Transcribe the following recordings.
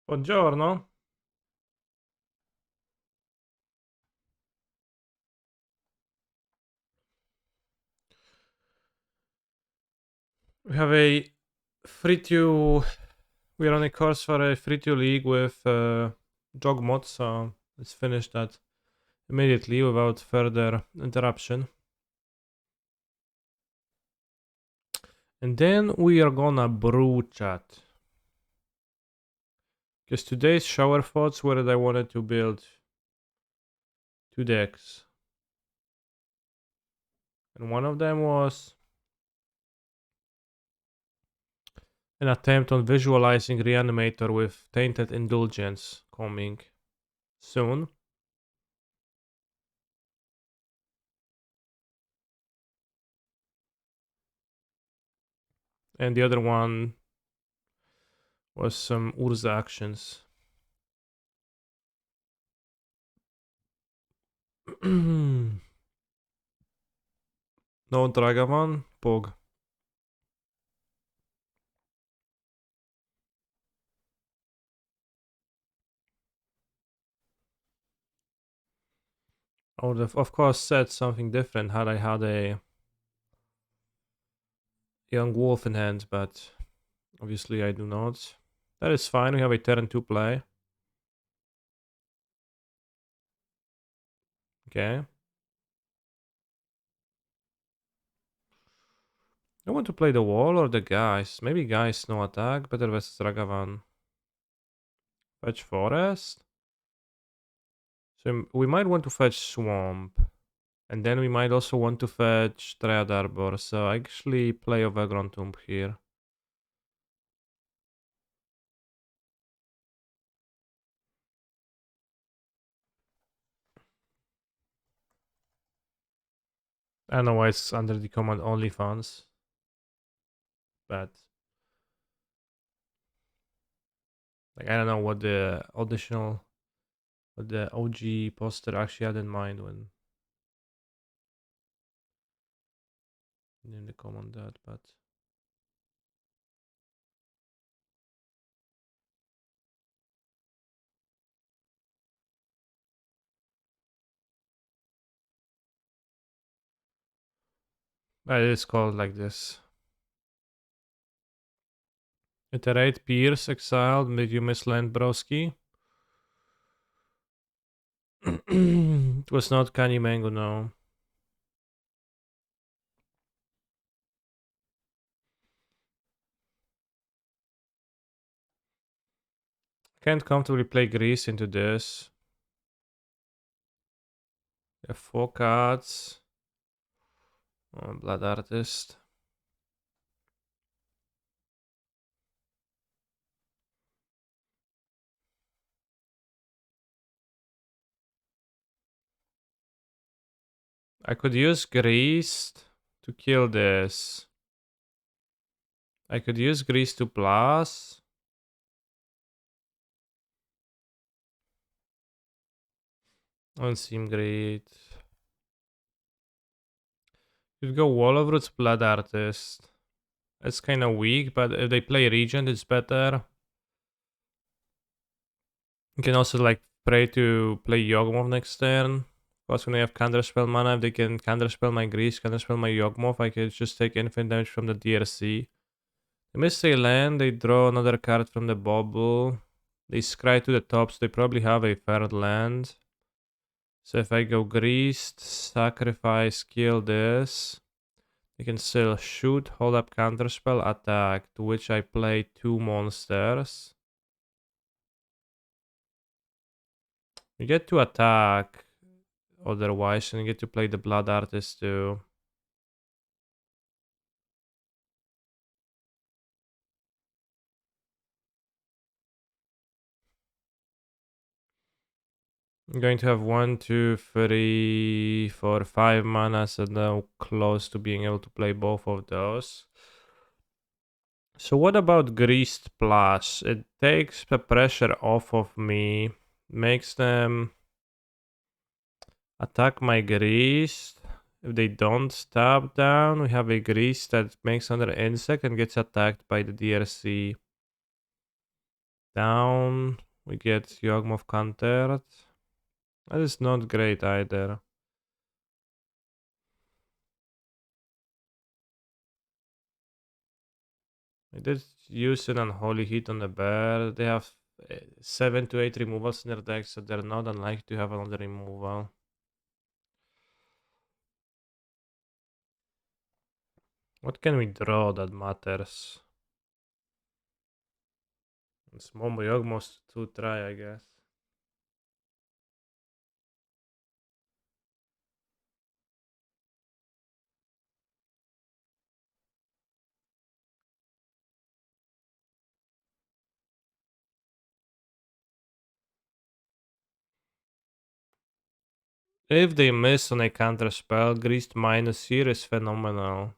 Buongiorno. We have a free to. We are on a course for a free to league with Yawgmoth, so let's finish that immediately without further interruption. And then we are gonna brew chat. Because today's shower thoughts were that I wanted to build 2 decks. And one of them was an attempt on visualizing Reanimator with Tainted Indulgence coming soon. And the other one was some Urza actions. No Dragavan, Pog. I would have, of course, said something different had I had a young wolf in hand, but obviously I do not. That is fine, we have a turn to play. Okay. I want to play the wall or the guys. Maybe guys, no attack, better versus Ragavan. Fetch forest. So we might want to fetch swamp. And then we might also want to fetch Triad Arbor. So I actually play Overgrown Tomb here. I don't know why it's under the command only funds. But like I don't know what the OG poster actually had in mind when in the command that, but it is called like this. Iterate Pierce exiled, did you miss land broski? It was not Kanye Mango, no. Can't comfortably play Grease into this. We have 4 cards. Oh, Blood Artist. I could use Grease to kill this. I could use Grease to plus. Don't seem great. You'd go Wall of Roots, Blood Artist. It's kind of weak, but if they play Regent, it's better. You can also like pray to play Yawgmoth next turn. Of course, when they have Counterspell mana, if they can Counterspell my Grease, Counterspell my Yawgmoth, I can just take infinite damage from the DRC. They miss a land, they draw another card from the bubble. They scry to the top, so they probably have a third land. So if I go Greased, sacrifice, kill this. You can still shoot, hold up, counterspell, attack, to which I play 2 monsters. You get to attack otherwise, and you get to play the Blood Artist too. I'm going to have 1, 2, 3, 4, 5 mana, so now close to being able to play both of those. So what about Greased Plus? It takes the pressure off of me, makes them attack my Greased. If they don't tap down, we have a Grease that makes another insect and gets attacked by the DRC. Down, we get Yawgmoth countered. That is not great either. I did use an unholy hit on the bear. They have 7 to 8 removals in their deck, so they're not unlikely to have another removal. What can we draw that matters? It's Momo Yawgmoth to try, I guess. If they miss on a counter spell, Greased minus here is phenomenal.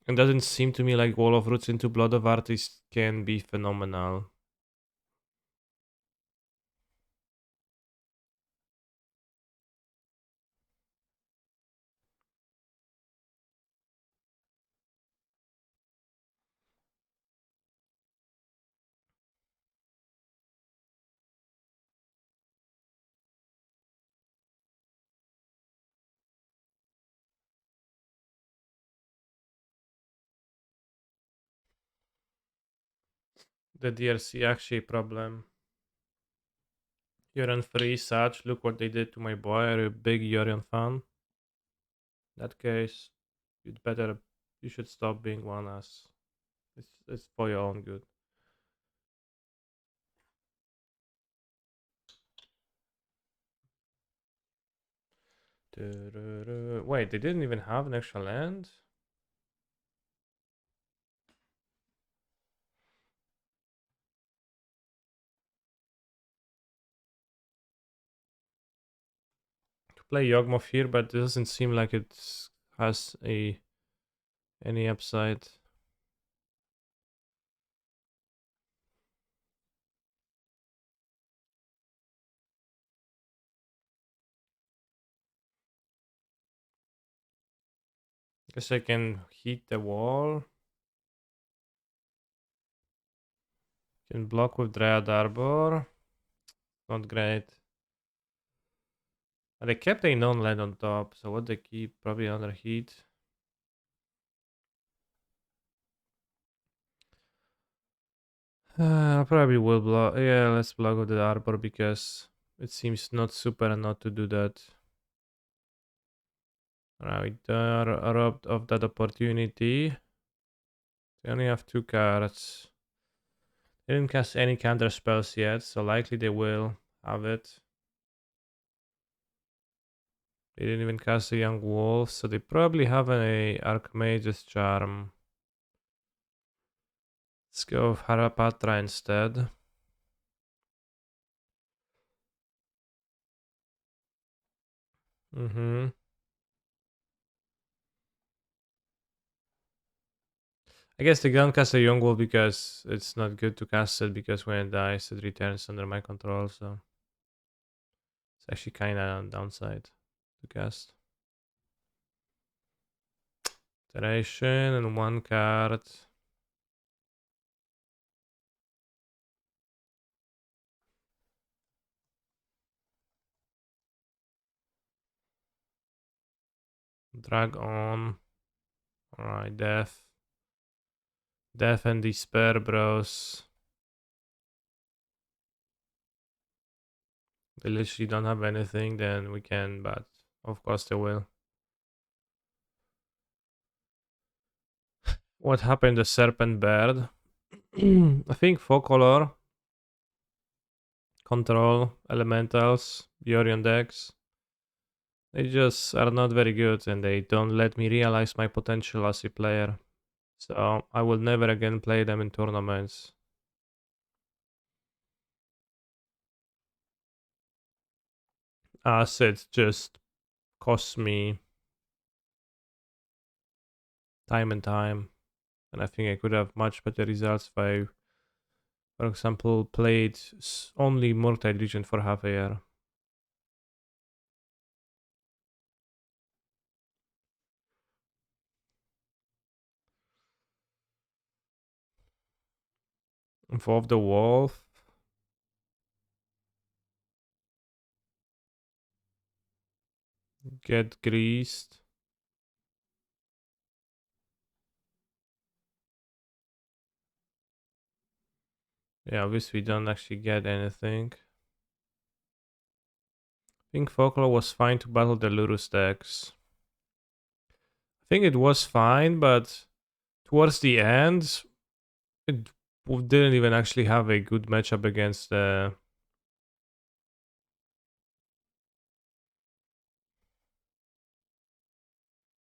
It doesn't seem to me like Wall of Roots into Blood of Artists can be phenomenal. The DRC actually a problem. Yorion free, Sach, look what they did to my boy. Are you a big Yorion fan? In that case, you should stop being one ass. It's for your own good. Wait, they didn't even have an extra land? To play Yawgmoth here, but it doesn't seem like it has any upside. Guess I can hit the wall. Can block with Dryad Arbor. Not great. And they kept a non-land on top, so what they keep? Probably another heat. I probably will block. Yeah, let's block with the Arbor because it seems not super not to do that. Right, we are robbed of that opportunity. They only have 2 cards. They didn't cast any counter spells yet, so likely they will have it. They didn't even cast a Young Wolf, so they probably have a Archmage's Charm. Let's go with Harapatra instead. I guess they don't cast a Young Wolf because it's not good to cast it because when it dies, it returns under my control, so it's actually kind of on downside to cast. Iteration and 1 card. Drag on. Alright, Death. Death and Despair, bros. They literally don't have anything, then we can, but of course they will. What happened to Serpent Bird? I think 4 color. Control, Elementals, Yorion decks. They just are not very good and they don't let me realize my potential as a player. So I will never again play them in tournaments. As it just costs me time and time. And I think I could have much better results if I, for example, played only multi-region for half a year. Involve the wolf. Get greased. Yeah, obviously we don't actually get anything. I think Folklore was fine to battle the Lurus decks. I think it was fine, but towards the end, it didn't even actually have a good matchup against it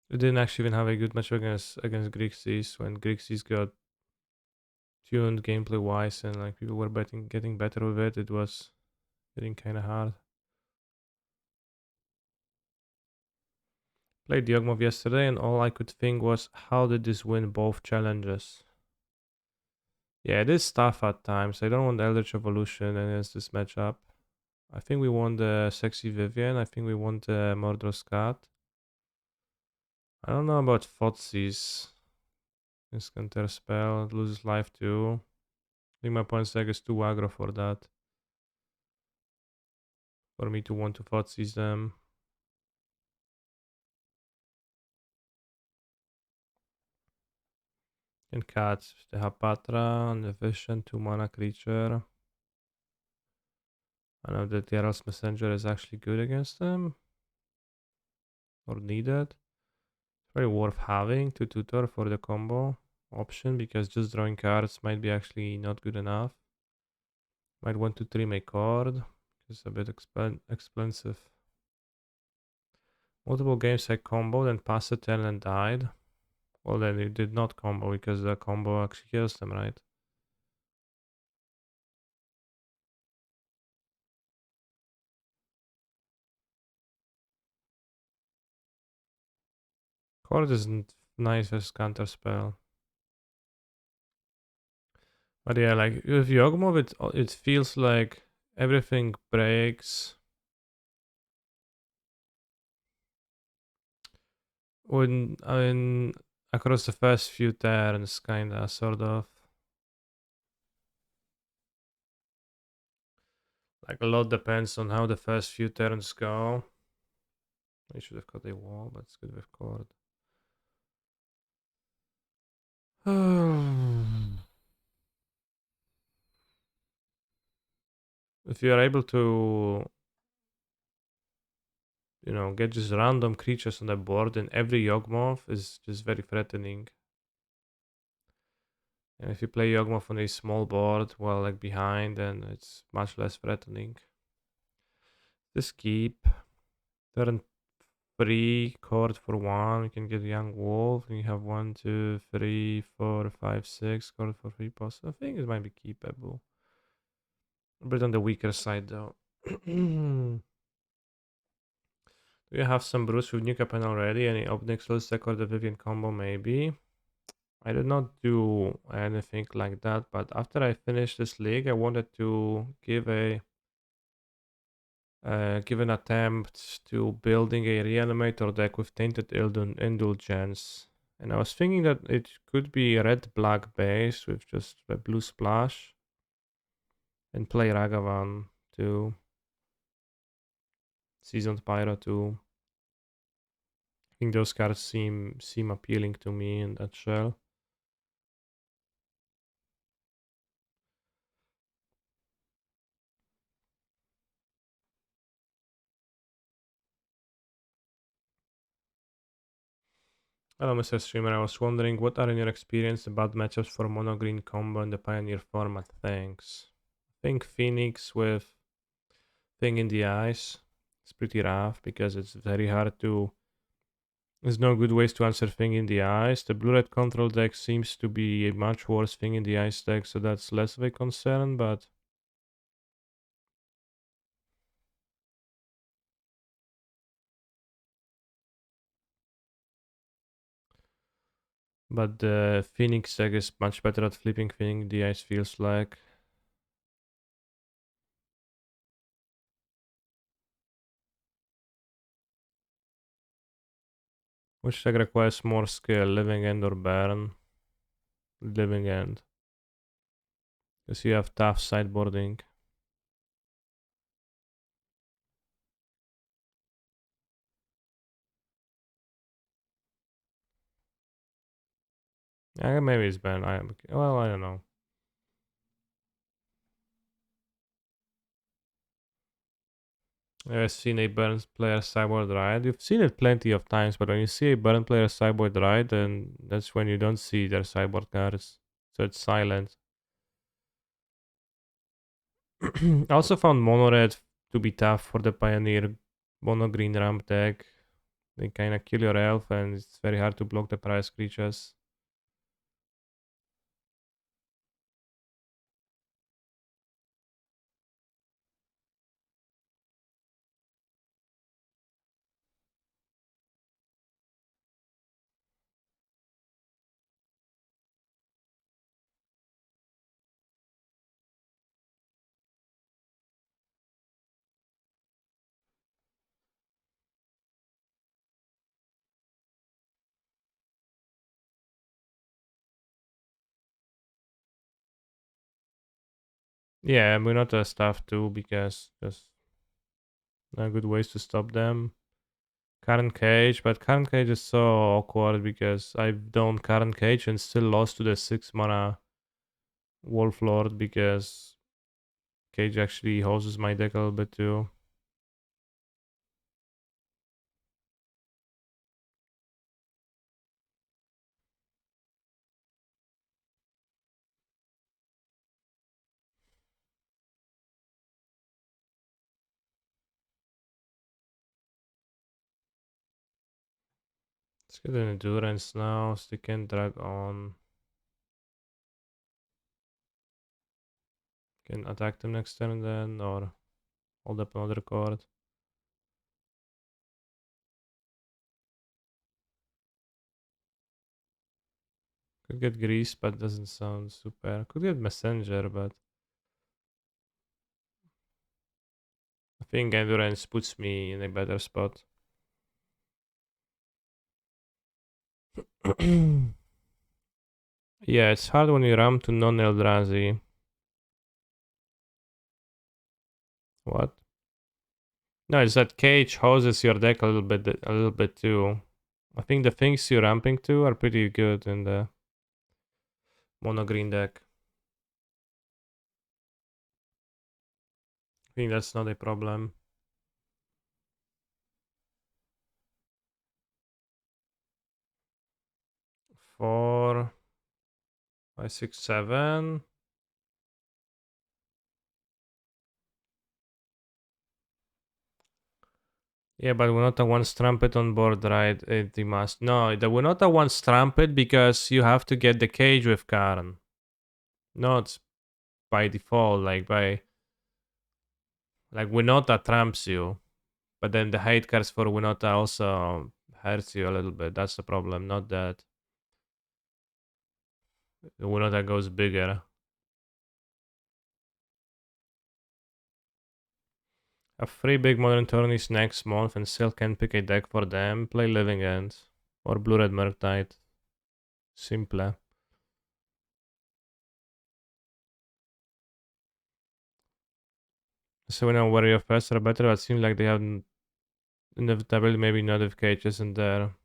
didn't actually even have a good matchup against Grixis when Grixis got tuned gameplay wise and like people were getting better with it. It was getting kind of hard. Played Yawgmoth yesterday, and all I could think was, how did this win both challenges? Yeah, it is tough at times. I don't want Eldritch Evolution against this matchup. I think we want the Sexy Vivian. I think we want the Murderous Cat. I don't know about Thoughtseize. This counter spell, it loses life too. I think my opponent's deck is too aggro for that. For me to want to Thoughtseize them. And cats, the Hapatra and the Vision, 2-mana creature. I know that the Herald's Messenger is actually good against them. Or needed. Very worth having to tutor for the combo option because just drawing cards might be actually not good enough. Might want to trim a card. It's a bit expensive. Multiple games I comboed and passed a turn and died. Well, then it did not combo because the combo actually kills them, right? Card isn't nice as counter spell. But yeah, like with Yawgmoth, it feels like everything breaks when I mean across the first few turns, kinda, sort of. Like a lot depends on how the first few turns go. I should have got a wall, but it's good with cord. If you are able to, get just random creatures on the board, then every Yawgmoth is just very threatening. And if you play Yawgmoth on a small board, well, like behind, then it's much less threatening. Just keep. Turn 3, cord for 1. You can get Young Wolf. And you have 1, 2, 3, 4, 5, 6. Cord for 3 possible. I think it might be keepable. A bit on the weaker side, though. Do you have some Bruce with new Capen already? Any Obnix list deck or the Vivian combo, maybe? I did not do anything like that, but after I finished this league, I wanted to give an attempt to building a reanimator deck with tainted indulgence. And I was thinking that it could be red-black base with just a blue splash. And play Ragavan too. Seasoned Pyro too. I think those cards seem appealing to me in that shell. Hello, Mr. Streamer. I was wondering, what are in your experience the bad matchups for mono green combo in the Pioneer format? Thanks. I think Phoenix with Thing in the Eyes is pretty rough because it's very hard to. There's no good ways to answer Thing in the Eyes. The blue red control deck seems to be a much worse Thing in the Eyes deck, so that's less of a concern, but. But the Phoenix deck is much better at flipping Thing in the Eyes, feels like. Which deck requires more skill, Living End or Burn? Living End. Because you have tough sideboarding. Yeah, maybe it's banned. Well, I don't know. I've seen a burn player sideboard ride. You've seen it plenty of times, but when you see a burn player sideboard ride, then that's when you don't see their sideboard cards. So it's silent. I also found mono red to be tough for the Pioneer mono green ramp deck. They kind of kill your elf, and it's very hard to block the prize creatures. Yeah, we're not a stuff too because there's no good ways to stop them. Current Cage, but Current Cage is so awkward because I've done Current Cage and still lost to the 6 mana Wolf Lord because Cage actually hoses my deck a little bit too. Let's get an Endurance now, so they can drag on. Can attack them next turn then, or hold up another card. Could get Grease, but doesn't sound super. Could get Messenger, but I think Endurance puts me in a better spot. Yeah, it's hard when you ram to non-Eldrazi. What? No, it's that Cage hoses your deck a little bit too. I think the things you're ramping to are pretty good in the mono green deck. I think that's not a problem. 4, 5, 6, 7. Yeah, but we're not a one strumpet on board, right? It must. No, we're not a one strumpet because you have to get the cage with Karn. Not by default, like Winota trumps you, but then the hate cards for Winota also hurts you a little bit. That's the problem, not that Winota goes bigger. Have 3 big modern tourneys next month and still can pick a deck for them. Play Living End or Blue Red Murktide. Simple. So we know where your first are better, but it seems like they have inevitably maybe notifications in there.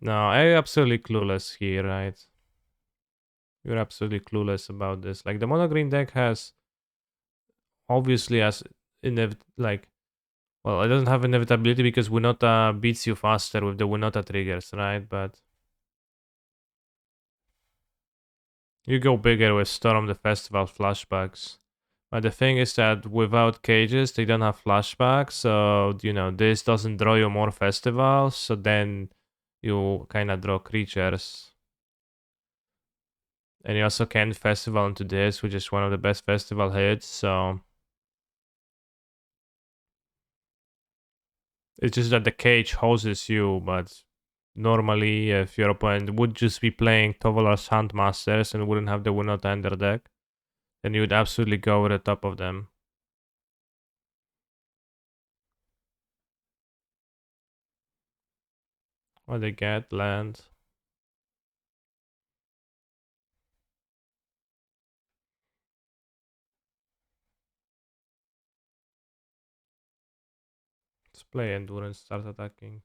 No, I'm absolutely clueless here, right? You're absolutely clueless about this. Like the mono green deck has obviously as like well, it doesn't have inevitability because Winota beats you faster with the Winota triggers, right? But you go bigger with Storm the Festival flashbacks. But the thing is that without cages, they don't have flashbacks, so this doesn't draw you more festivals. So then you kind of draw creatures, and you also can festival into this, which is one of the best festival hits. So it's just that the cage hoses you, but normally, if your opponent would just be playing Tovolar's Huntmasters and wouldn't have the Winota in their deck, then you would absolutely go over the top of them. What they get? Land. Let's play endurance, start attacking.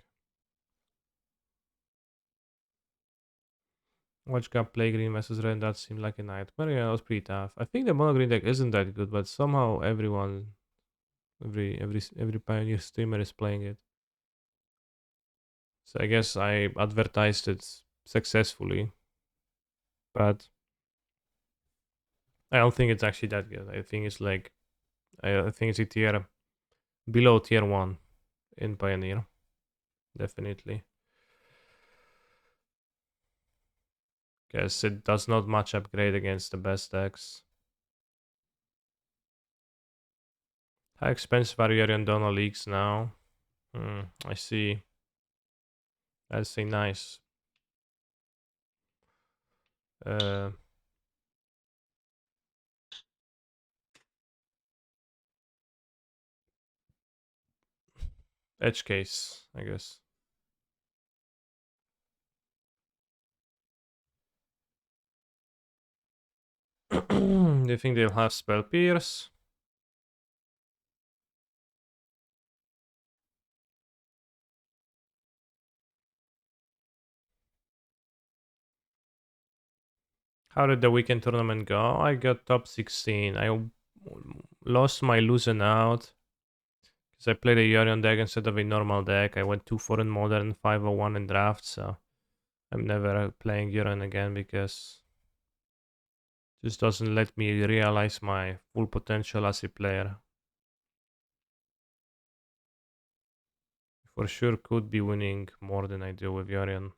Watch God play green versus red, that seemed like a nightmare. Yeah, it was pretty tough. I think the mono green deck isn't that good, but somehow everyone, every Pioneer streamer is playing it. So I guess I advertised it successfully, but I don't think it's actually that good. I think it's like I think it's a tier below tier 1 in Pioneer, definitely. Because it does not much upgrade against the best decks. How expensive are your Yandona leagues now? I see. That's a nice. Uh, Edge case, I guess. Do you think they'll have spell pierce? How did the weekend tournament go? I got top 16. I lost my losing out because I played a Yorion deck instead of a normal deck. I went 2-4 in modern, 501 in draft, so I'm never playing Yorion again because it just doesn't let me realize my full potential as a player. For sure could be winning more than I do with Yorion.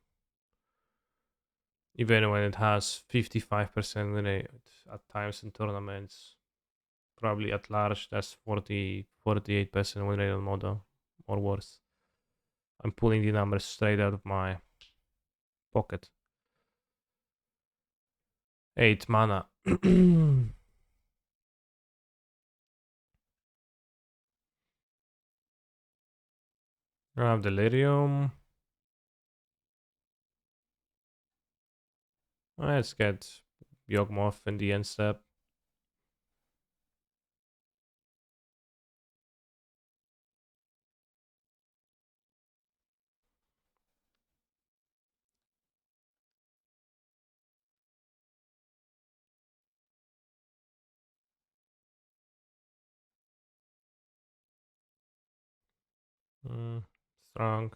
Even when it has 55% win rate at times in tournaments. Probably at large that's 48% win rate on model or worse. I'm pulling the numbers straight out of my pocket. 8 mana. I have Delirium. Let's get Yawgmoth in the end step. Strong.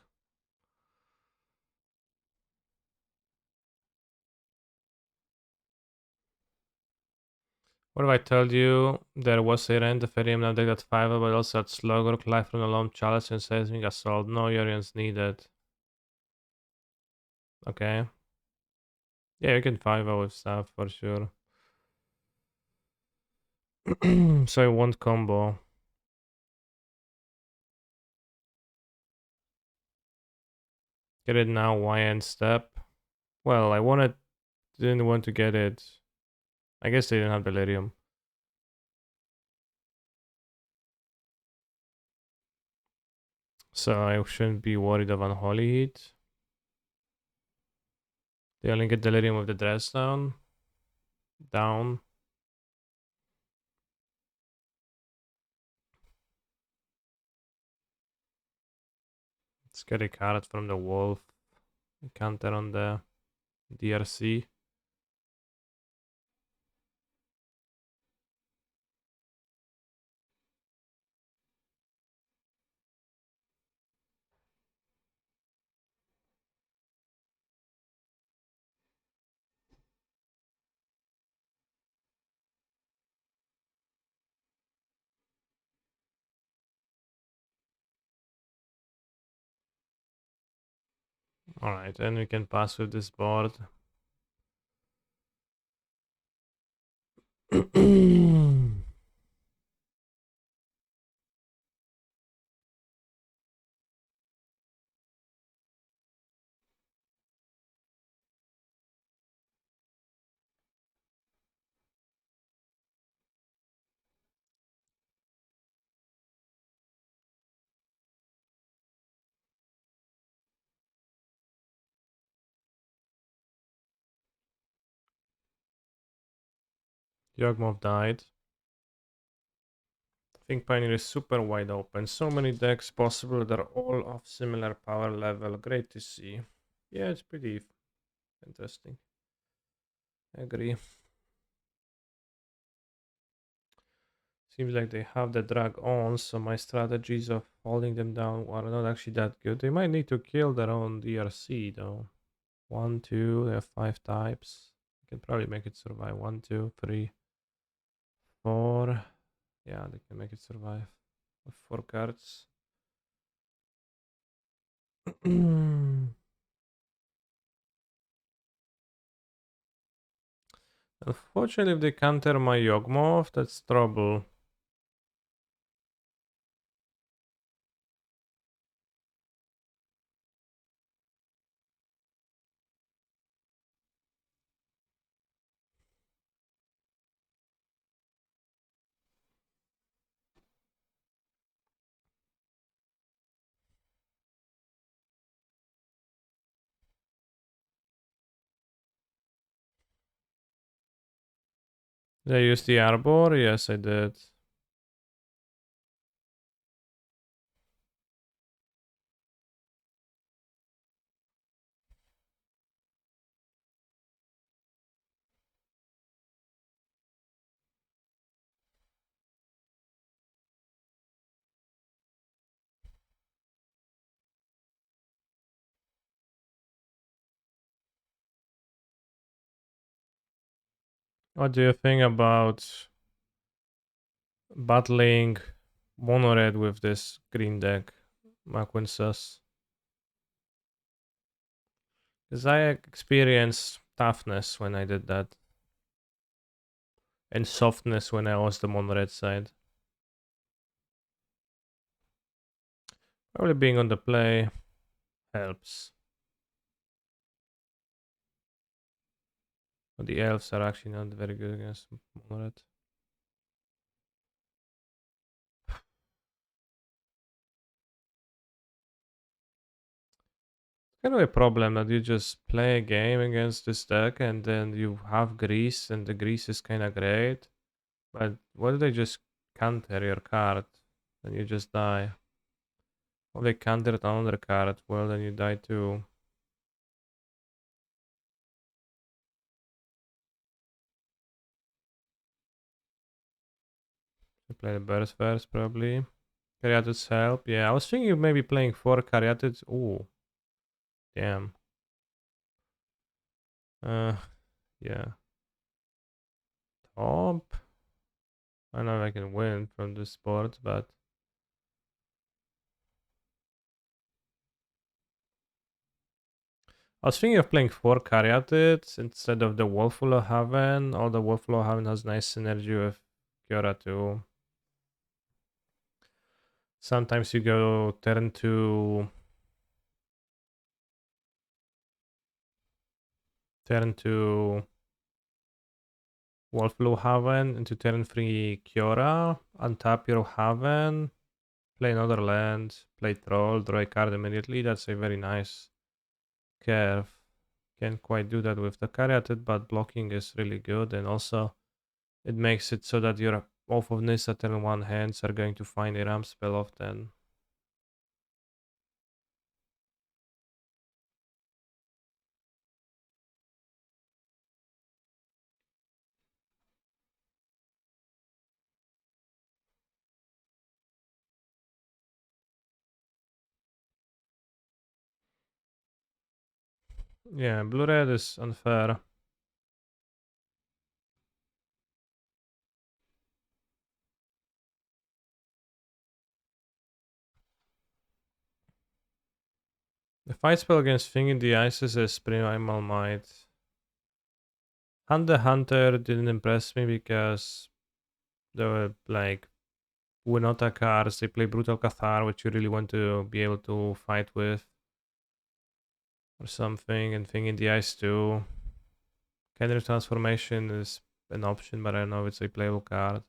What if I told you there was a rent Ethereum now deck that 5 but also had Slugger, Life from the Loam, Chalice, and Seismic Assault. No Yorions needed. Okay. Yeah, you can 5 with stuff for sure. So I want combo. Get it now, YN step. Well, didn't want to get it. I guess they didn't have Delirium. So I shouldn't be worried of Unholy Heat. They only get Delirium with the dress down. Down. Let's get a card from the Wolf. Counter on the DRC. Alright, and we can pass with this board. Yawgmoth died. think Pioneer is super wide open. So many decks possible. They're all of similar power level. Great to see. Yeah, it's pretty interesting. I agree. Seems like they have the drag on, so my strategies of holding them down are not actually that good. They might need to kill their own DRC though. 1, 2, they have 5 types. You can probably make it survive. 1, 2, 3, 4. Yeah, they can make it survive. With 4 cards. Unfortunately, if they counter my Yawgmoth, that's trouble. Did I use the Arbor? Yes, I did. What do you think about battling mono red with this green deck, Maquinsas? Because I experienced toughness when I did that, and softness when I was the mono red side. Probably being on the play helps. But the elves are actually not very good against mono red. Kind of a problem that you just play a game against this deck and then you have grease and the grease is kind of great. But what if they just counter your card and you just die? Or they countered another card, well then you die too. You play the burst first probably. Caryatids help. Yeah, I was thinking of maybe playing 4 Caryatids. Ooh, damn. Uh, yeah. Top. I know I can win from this sport, but I was thinking of playing 4 Caryatids instead of the Wolfula Haven. Although Wolfula Haven has nice synergy with Kiora too. Sometimes you go turn to Wolflu Haven into turn 3 Kiora, untap your Haven, play another land, play Troll, draw a card immediately. That's a very nice curve. Can't quite do that with the Caryatid, but blocking is really good, and also it makes it so that your both of Nissa turn 1 hands are going to find a ramp spell often. Yeah, blue-red is unfair. The fight spell against Thing in the Ices is Primal Might. Hunt the Hunter didn't impress me because they were like Winota cards. They play Brutal Cathar, which you really want to be able to fight with. Or something, and Thing in the Ice too. Canary Transformation is an option, but I don't know if it's a playable card.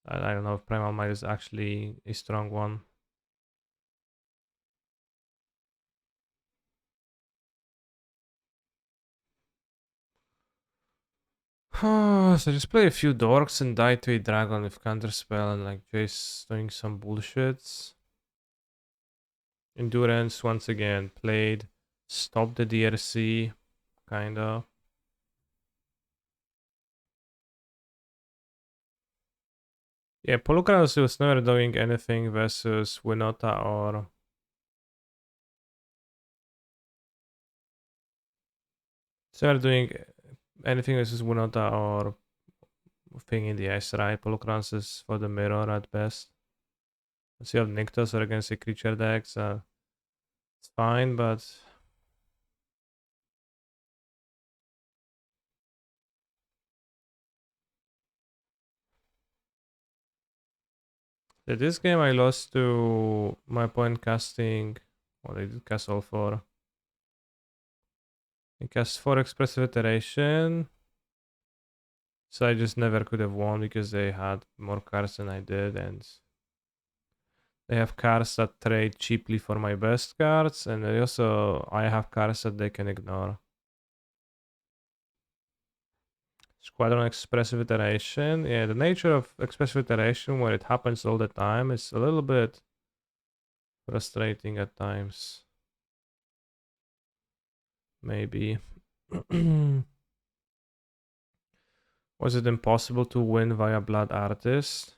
I don't know if Primal Might is actually a strong one. So just play a few dorks and die to a dragon with counterspell and like Jace doing some bullshits. Endurance once again played. Stop the DRC, kinda. Yeah, Polukranos was never doing anything versus Winota or it's never doing anything versus Winota or thing in the ice, right? Polukranos is for the mirror at best. Once you have Nyctos or against a creature decks, it's fine, but this game I lost to my opponent casting. Well, they did cast all four. They cast 4 expressive iteration. So I just never could have won because they had more cards than I did, and they have cards that trade cheaply for my best cards, and they also I have cards that they can ignore. Squadron expressive iteration. Yeah, the nature of expressive iteration where it happens all the time is a little bit frustrating at times. Maybe. Was it impossible to win via Blood Artist?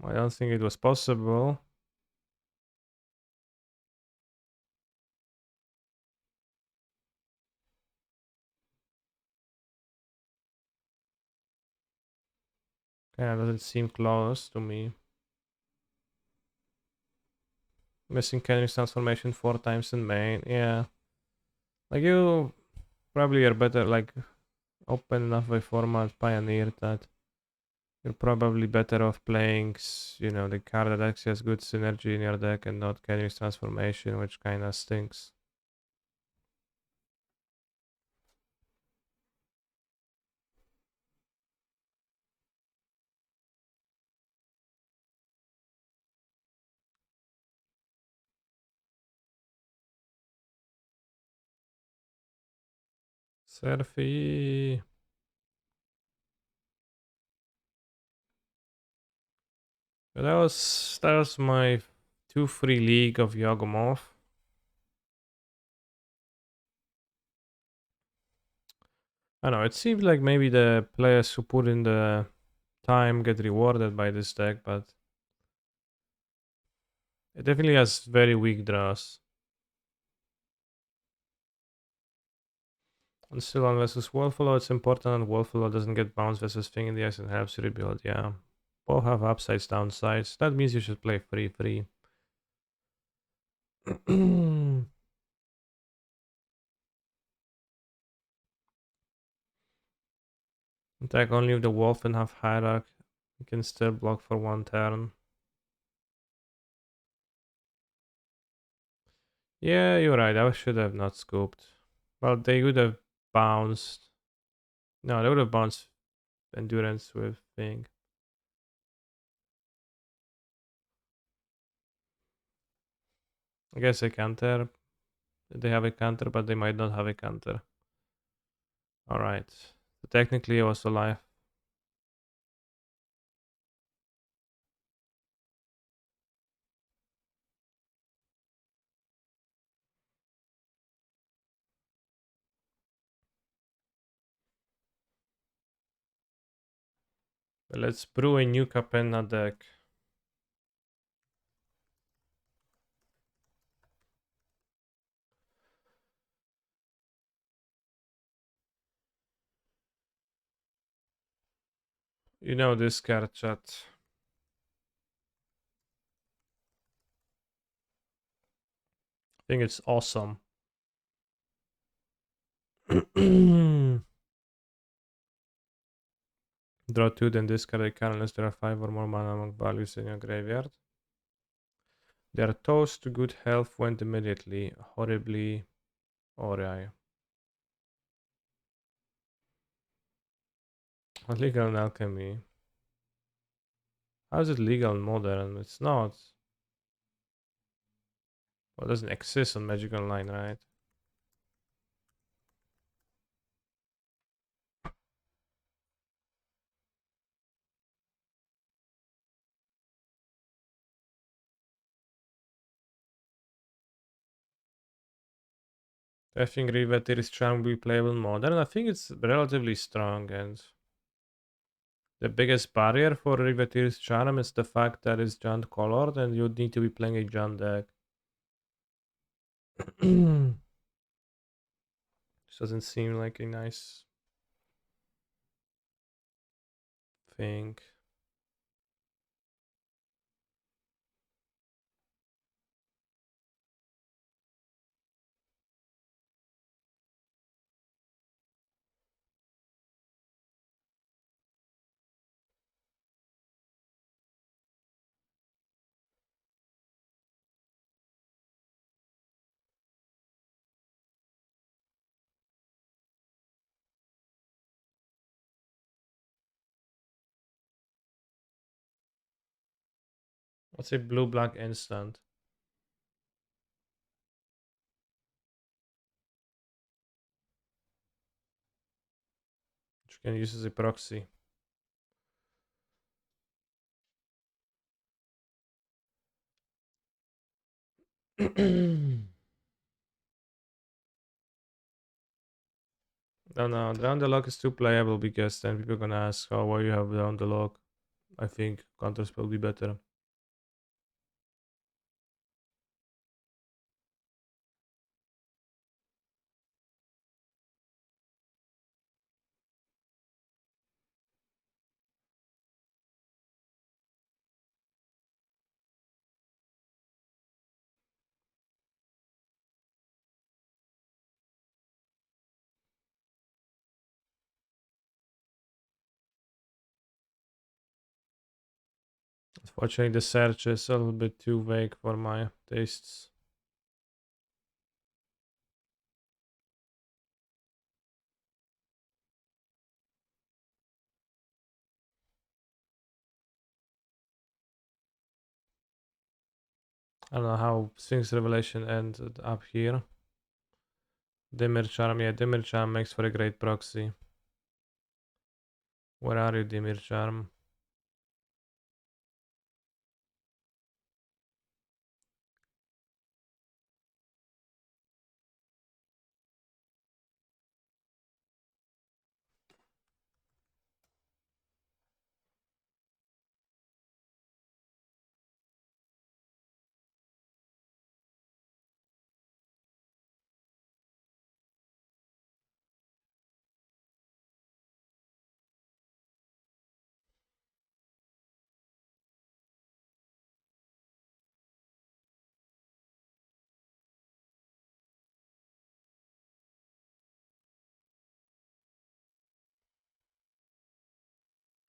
I don't think it was possible. Yeah, it doesn't seem close to me. Missing Kenry's transformation 4 times in main. Yeah. Like you probably are better, like open enough a format, pioneer that you're probably better off playing, the card that actually has good synergy in your deck and not Kenry's transformation, which kinda stinks. Surfy. But that was my 2-3 league of Yawgmoth. I don't know, it seems like maybe the players who put in the time get rewarded by this deck, but it definitely has very weak draws. And still on versus Wolfalo, it's important that Wolfalo doesn't get bounced versus Thing in the Ice and helps you rebuild, yeah. Both have upsides, downsides. That means you should play free. Attack only if the wolf and have hierarch. You can still block for 1 turn. Yeah, you're right. I should have not scooped. Well, they would have bounced. No, they would have bounced endurance with Thing. I guess a counter. They have a counter, but they might not have a counter. Alright. So technically, I was alive. Let's brew a new Capenna deck. You know this card, chat. I think it's awesome. Draw 2, then discard a card unless there are 5 or more mana among values in your graveyard. They are toast to good health went immediately. Horribly Ori. Legal in alchemy. How is it legal in modern? It's not. Well, it doesn't exist on Magic Online, right? I think Riveteer's Charm will be playable in Modern. I think it's relatively strong, and the biggest barrier for Riveteer's Charm is the fact that it's Jund colored and you need to be playing a Jund deck. This doesn't seem like a nice thing. What's a blue-black instant? Which you can use as a proxy. No, Down the Lock is too playable because then people are gonna ask, oh, why you have Down the Lock? I think Counterspell will be better. Unfortunately, the search is a little bit too vague for my tastes. I don't know how Sphinx Revelation ended up here. Dimir Charm, yeah, Dimir Charm makes for a great proxy. Where are you, Dimir Charm?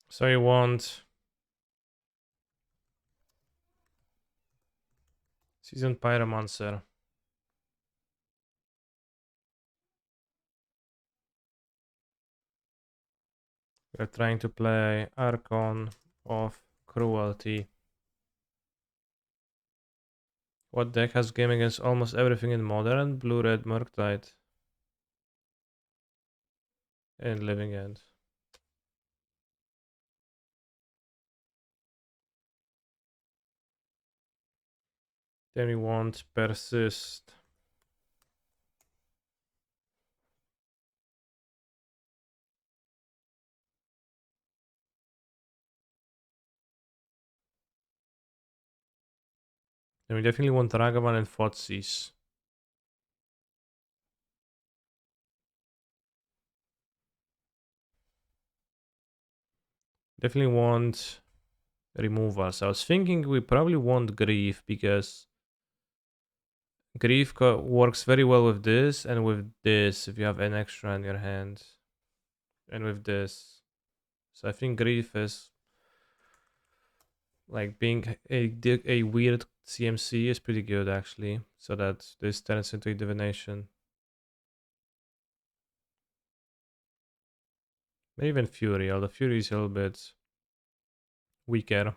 So you want Seasoned Pyromancer. We're trying to play Archon of Cruelty. What deck has game against almost everything in Modern? Blue-Red Murktide. And Living End. Then we want Persist. Then we definitely want Ragavan and Thoughtseize. Definitely want removals. I was thinking we probably want Grief because Grief works very well with this and with this if you have an extra in your hand. And with this. So I think Grief is like being a weird CMC is pretty good actually. So that this turns into a divination. Maybe even Fury, although Fury is a little bit weaker.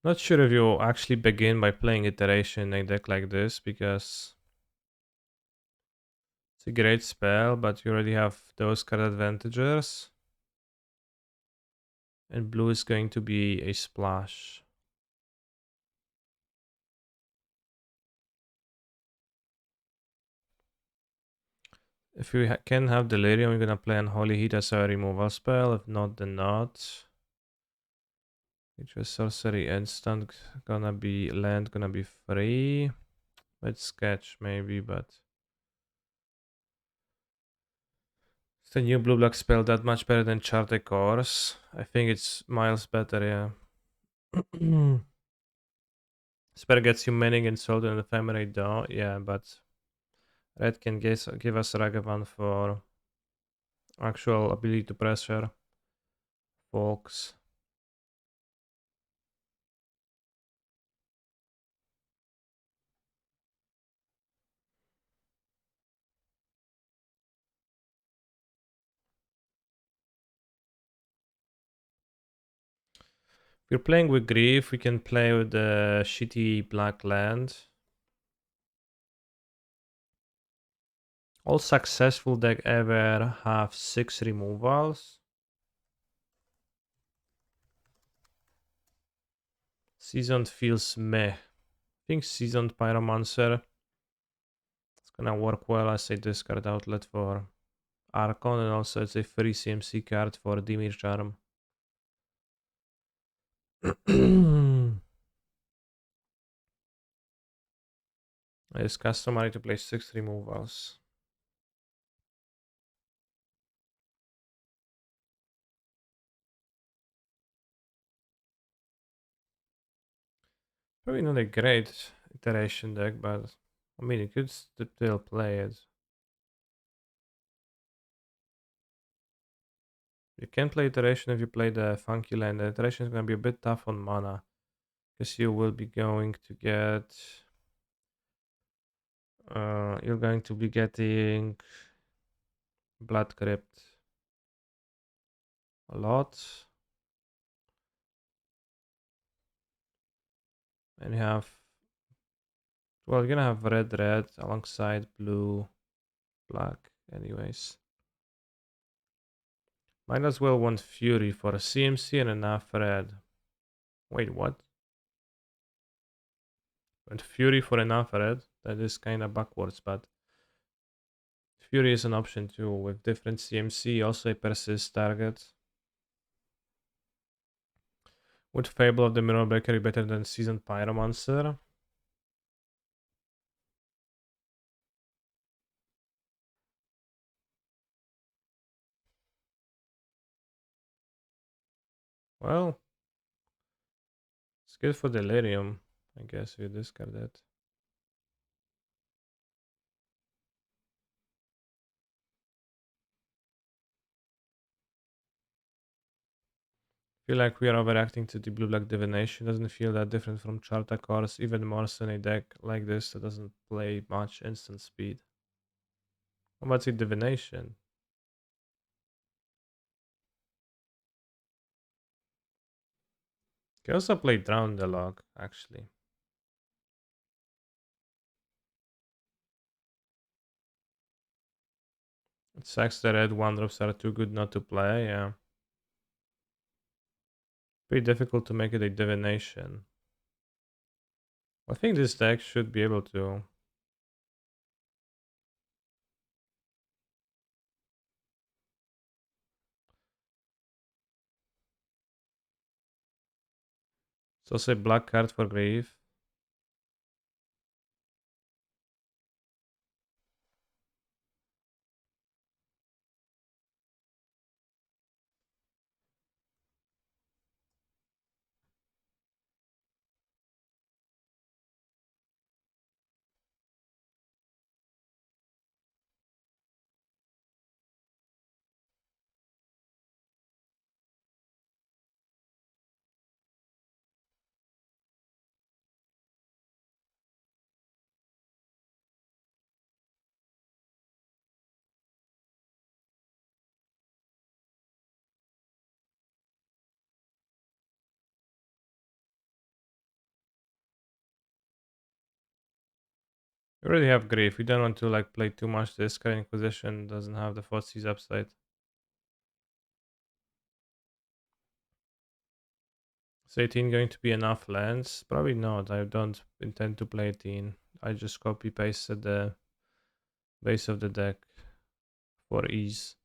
Not sure if you actually begin by playing iteration in a deck like this because it's a great spell, but you already have those card advantages. And blue is going to be a splash. If you can have Delirium, you're gonna play Unholy Heat as a removal spell. If not, then not. Which was sorcery instant, gonna be land, gonna be free. Let's sketch maybe, but it's a new blue black spell that much better than Charter Course. I think it's miles better, yeah. Spell gets you Manning and Soul and Ephemerate Dawn, yeah, but red can give us Ragavan for actual ability to pressure folks. If we're playing with Grief, we can play with the shitty black land. All successful deck ever have 6 removals. Seasoned feels meh. I think Seasoned Pyromancer is gonna work well as a discard outlet for Archon, and also it's a free CMC card for Dimir Charm. It's customary to play 6 removals. Probably not a great iteration deck, but I mean, you could still play it. You can play iteration if you play the funky land. The iteration is going to be a bit tough on mana, because you will be going to get. You're going to be getting Blood Crypt a lot. And you have. Well, you're going to have red alongside blue, black, anyways. Might as well want Fury for a CMC and enough red. Wait, what? And Fury for enough red? That is kind of backwards, but Fury is an option too with different CMC, also a persist target. Would Fable of the Mirror Breaker be better than Seasoned Pyromancer? Well, it's good for Delirium, I guess we discard it. Feel like we are overacting to the blue black divination. Doesn't feel that different from Charta Course, even more so in a deck like this that doesn't play much instant speed. How about the divination? Can also play Drown the Log, actually. It sucks the red 1-drops are too good not to play, yeah. Pretty difficult to make it a divination. I think this deck should be able to. It's also a black card for Grave. We already have Grief. We don't want to like play too much this card. Inquisition doesn't have the Thoughtseize upside. Is 18 going to be enough lands? Probably not. I don't intend to play 18. I just copy paste at the base of the deck for ease.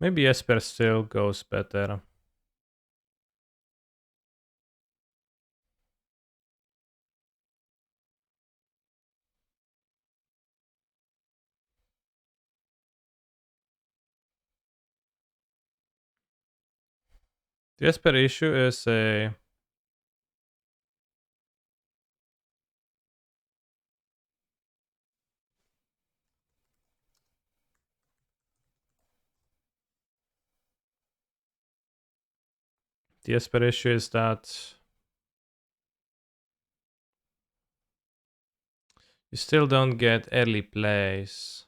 Maybe Esper still goes better. The Esper issue is a the Esper issue is that you still don't get early plays.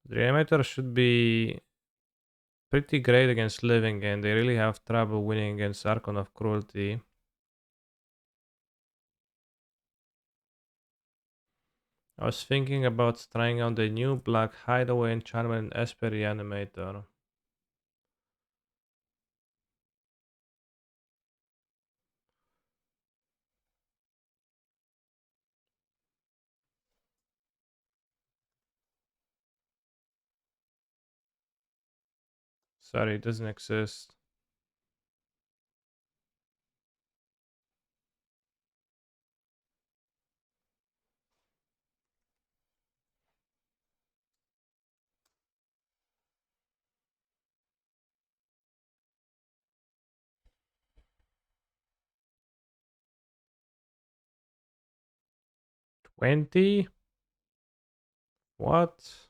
The Reanimator should be pretty great against Living, and they really have trouble winning against Archon of Cruelty. I was thinking about trying out the new black Hideaway enchantment and Esper Reanimator. Sorry, it doesn't exist. $20? What?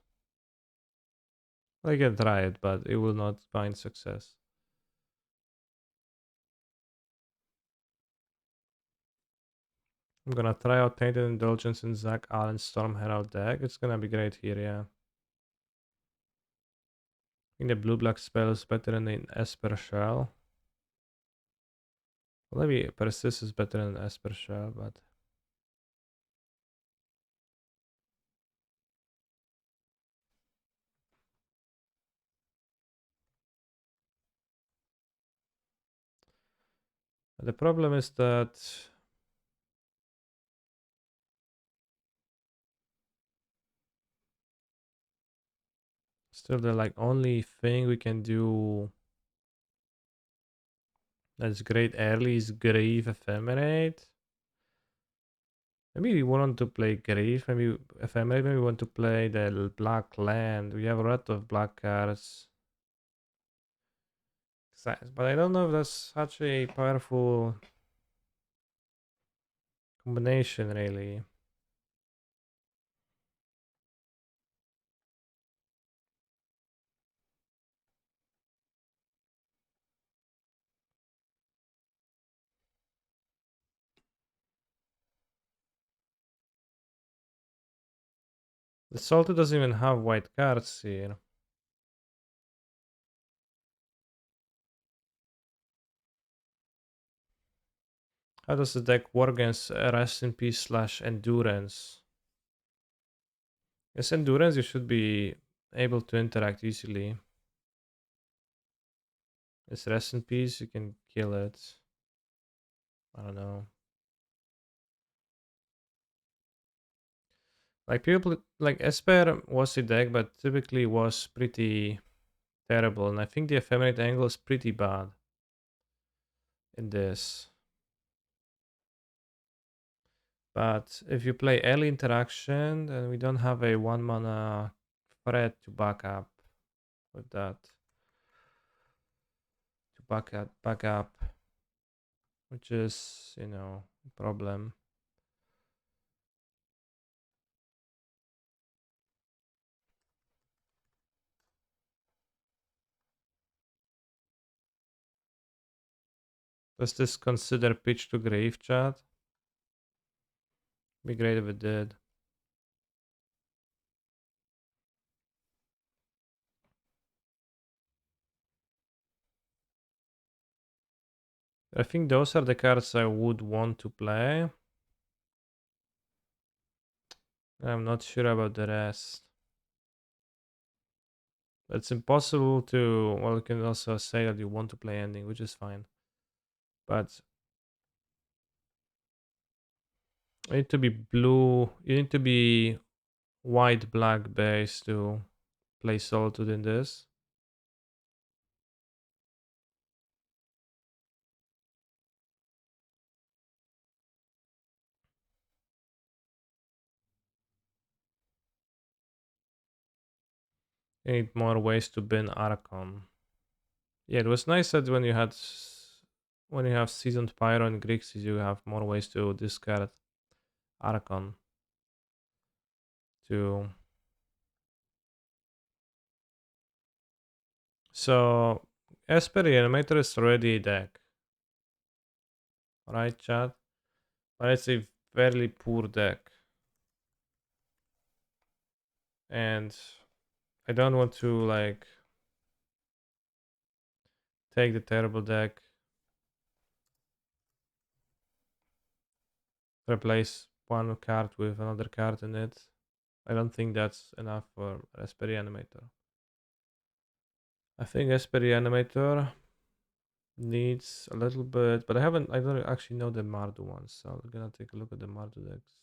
I can try it, but it will not find success. I'm gonna try out Tainted Indulgence in Zach Allen's Storm Herald deck. It's gonna be great here, yeah. I think the blue-black spell is better than the Esper Shell. Well, maybe Persist is better than Esper Shell, but... The problem is that still the like only thing we can do that's great early is Grief Ephemerate. Maybe we want to play Grief, maybe Ephemerate, maybe we want to play the black land. We have a lot of black cards. But I don't know if that's such a powerful combination really. The Salty doesn't even have white cards here. How does the deck work against Rest in Peace slash Endurance? Yes, Endurance you should be able to interact easily. It's Rest in Peace, you can kill it. I don't know. Like people like Esper was a deck, but typically was pretty terrible, and I think the Ephemerate angle is pretty bad in this. But if you play early interaction, then we don't have a 1-mana threat to back up with that. To back up, which is, a problem. Does this consider pitch to grave, chat? Be great if it did. I think those are the cards I would want to play. I'm not sure about the rest. It's impossible to. Well, you can also say that you want to play ending, which is fine. But you need to be blue. You need to be white black base to play Solitude in this. You need more ways to bin Archon. Yeah, it was nice that when you have seasoned Pyro and Grixis, you have more ways to discard Archon. To so Esper Animator is already a deck, right, chat? But it's a fairly poor deck, and I don't want to like take the terrible deck, replace one card with another card in it. I don't think that's enough for Esper Animator. I think Esper Animator needs a little bit, but I don't actually know the Mardu ones, so I'm gonna take a look at the Mardu decks.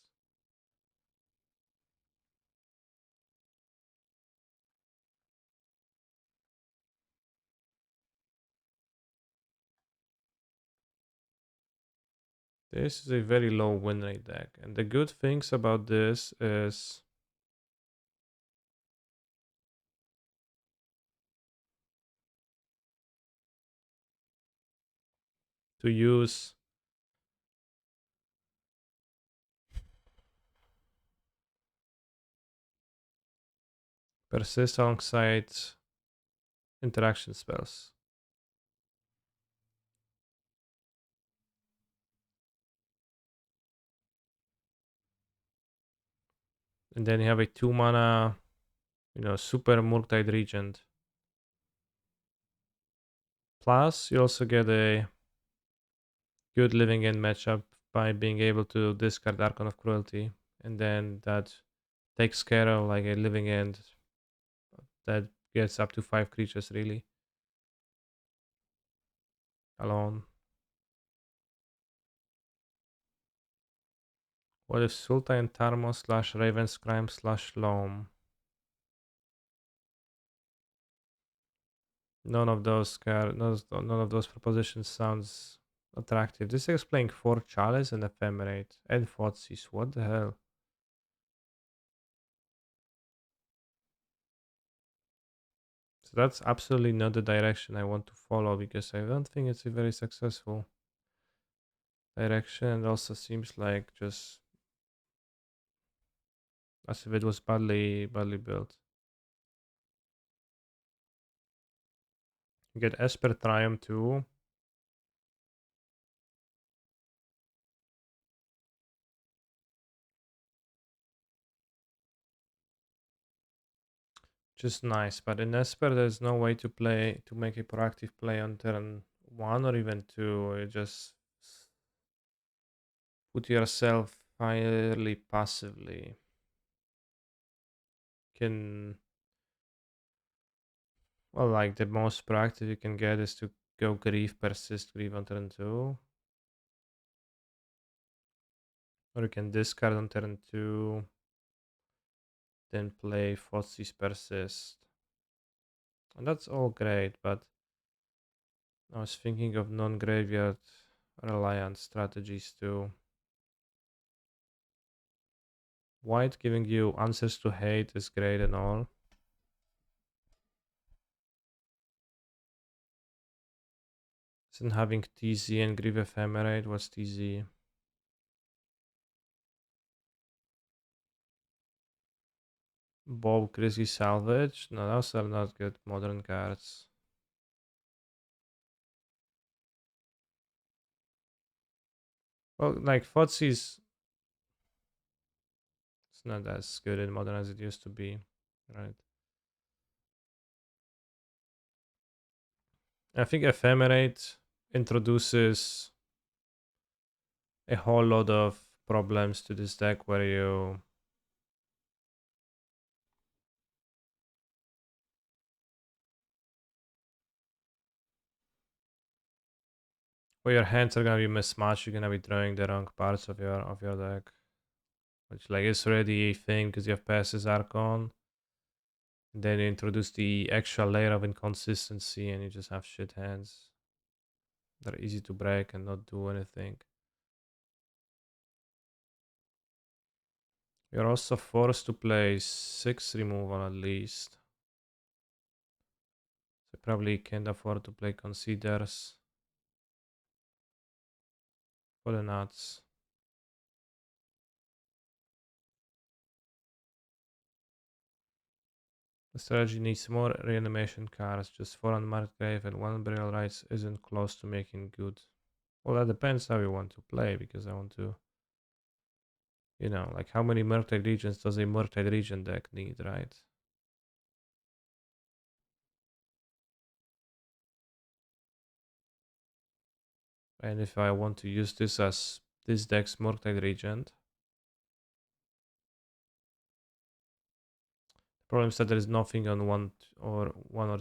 This is a very low win rate deck, and the good things about this is to use persist alongside interaction spells. And then you have a 2 mana, super Murktide Regent. Plus, you also get a good living end matchup by being able to discard Archon of Cruelty, and then that takes care of like a living end that gets up to 5 creatures really alone. What if Sultan Tarmo / Raven's Crime / Loam? None of those propositions sounds attractive. This is playing 4 Chalice and Ephemerate and Thoughtseize. What the hell? So that's absolutely not the direction I want to follow because I don't think it's a very successful direction. And also seems like just as if it was badly built. You get Esper Triumph too. Just nice, but in Esper there's no way to make a proactive play on turn 1 or even 2. You just put yourself fairly passively. Can Well, like the most proactive you can get is to go persist grief on turn 2. Or you can discard on turn 2, then play Thoughtseize persist. And that's all great, but I was thinking of non-graveyard reliant strategies too. White giving you answers to hate is great and all. Isn't having TZ and Grieve Ephemerate? What's TZ? Bob Crazy Salvage? No, those are not good modern cards. Well, like Fotsy's, it's not as good in modern as it used to be, right? I think Ephemerate introduces a whole lot of problems to this deck where your hands are gonna be mismatched. You're gonna be drawing the wrong parts of your deck, which like is already a thing because you have passes Archon. Then you introduce the extra layer of inconsistency, and you just have shit hands that are easy to break and not do anything. You're also forced to play 6 removal at least. So probably can't afford to play Considers for the nuts. The strategy needs more reanimation cards. Just 4 unmarked grave and 1 burial rights isn't close to making good. Well, that depends how you want to play, because I want to, like how many Murktide Regions does a Murktide Region deck need, right? And if I want to use this as this deck's Murktide Regent, the problem is that there is nothing on one or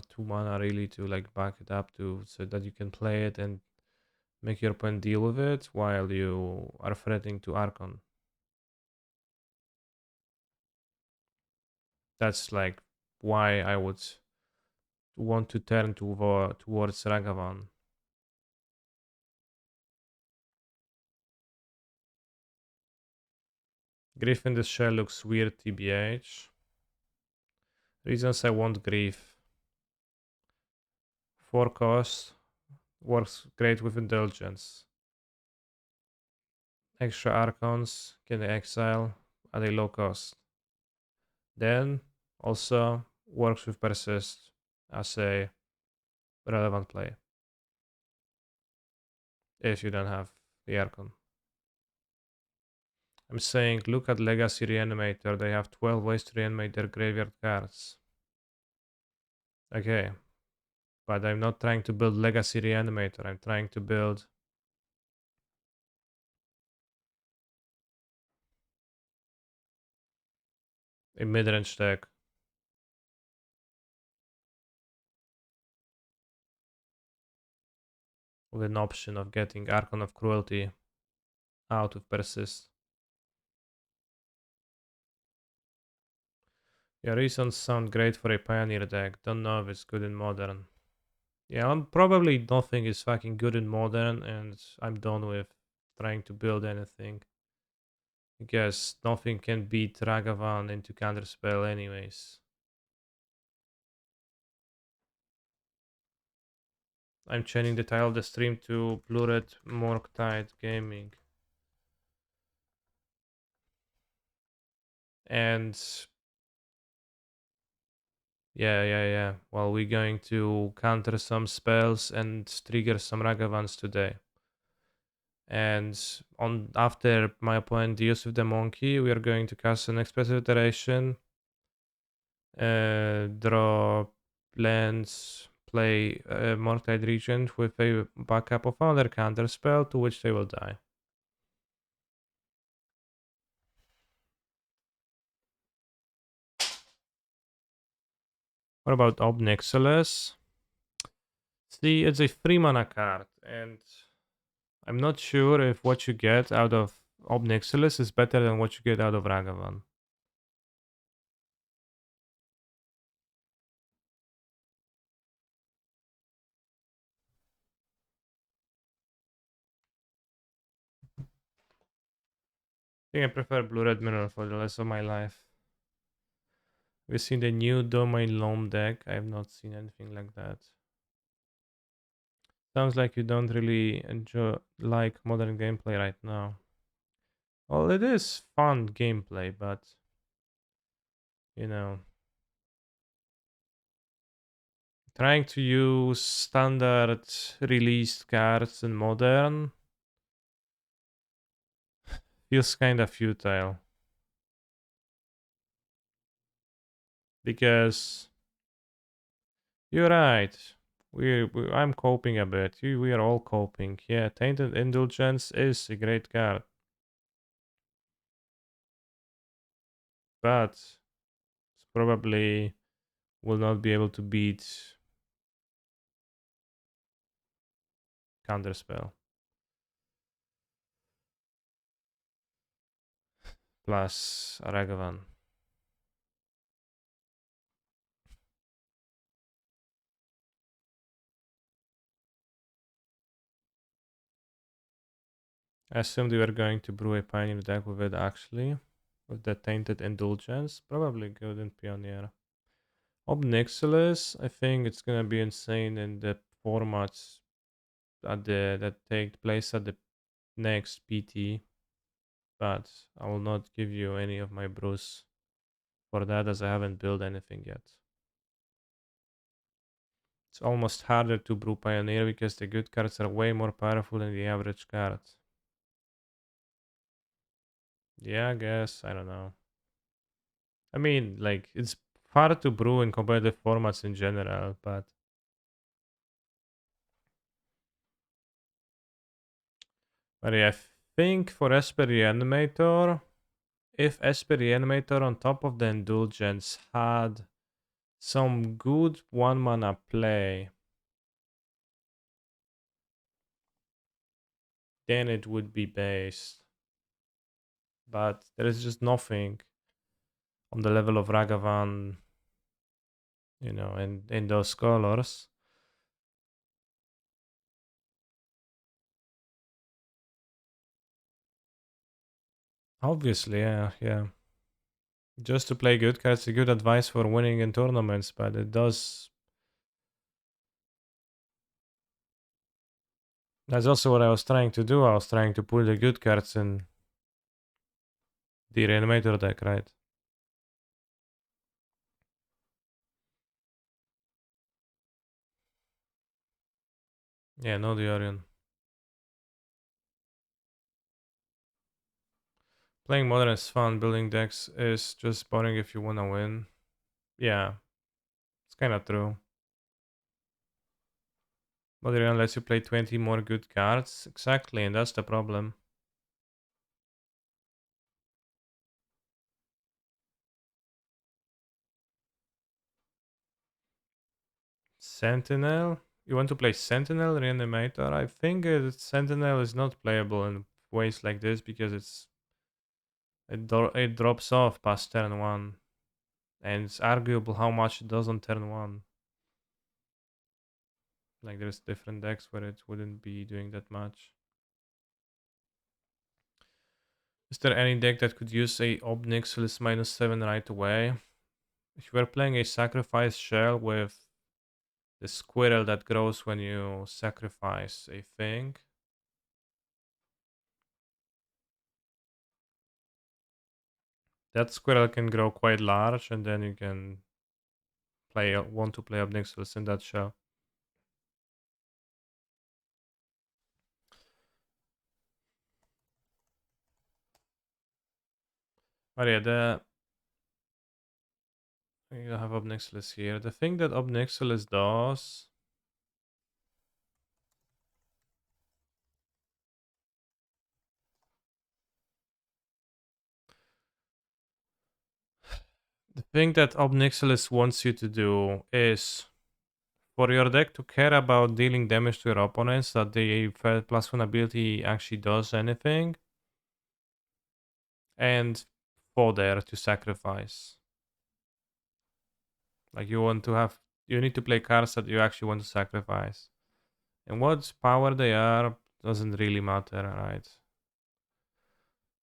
two mana really to like back it up to, so that you can play it and make your opponent deal with it while you are threatening to Archon. That's like why I would want to turn towards Ragavan. Grief in the Shell looks weird, TBH. Reasons I want Grief. 4 cost, works great with Indulgence. Extra Archons can exile at a low cost. Then also works with Persist as a relevant play if you don't have the Archon. I'm saying look at Legacy Reanimator. They have 12 ways to reanimate their graveyard cards. Okay, but I'm not trying to build Legacy Reanimator. I'm trying to build a mid-range deck with an option of getting Archon of Cruelty out with Persist. Yeah, reasons sound great for a Pioneer deck. Don't know if it's good in Modern. Yeah, probably nothing is fucking good in Modern, and I'm done with trying to build anything. I guess nothing can beat Ragavan into Counterspell anyways. I'm changing the title of the stream to Blue Red Morktide Gaming. And yeah. Well, we're going to counter some spells and trigger some Ragavans today. And after my opponent deals with the monkey, we are going to cast an expressive iteration, draw lands, play a Mortide Regent with a backup of another counter spell to which they will die. What about Obnixilis? See, it's a 3 mana card, and I'm not sure if what you get out of Obnixilis is better than what you get out of Ragavan. I think I prefer Blue Red Mirror for the rest of my life. We've seen the new Domain Loam deck. I have not seen anything like that. Sounds like you don't really like modern gameplay right now. Well, it is fun gameplay, but you know, trying to use standard released cards in modern feels kind of futile because you're right. I'm coping a bit. We are all coping. Yeah, Tainted Indulgence is a great card, but it's probably will not be able to beat Counterspell plus Ragavan. I assumed we were going to brew a Pioneer deck with it actually. With the Tainted Indulgence. Probably good in Pioneer. Obnixilis, I think it's gonna be insane in the formats that take place at the next PT. But I will not give you any of my brews for that as I haven't built anything yet. It's almost harder to brew Pioneer because the good cards are way more powerful than the average card. Yeah, I guess. I don't know. I mean, like, it's hard to brew in competitive formats in general, but yeah, I think for Esper Reanimator, if Esper Reanimator on top of the Indulgence had some good 1 mana play, then it would be based. But there is just nothing on the level of Ragavan, in those colors. Obviously, yeah. Just to play good cards, a good advice for winning in tournaments, but it does. That's also what I was trying to do. I was trying to pull the good cards in the Reanimator deck, right? Yeah, no the Orion. Playing Modern is fun. Building decks is just boring if you wanna win. Yeah, it's kind of true. Modern lets you play 20 more good cards. Exactly, and that's the problem. Sentinel? You want to play Sentinel Reanimator? I think Sentinel is not playable in ways like this because it drops off past turn 1. And it's arguable how much it does on turn 1. Like there's different decks where it wouldn't be doing that much. Is there any deck that could use a Obnixilis -7 right away? If you were playing a Sacrifice Shell with the squirrel that grows when you sacrifice a thing, that squirrel can grow quite large, and then you can want to play Obnixilis in that shell. But yeah, you have Obnixilis here. The thing that Obnixilis does. The thing that Obnixilis wants you to do is for your deck to care about dealing damage to your opponents, that the +1 ability actually does anything, and fodder to sacrifice. Like you need to play cards that you actually want to sacrifice. And what power they are doesn't really matter, right?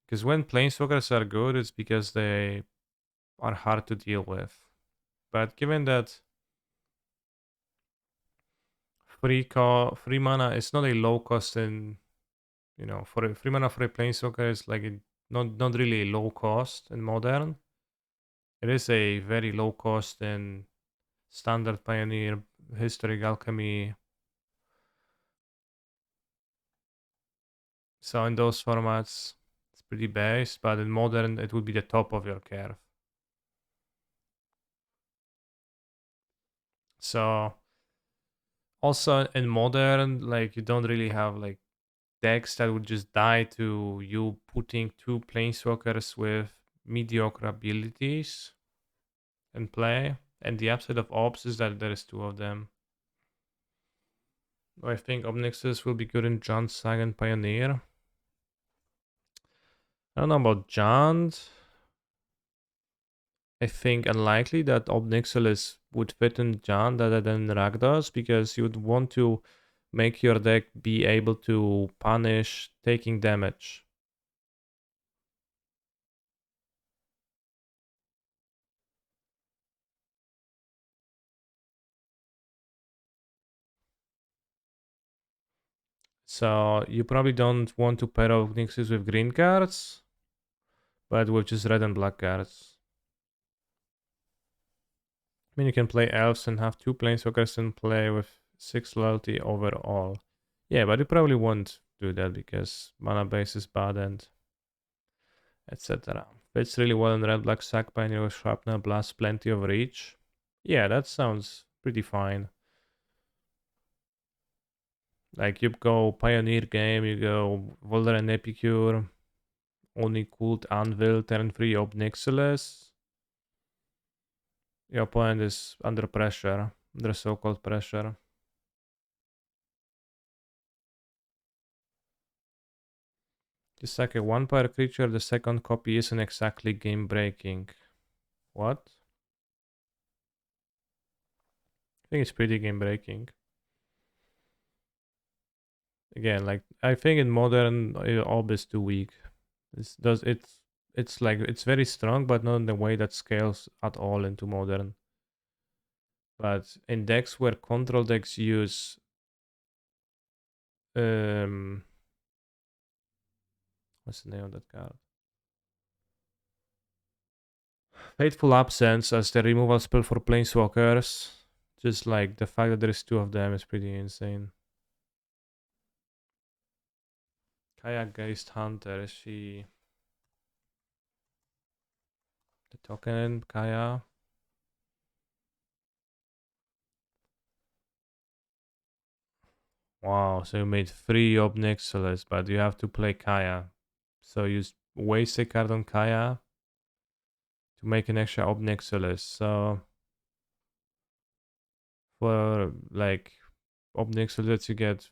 Because when planeswalkers are good, it's because they are hard to deal with. But given that free mana is not a low cost in for a free mana for a planeswalker is like not really a low cost in modern. It is a very low cost in standard pioneer, historic alchemy. So in those formats, it's pretty base, but in modern it would be the top of your curve. So also in modern, like you don't really have like decks that would just die to you putting two planeswalkers with mediocre abilities in play. And the upside of Ops is that there is two of them. I think Obnixus will be good in John Sagan Pioneer. I don't know about John. I think unlikely that Obnixilis would fit in John rather than Rakdos, because you would want to make your deck be able to punish taking damage. So you probably don't want to pair Obnixilis with green cards, but with just red and black cards. I mean, you can play elves and have two planeswalkers in play with 6 loyalty overall. Yeah, but you probably won't do that because mana base is bad and etc. Fits really well in red black sack pioneer with shrapnel blast, plenty of reach. Yeah, that sounds pretty fine. Like you go pioneer game, you go Volder and Epicure, only cooled Anvil, turn 3 Obnixilis. Your opponent is under pressure, under so-called pressure. You sack a 1 power creature, the second copy isn't exactly game breaking. What? I think it's pretty game breaking. Again, like I think in modern Ob is too weak. It's like it's very strong, but not in the way that scales at all into modern. But in decks where control decks use what's the name of that card? Fateful Absence as the removal spell for planeswalkers. Just like the fact that there is two of them is pretty insane. Kaya Geist Hunter, is she the token Kaya? Wow, so you made 3 Obnixilis, but you have to play Kaya. So you waste a card on Kaya to make an extra Obnixilis. So for like Obnixilis you get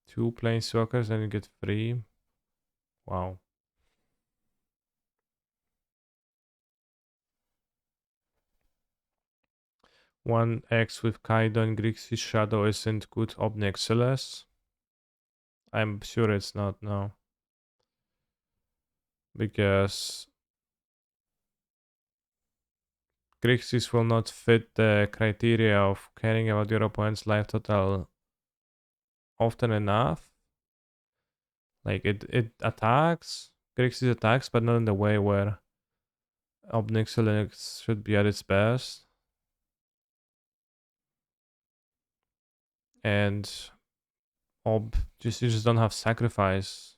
2 planeswalkers and you get 3. Wow. 1x with Kaido and Grixis Shadow isn't good Obnixilis. I'm sure it's not, no. Because Grixis will not fit the criteria of caring about your opponent's life total often enough. Like it attacks, Grixis attacks, but not in the way where Obnixilis should be at its best. And you just don't have sacrifice.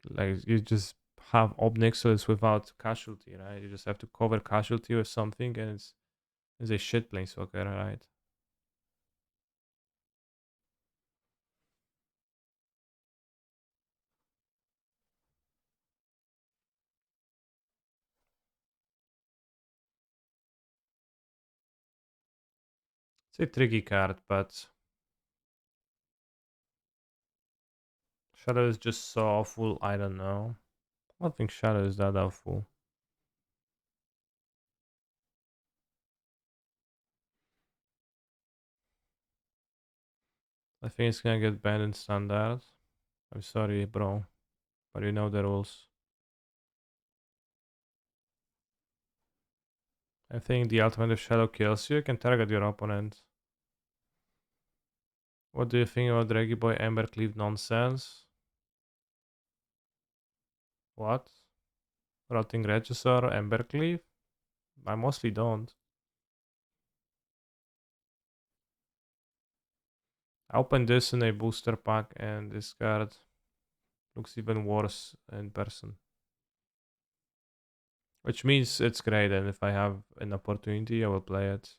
Like you just have Obnixilis without casualty, right? You just have to cover casualty with something, and it's a shit planeswalker, right? It's a tricky card, but Shadow is just so awful. I don't know. I don't think Shadow is that awful. I think it's gonna get banned in standard. I'm sorry, bro, but you know the rules. I think the ultimate if Shadow kills you, you can target your opponent. What do you think about Draggy Boy Embercleave nonsense? What? Rotting Regisaur, Embercleave? I mostly don't. I opened this in a booster pack and this card Looks even worse in person. Which means it's great, and if I have an opportunity, I will play it.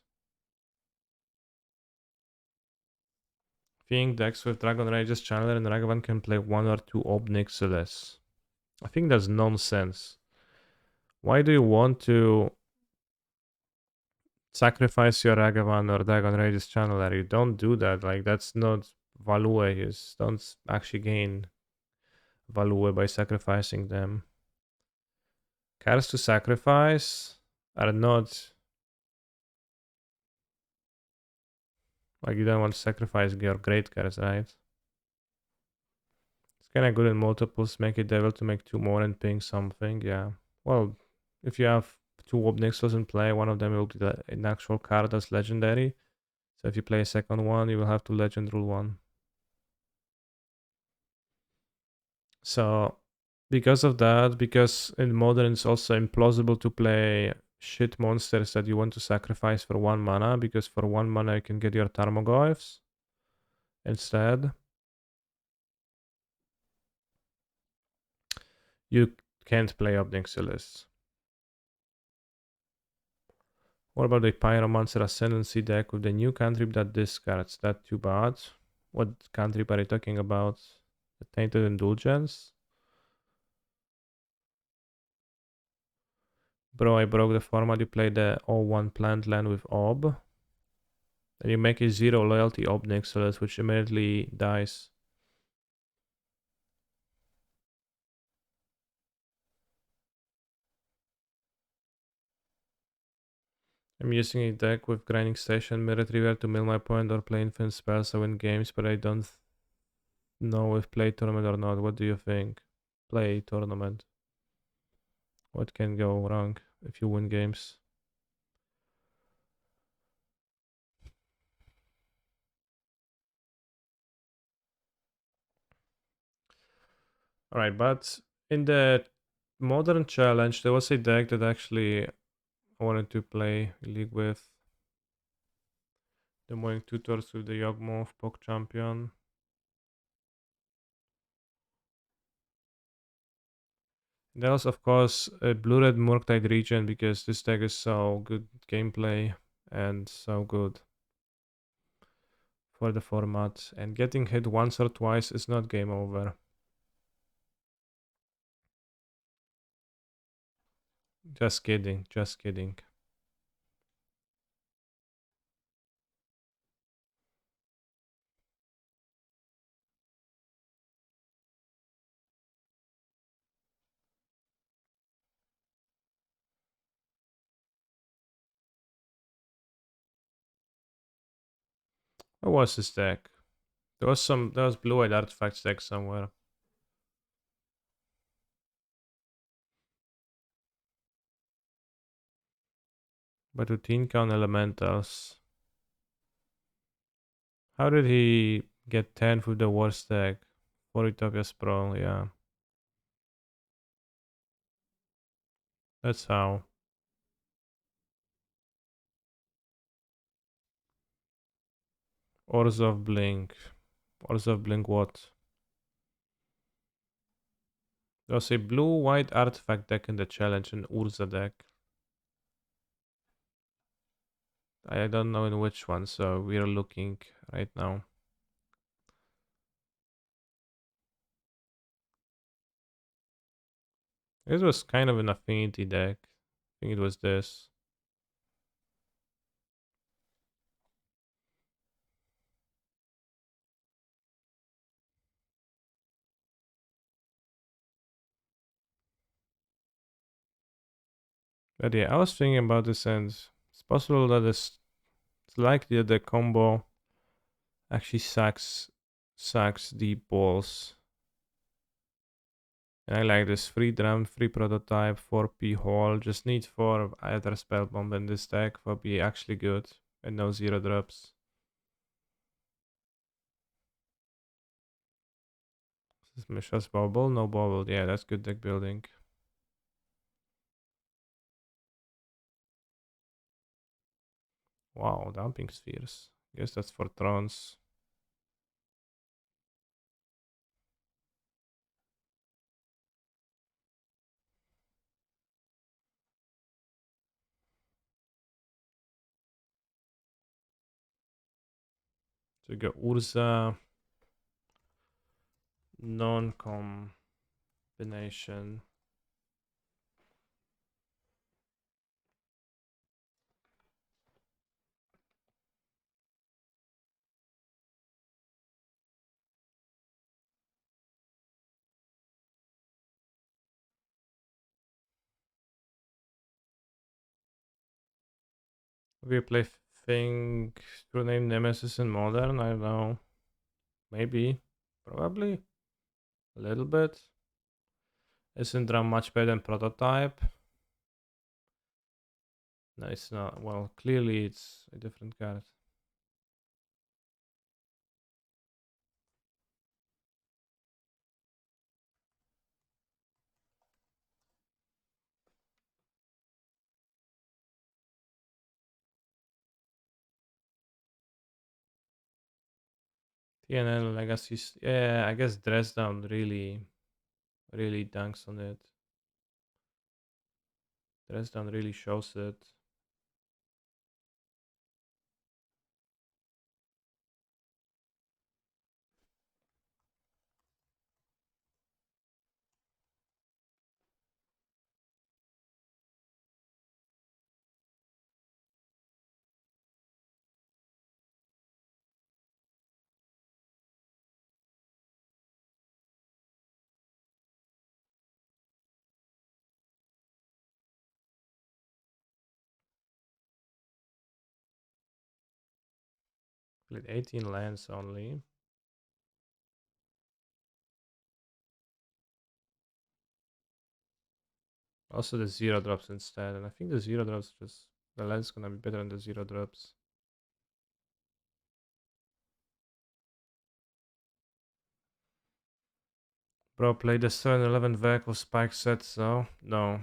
Think decks with Dragon Rage's Channeler and Ragavan can play one or two Obnixiles. I think that's nonsense. Why do you want to sacrifice your Ragavan or Dragon Rage's Channeler? You don't do that. Like, that's not value. You don't actually gain value by sacrificing them. Cards to sacrifice are not like you don't want to sacrifice your great cards, right? It's kind of good in multiples. Make it devil to make two more and ping something. Yeah. Well, if you have two Obnixels in play, one of them will be an actual card that's legendary. So if you play a second one, you will have to legend rule one. So because of that, because in modern it's also implausible to play shit monsters that you want to sacrifice for 1 mana, because for 1 mana you can get your Tarmogoyfs instead. You can't play Obnixilis. What about the Pyromancer Ascendancy deck with the new cantrip that discards? That too bad. What cantrip are you talking about? The Tainted Indulgence? Bro, I broke the format. You play the 0-1 plant land with Ob. Then you make a 0 loyalty Obnixilis, which immediately dies. I'm using a deck with Grinding Station, Mirror Retriever to mill my point or play infinite spells to win games, but I don't know if play tournament or not. What do you think? Play tournament. What can go wrong if you win games? Alright, but in the modern challenge, there was a deck that actually I wanted to play league with. The Moing Tutors with the Yawgmoth Pok Champion. There was, of course, a Blue-Red Murktide region because this deck is so good gameplay and so good for the format. And getting hit once or twice is not game over. Just kidding, just kidding. What was this deck? There was blue-eyed artifacts deck somewhere. But with Tinka elementals. How did he get 10th with the worst deck? For Utopia Sprawl, yeah. That's how. Urza of Blink. Urza of Blink what? There was a blue-white artifact deck in the challenge, an Urza deck. I don't know in which one, so we are looking right now. This was kind of an affinity deck. I think it was this. But yeah, I was thinking about this, and it's possible that it's likely that the combo actually sucks deep balls. And I like this free drum, free prototype, 4p hole. Just need 4 either spell bomb in this deck for be actually good and no 0 drops. This is Mishra's bubble, no bubble. Yeah, that's good deck building. Wow, dumping spheres. Guess that's for Trons. So we go Urza, non-combination. We play Thing through name Nemesis in Modern. I don't know. Maybe. Probably. A little bit. Isn't Drum much better than Prototype? No, it's not. Well, clearly it's a different card. TNN Legacies. Yeah, I guess Dress Down really dunks on it. Dress Down really shows it. Played 18 lands only. Also the 0 drops instead, and I think the 0 drops just the land's gonna be better than the 0 drops. Bro, play the 7-11 vehicle spike set, so no.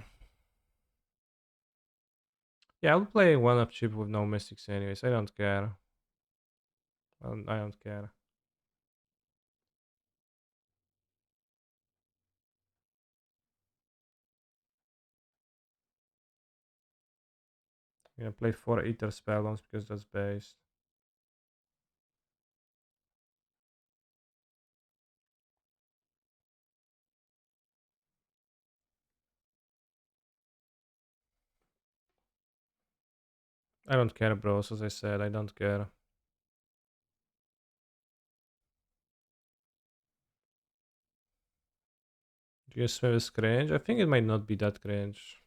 Yeah, I'll play one up chip with no mystics anyways. I don't care. I don't care. I'm gonna play 4 Ether Spellbombs because that's based. I don't care, bros. As I said, I don't care. Do you smell is cringe? I think it might not be that cringe.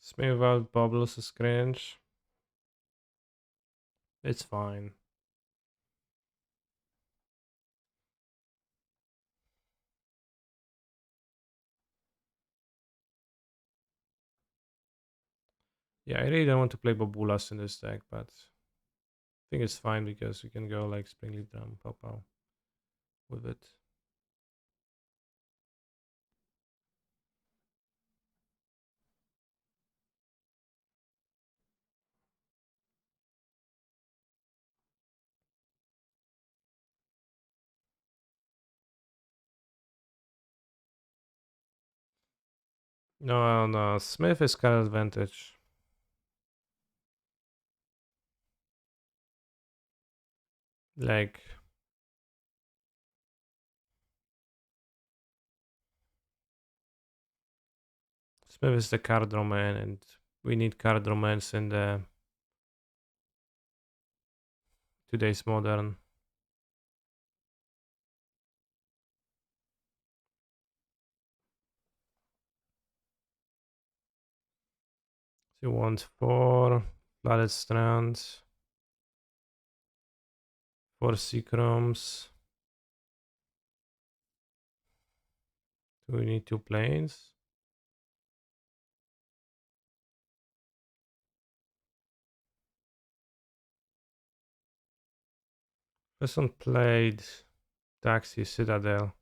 Smell without bubbles is cringe. It's fine. Yeah, I really don't want to play Bobulas in this deck, but I think it's fine because you can go like Springleaf Drum, Pow with it. No, Smith is card advantage. Like, Smith is the card domain, and we need card domains in the today's modern. So you want 4 Flooded Strands, 4 Seachromes, Do we need 2 planes? First one played Taxi Citadel.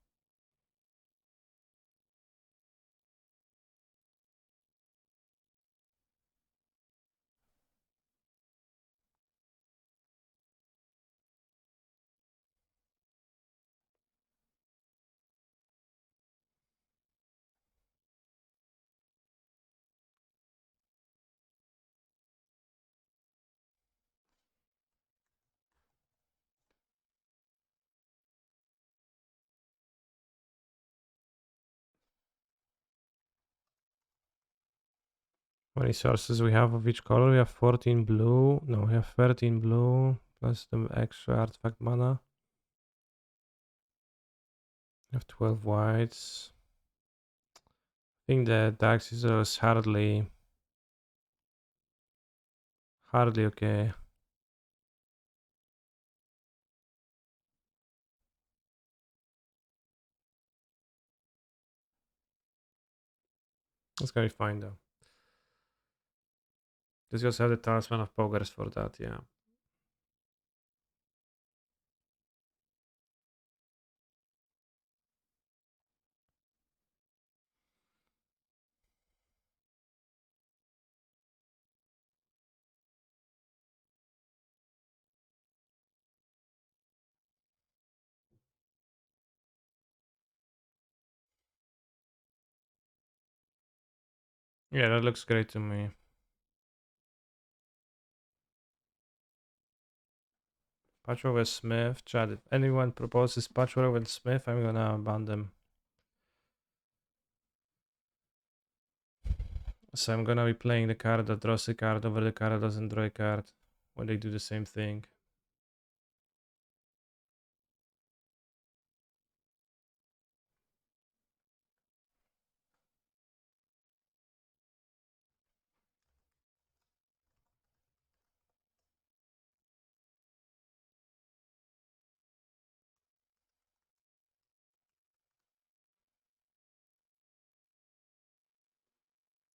How many sources we have of each color? We have 14 blue. No, we have 13 blue plus the extra artifact mana. We have 12 whites. I think the Taxi is hardly okay. It's gonna be fine though. Just also have the Talisman of Progress for that, yeah. Yeah, that looks great to me. Patchwork with Smith. Chat, if anyone proposes Patchwork with Smith, I'm gonna ban them. So I'm gonna be playing the card that draws a card over the card that doesn't draw a card when they do the same thing.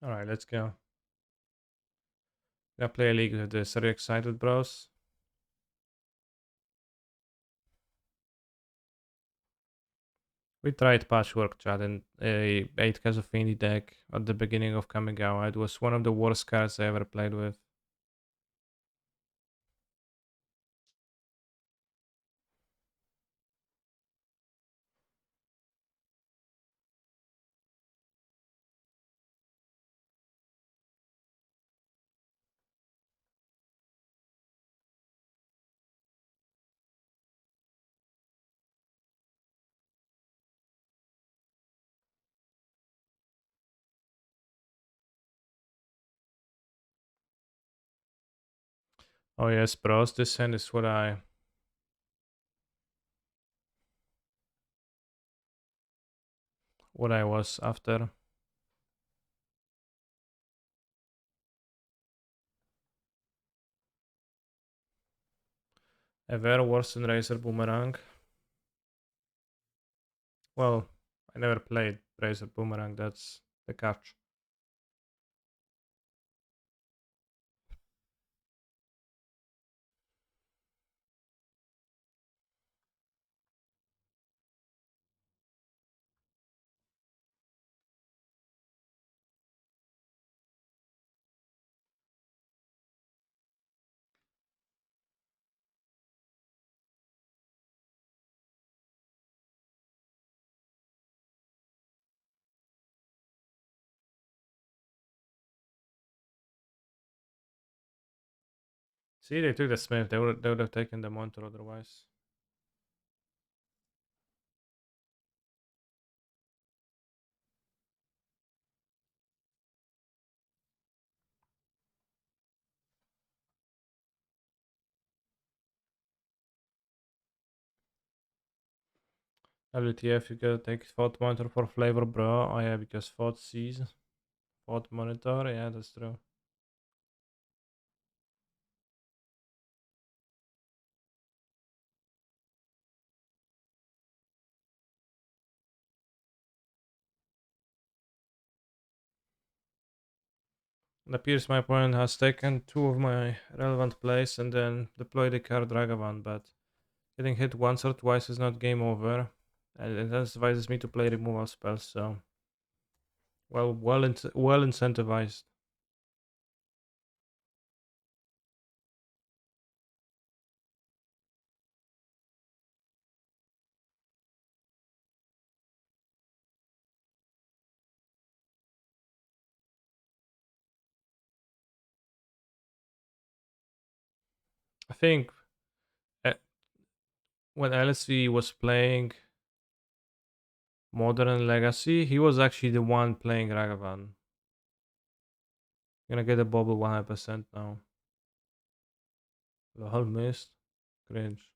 Alright, let's go. Gonna play a league with this. Are you excited, bros? We tried Patchwork, chat, in a 8 cast Affinity deck at the beginning of Kamigawa. It was one of the worst cards I ever played with. Oh yes, bros, this hand is what I was after. Ever worse than Razor Boomerang? Well, I never played Razor Boomerang, that's the catch. See, they took the Smith. They would have taken the Monster otherwise. WTF, you gotta take Thought Monitor for flavor, bro. Oh yeah, because Thought sees. Thought Monitor, yeah, that's true. It appears my opponent has taken two of my relevant plays and then deployed the card Ragavan, but getting hit once or twice is not game over, and it incentivizes me to play removal spells, so well incentivized. I think uh, when LSV was playing Modern Legacy, he was actually the one playing Ragavan. Gonna get a bubble 100% now. Lol, missed. Cringe.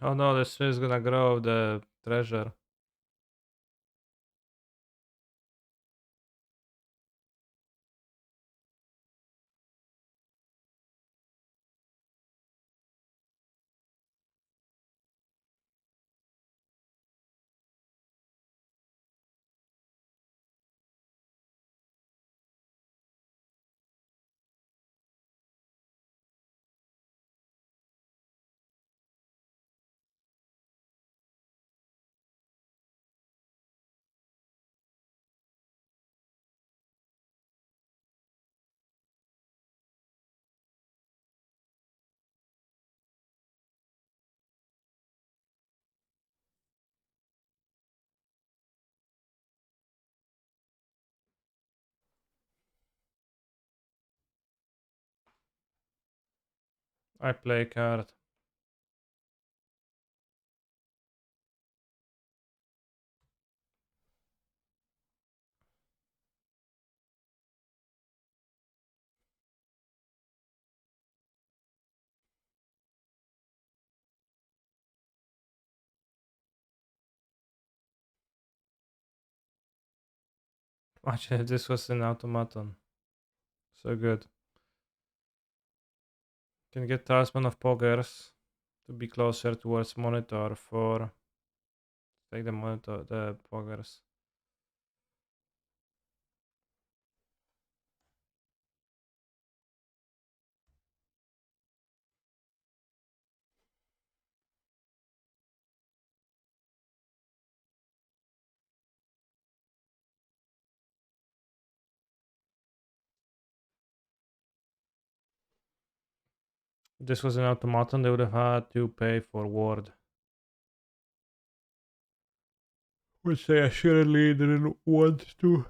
Oh no, this is gonna grow the treasure. I play a card. Actually, this was an automaton. So good. Can get Talisman of Poggers to be closer towards monitor for take the monitor the Poggers. If this was an automaton, they would have had to pay for ward. Which they assuredly didn't want to.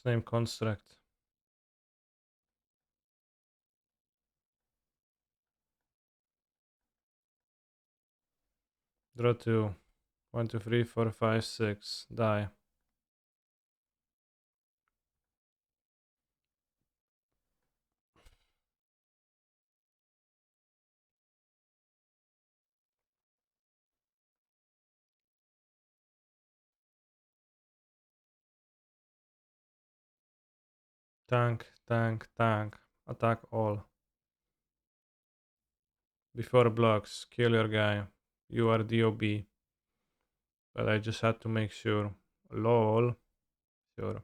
Same construct. Draw two. 1, 2, 3, 4, 5, 6. Die. Tank, tank, tank. Attack all. Before blocks, kill your guy. You are DOB. But I just had to make sure. LOL. Sure.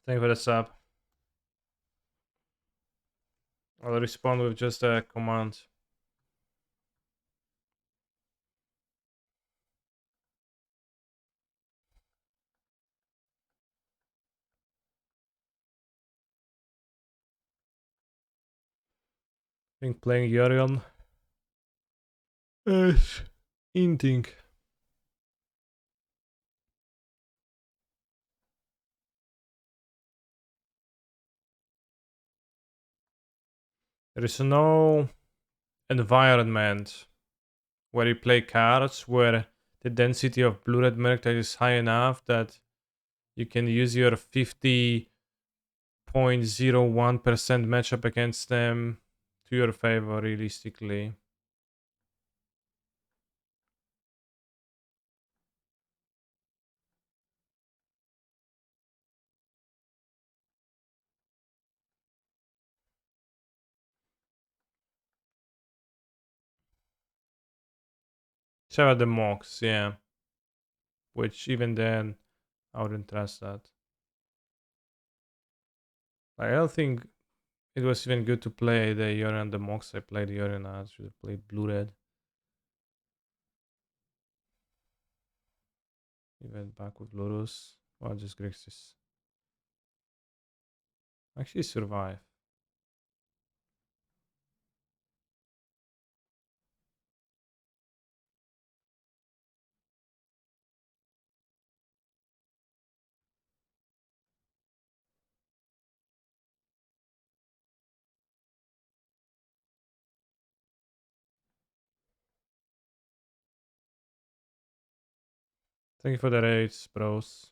Thank you for the sub. I'll respond with just a command. I think playing Yorion is inting. There is no environment where you play cards where the density of blue-red merchandise is high enough that you can use your 50.01% matchup against them to your favor realistically. Except the mocks, yeah. Which even then I wouldn't trust that. I don't think it was even good to play the Yorion and the mocks. I played Yorion, I should have played blue-red. Even back with Lurus. Well, just Grixis. Actually survive. Thank you for the raids, bros.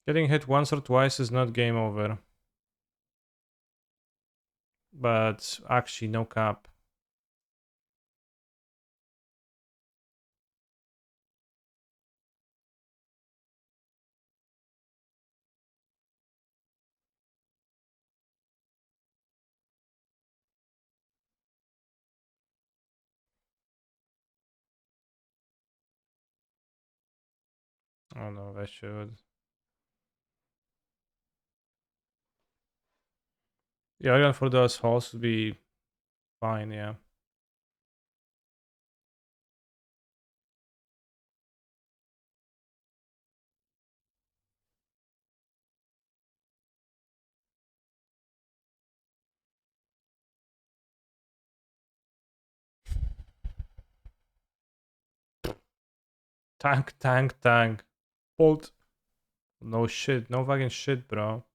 Getting hit once or twice is not game over. But actually, no cap. Oh no, I should. Yeah, again for those holes would be fine, yeah. Tank. Bolt. No shit, no fucking shit, bro.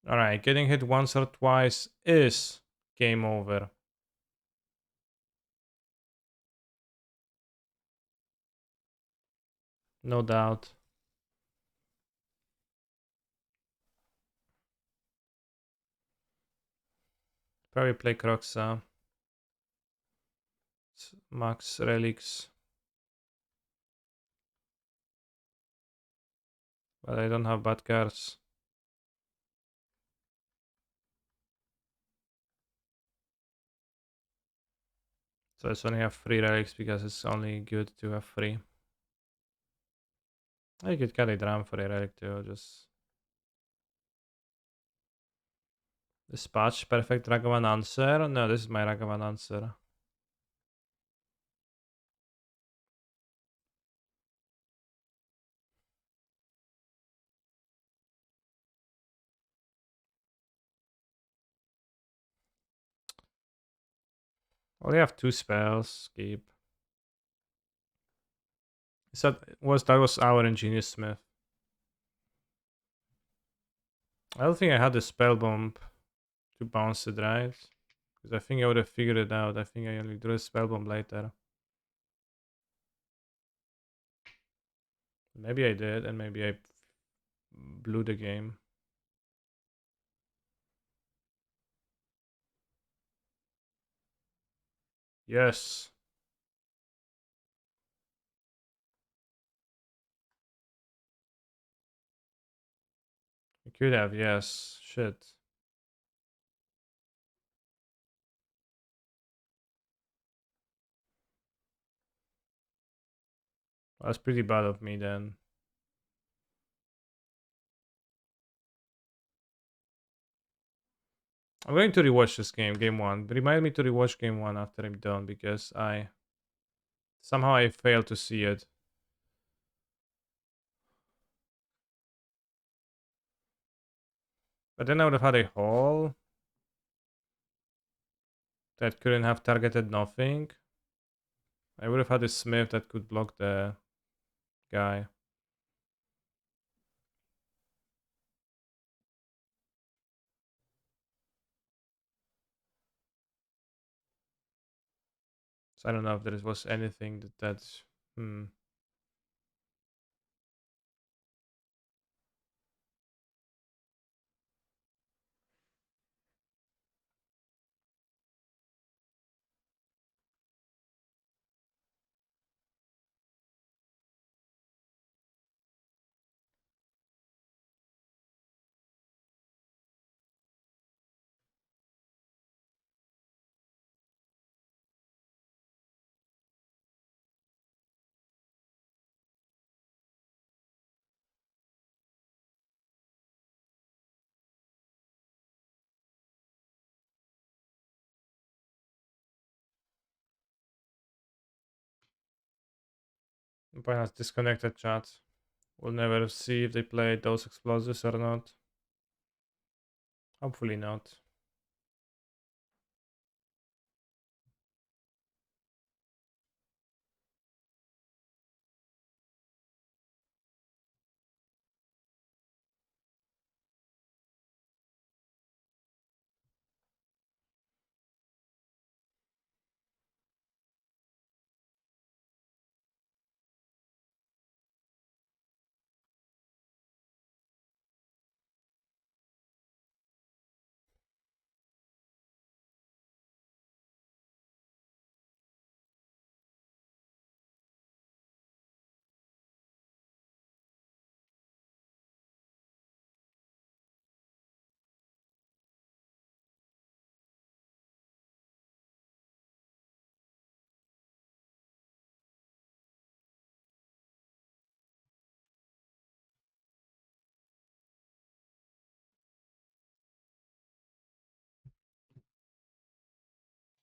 Alright, getting hit once or twice is game over. No doubt. Probably play Croxa. Max Relics. But I don't have bad cards. So I only have 3 relics because it's only good to have 3. I could get a drum for a relic too, just dispatch perfect Ragavan answer. No, this is my Ragavan answer. Only have 2 spells, keep. That was our Ingenious Smith. I don't think I had the spell bomb to bounce it, right? Because I think I would have figured it out. I think I only drew a spell bomb later. Maybe I did, and maybe I blew the game. Yes. You could have, yes. Shit. That's pretty bad of me then. I'm going to rewatch this game 1. Remind me to rewatch game 1 after I'm done because I failed to see it. But then I would have had a hole that couldn't have targeted nothing. I would have had a smith that could block the guy. So I don't know if there was anything that's Binance disconnected chat. We'll never see if they played those explosives or not. Hopefully not.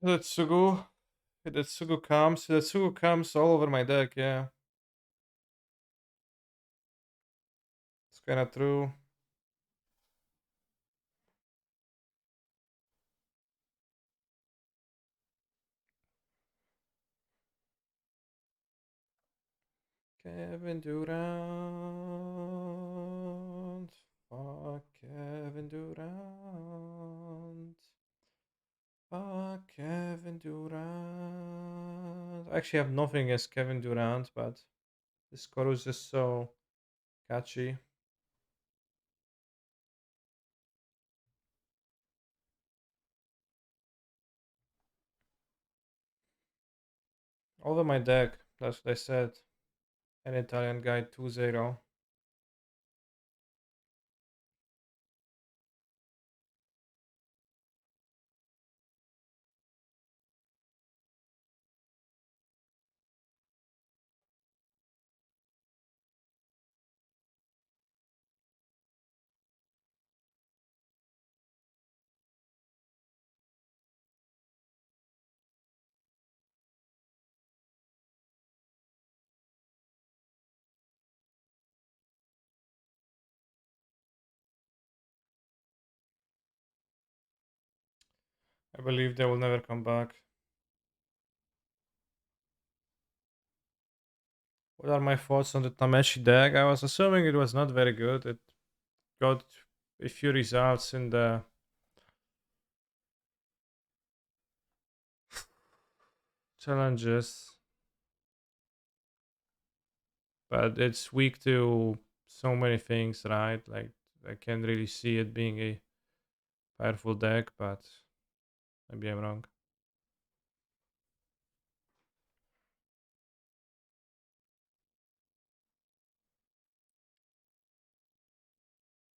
Hitotsugu. Hitotsugu comes all over my deck, yeah. It's kinda true. Kevin Durant. Fuck Kevin Durant. Fuck Kevin Durant. I actually have nothing against Kevin Durant, but this chorus is so catchy. All over my deck, that's what I said. An Italian guy 2-0. I believe they will never come back. What are my thoughts on the Tameshi deck? I was assuming it was not very good. It got a few results in the challenges, but it's weak to so many things, right? Like I can't really see it being a powerful deck, but maybe I'm wrong.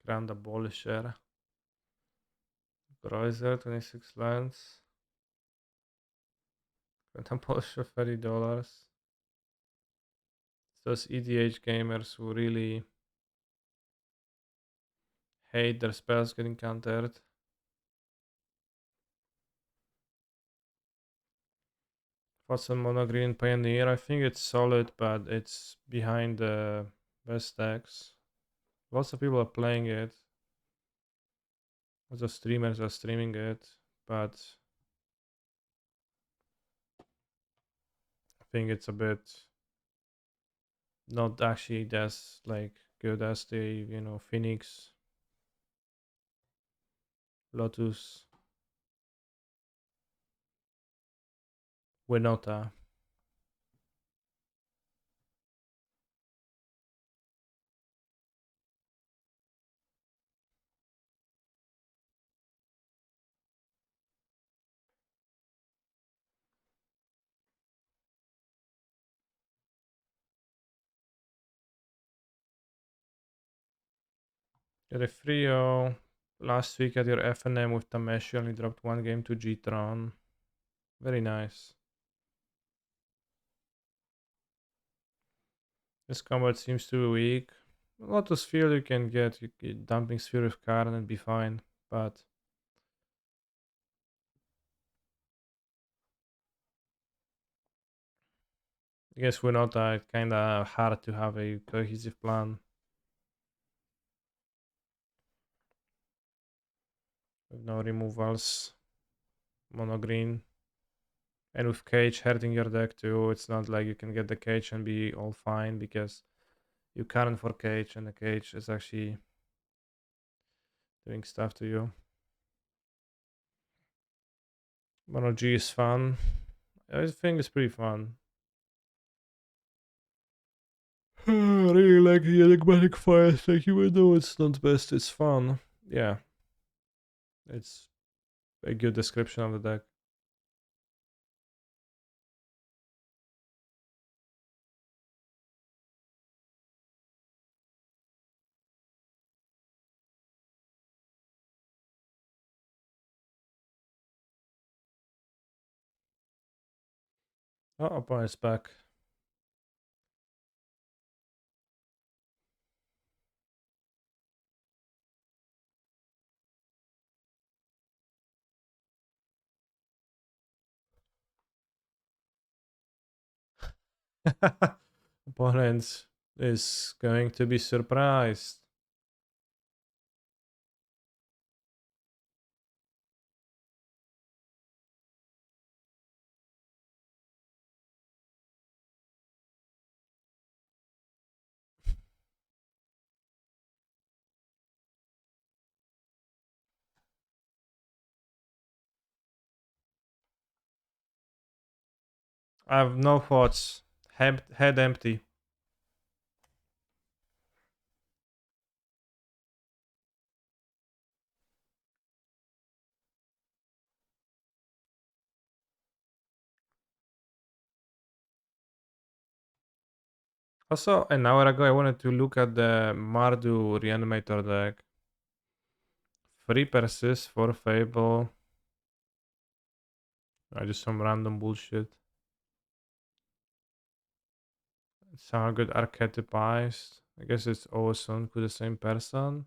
Grand Abolisher. Bruiser, 26 lands. Grand Abolisher, $30. Those EDH gamers who really hate their spells getting countered. Fossil Mono Green Pioneer, I think it's solid, but it's behind the best decks. Lots of people are playing it. Lots of streamers are streaming it, but I think it's a bit not actually as like good as the Phoenix, Lotus, Winota. Refrio, last week at your FNM with Tamesh, you only dropped one game to G-Tron. Very nice. This combat seems too weak. Lotus Field you can get, dumping Sphere with Karn and be fine, but I guess we're not kinda hard to have a cohesive plan. With no removals, mono green. And with cage hurting your deck too, it's not like you can get the cage and be all fine because you can't for cage and the cage is actually doing stuff to you. Mono G is fun. I think it's pretty fun. I really like the enigmatic fire attack, even though it's not best, it's fun. Yeah. It's a good description of the deck. Oh, opponent's back. Opponent is going to be surprised. I have no thoughts. Head empty. Also, an hour ago, I wanted to look at the Mardu Reanimator deck. 3 persist, 4 Fable. I just some random bullshit. Somehow good archetypized. I guess it's awesome to the same person.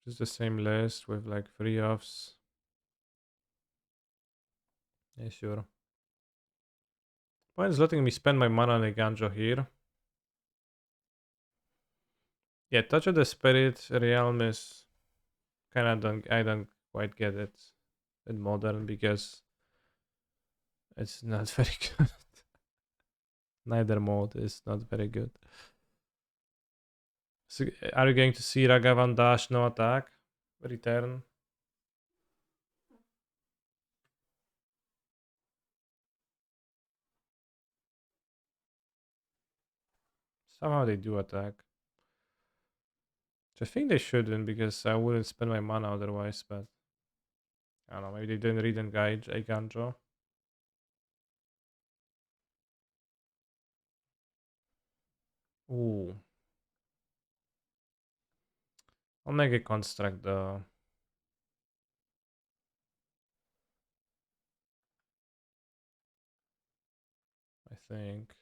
Just the same list with like 3 offs. Yeah, sure. Why is letting me spend my mana on a Ganjo here? Yeah, Touch of the Spirit Realm is kinda I don't quite get it in modern because it's not very good. Neither mode is not very good. So, are you going to see Ragavan dash no attack? Return? Somehow they do attack. Which I think they shouldn't because I wouldn't spend my mana otherwise, but I don't know, maybe they didn't read and guide a Ganjo. Ooh. I'll make a construct though. I think.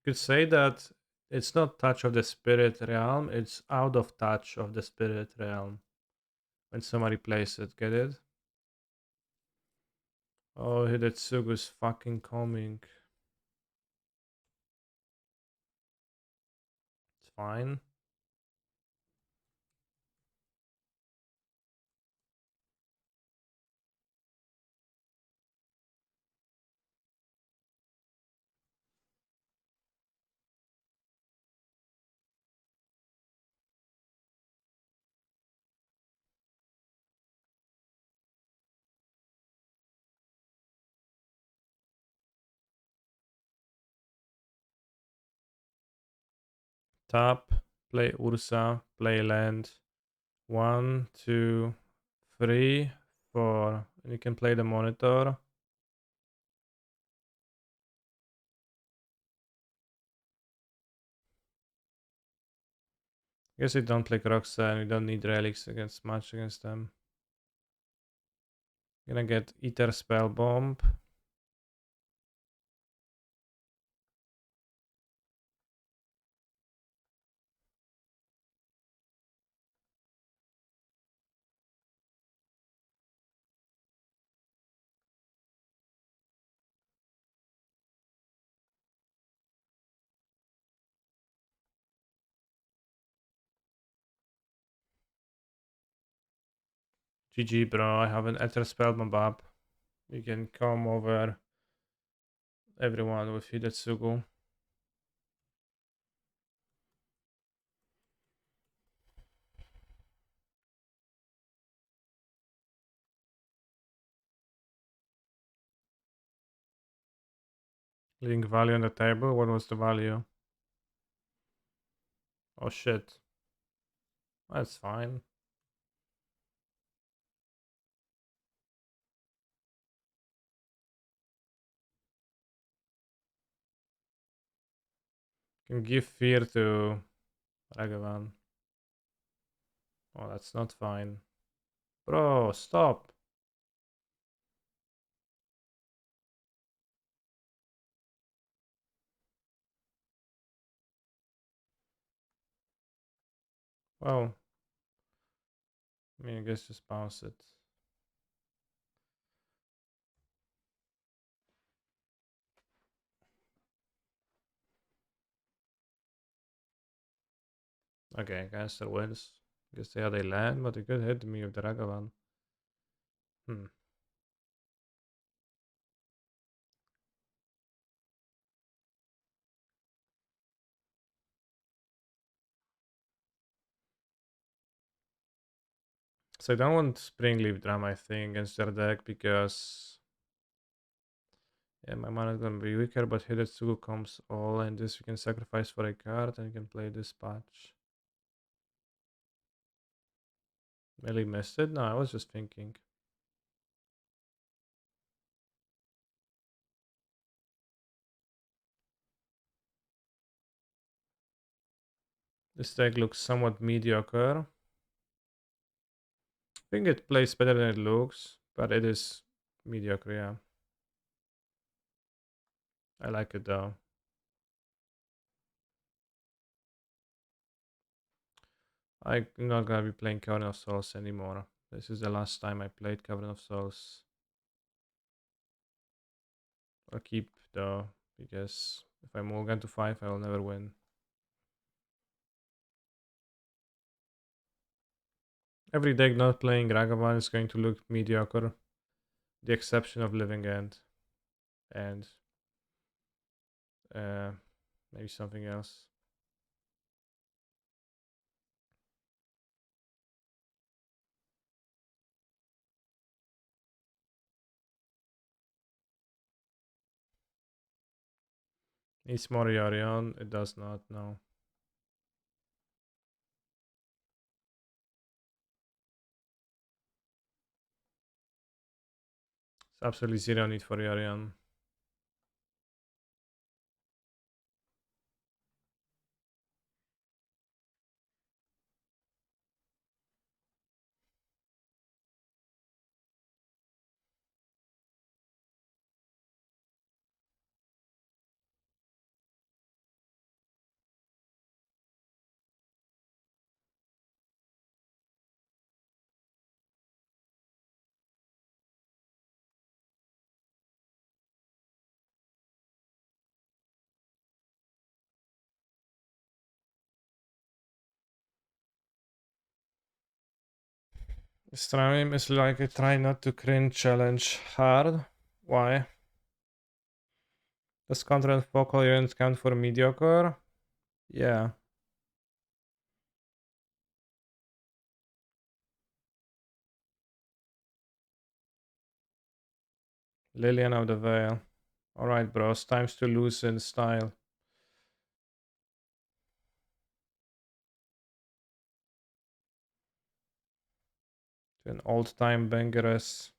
You could say that it's not touch of the spirit realm, it's out of touch of the spirit realm. When somebody plays it, get it? Oh, Hidetsugu's fucking coming. It's fine. Tap, play Urza, play land. 1, 2, 3, 4. And you can play the monitor. I guess you don't play Roxanne, you don't need relics against much against them. Gonna get Ether Spell Bomb. GG, bro. I have an Ether Spell Bomb up. You can come over everyone with Hidetsugu. Leaving value on the table. What was the value? Oh shit. That's fine. Can give fear to Ragavan. Oh, that's not fine. Bro, stop. Well, I mean, I guess just bounce it. Okay, Caster wins. Guess they had a land, but they could hit me with the Ragavan. Hmm. So I don't want Springleaf Drum, I think, against their deck because yeah, my mana is gonna be weaker, but Hidetsugu comes all, and this you can sacrifice for a card and you can play Dispatch. Really missed it? No, I was just thinking. This deck looks somewhat mediocre. I think it plays better than it looks, but it is mediocre, yeah. I like it though. I'm not gonna be playing Cavern of Souls anymore. This is the last time I played Cavern of Souls. I'll keep though, because if I move again to 5, I will never win. Every deck not playing Ragavan is going to look mediocre. The exception of Living End. And uh, maybe something else. Needs more Yorion. It does not, no. It's absolutely zero need for Yorion. Stream is like I try not to cringe challenge hard. Why? Does content focal events count for mediocre? Yeah. Lillian of the Veil. Alright, bros. Times to lose in style. To an old time bangeress.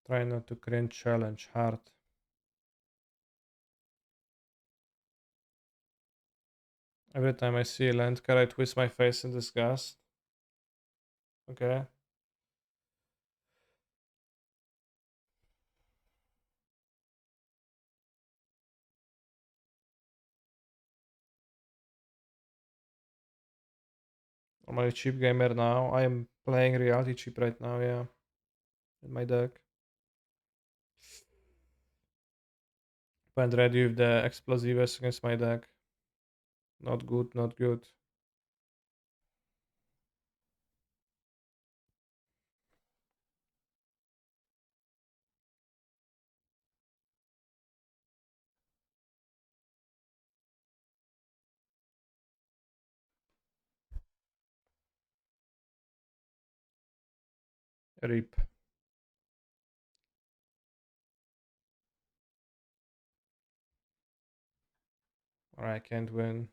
Try not to cringe challenge hard. Every time I see a land card, I twist my face in disgust. Okay. I'm a cheap gamer now. I am playing reality cheap right now, yeah. In my deck. Went ready with the explosives against my deck. Not good, not good. Rip. Alright, I can't win.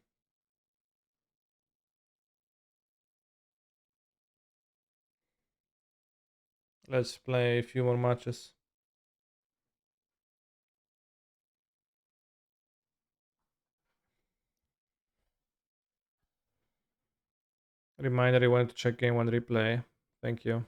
Let's play a few more matches. Reminder you wanted to check game one replay. Thank you.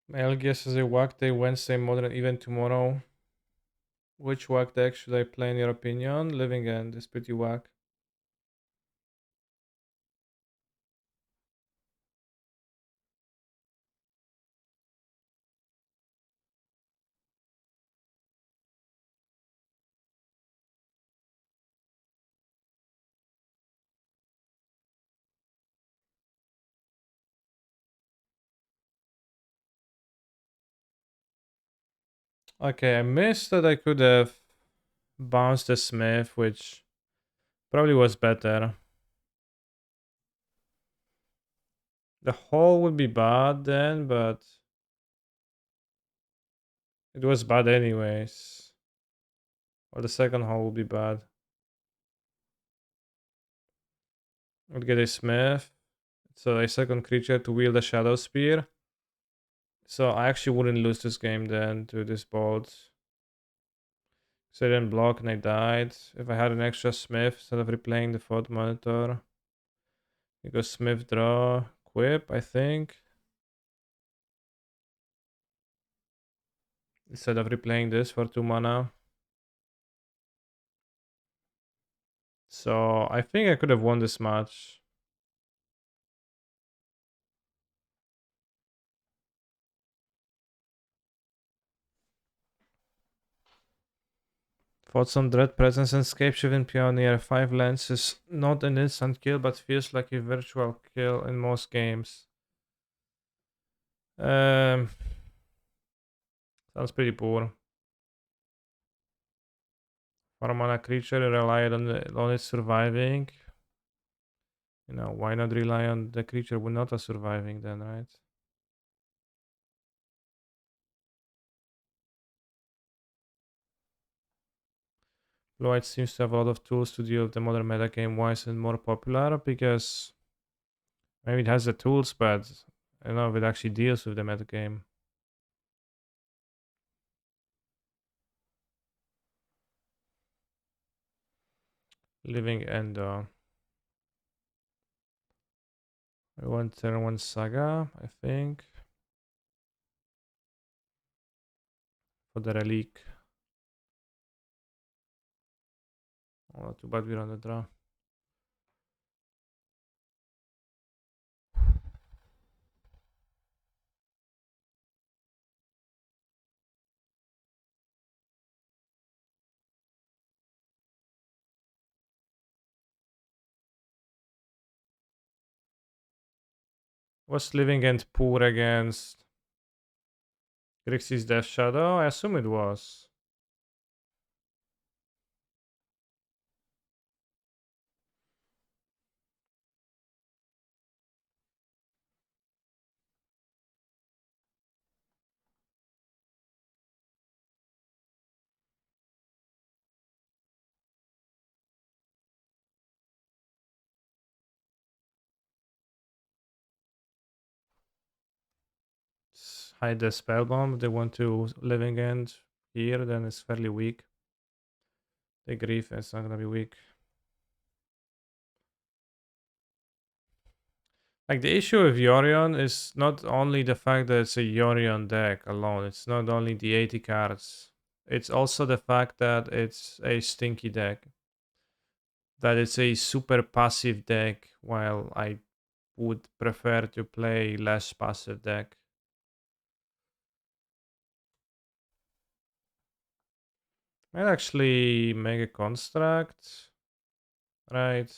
My LGS is a WAC Day Wednesday modern event tomorrow. Which WAC deck should I play in your opinion? Living End is pretty whack. Okay, I missed that I could have bounced the Smith, which probably was better. The hole would be bad then, but it was bad anyways. Or the second hole would be bad. Would get a Smith. So a second creature to wield a Shadow Spear. So I actually wouldn't lose this game then to this board. So I didn't block and I died. If I had an extra Smith instead of replaying the Thought Monitor. Because Smith draw, Quip, I think. Instead of replaying this for 2 mana. So I think I could have won this match. Fought some Dread Presence and Scapeshift Pioneer. 5 lands is not an instant kill, but feels like a virtual kill in most games. Sounds pretty poor. For a mana creature, you rely on it surviving. You know, why not rely on the creature with not a surviving then, right? Blue-White seems to have a lot of tools to deal with the modern metagame. Why is it more popular? Because maybe it has the tools, but I don't know if it actually deals with the metagame. Living End. I want turn one Saga, I think. For the Relic. Oh, too bad we're on the draw. Was Living End poor against Grixis Death Shadow? I assume it was. Hide the Spellbomb. They want to Living End here, then it's fairly weak. The Grief is not gonna be weak. Like the issue with Yorion is not only the fact that it's a Yorion deck alone, it's not only the 80 cards, it's also the fact that it's a stinky deck. That it's a super passive deck, while I would prefer to play less passive deck. I'd actually make a construct, right?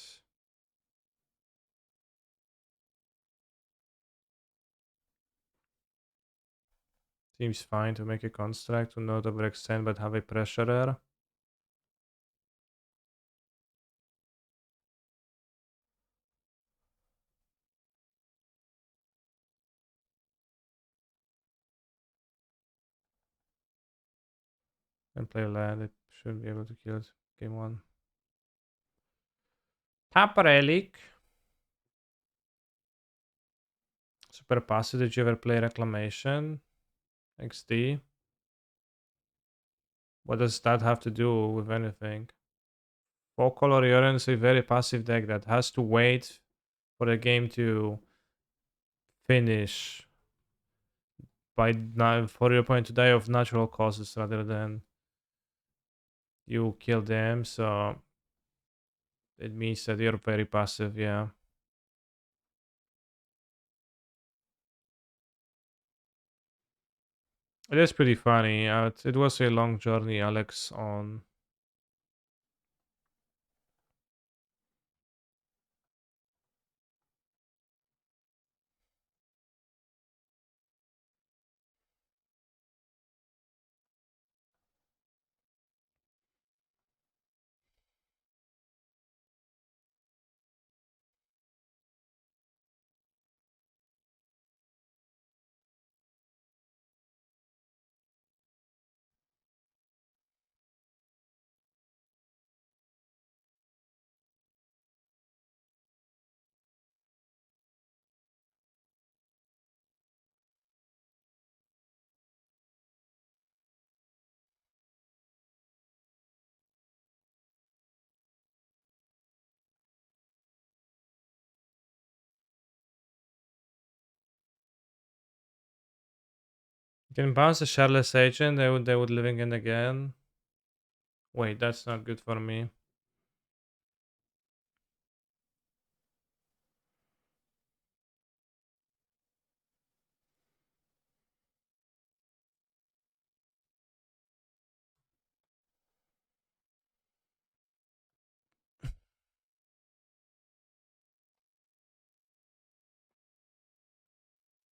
Seems fine to make a construct to not overextend but have a pressurer. And play land, it should be able to kill it game one. Tap Relic. Super passive. Did you ever play Reclamation? XD. What does that have to do with anything? Focal Orion is a very passive deck that has to wait for the game to finish by for your opponent to die of natural causes rather than you kill them. So it means that you're very passive, yeah. It is pretty funny. It was a long journey, Alex, on. You can bounce the Shardless Agent, they would living in again. Wait, that's not good for me.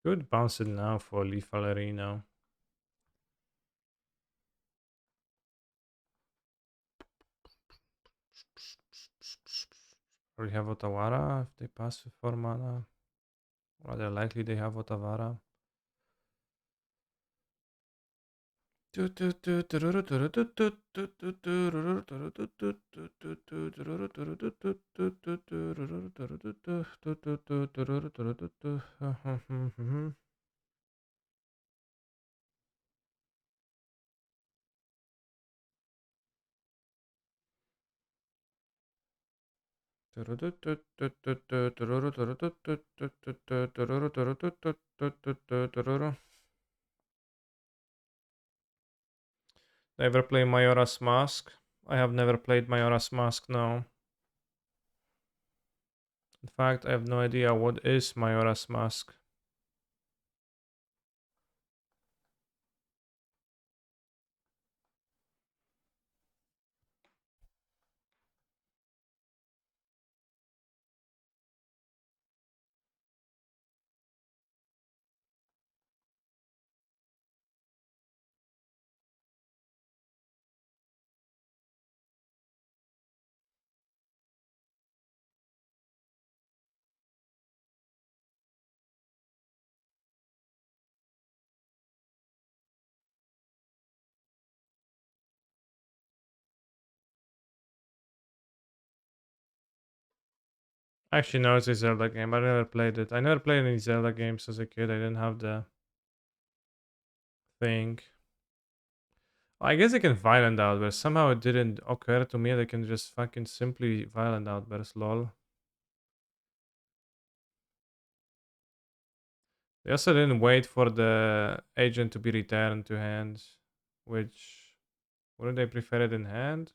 Could bounce it now for Lethal Arena. Or you have Otawara if they pass with 4 mana. Rather likely they have Otawara. Ever play Majora's Mask? I have never played Majora's Mask, no. In fact, I have no idea what is Majora's Mask. Actually, no, it's a Zelda game. I never played it. I never played any Zelda games as a kid. I didn't have the thing. I guess I can violent outburst. Somehow it didn't occur to me that I can just fucking simply violent outburst, lol. They also didn't wait for the agent to be returned to hand, which wouldn't they prefer it in hand?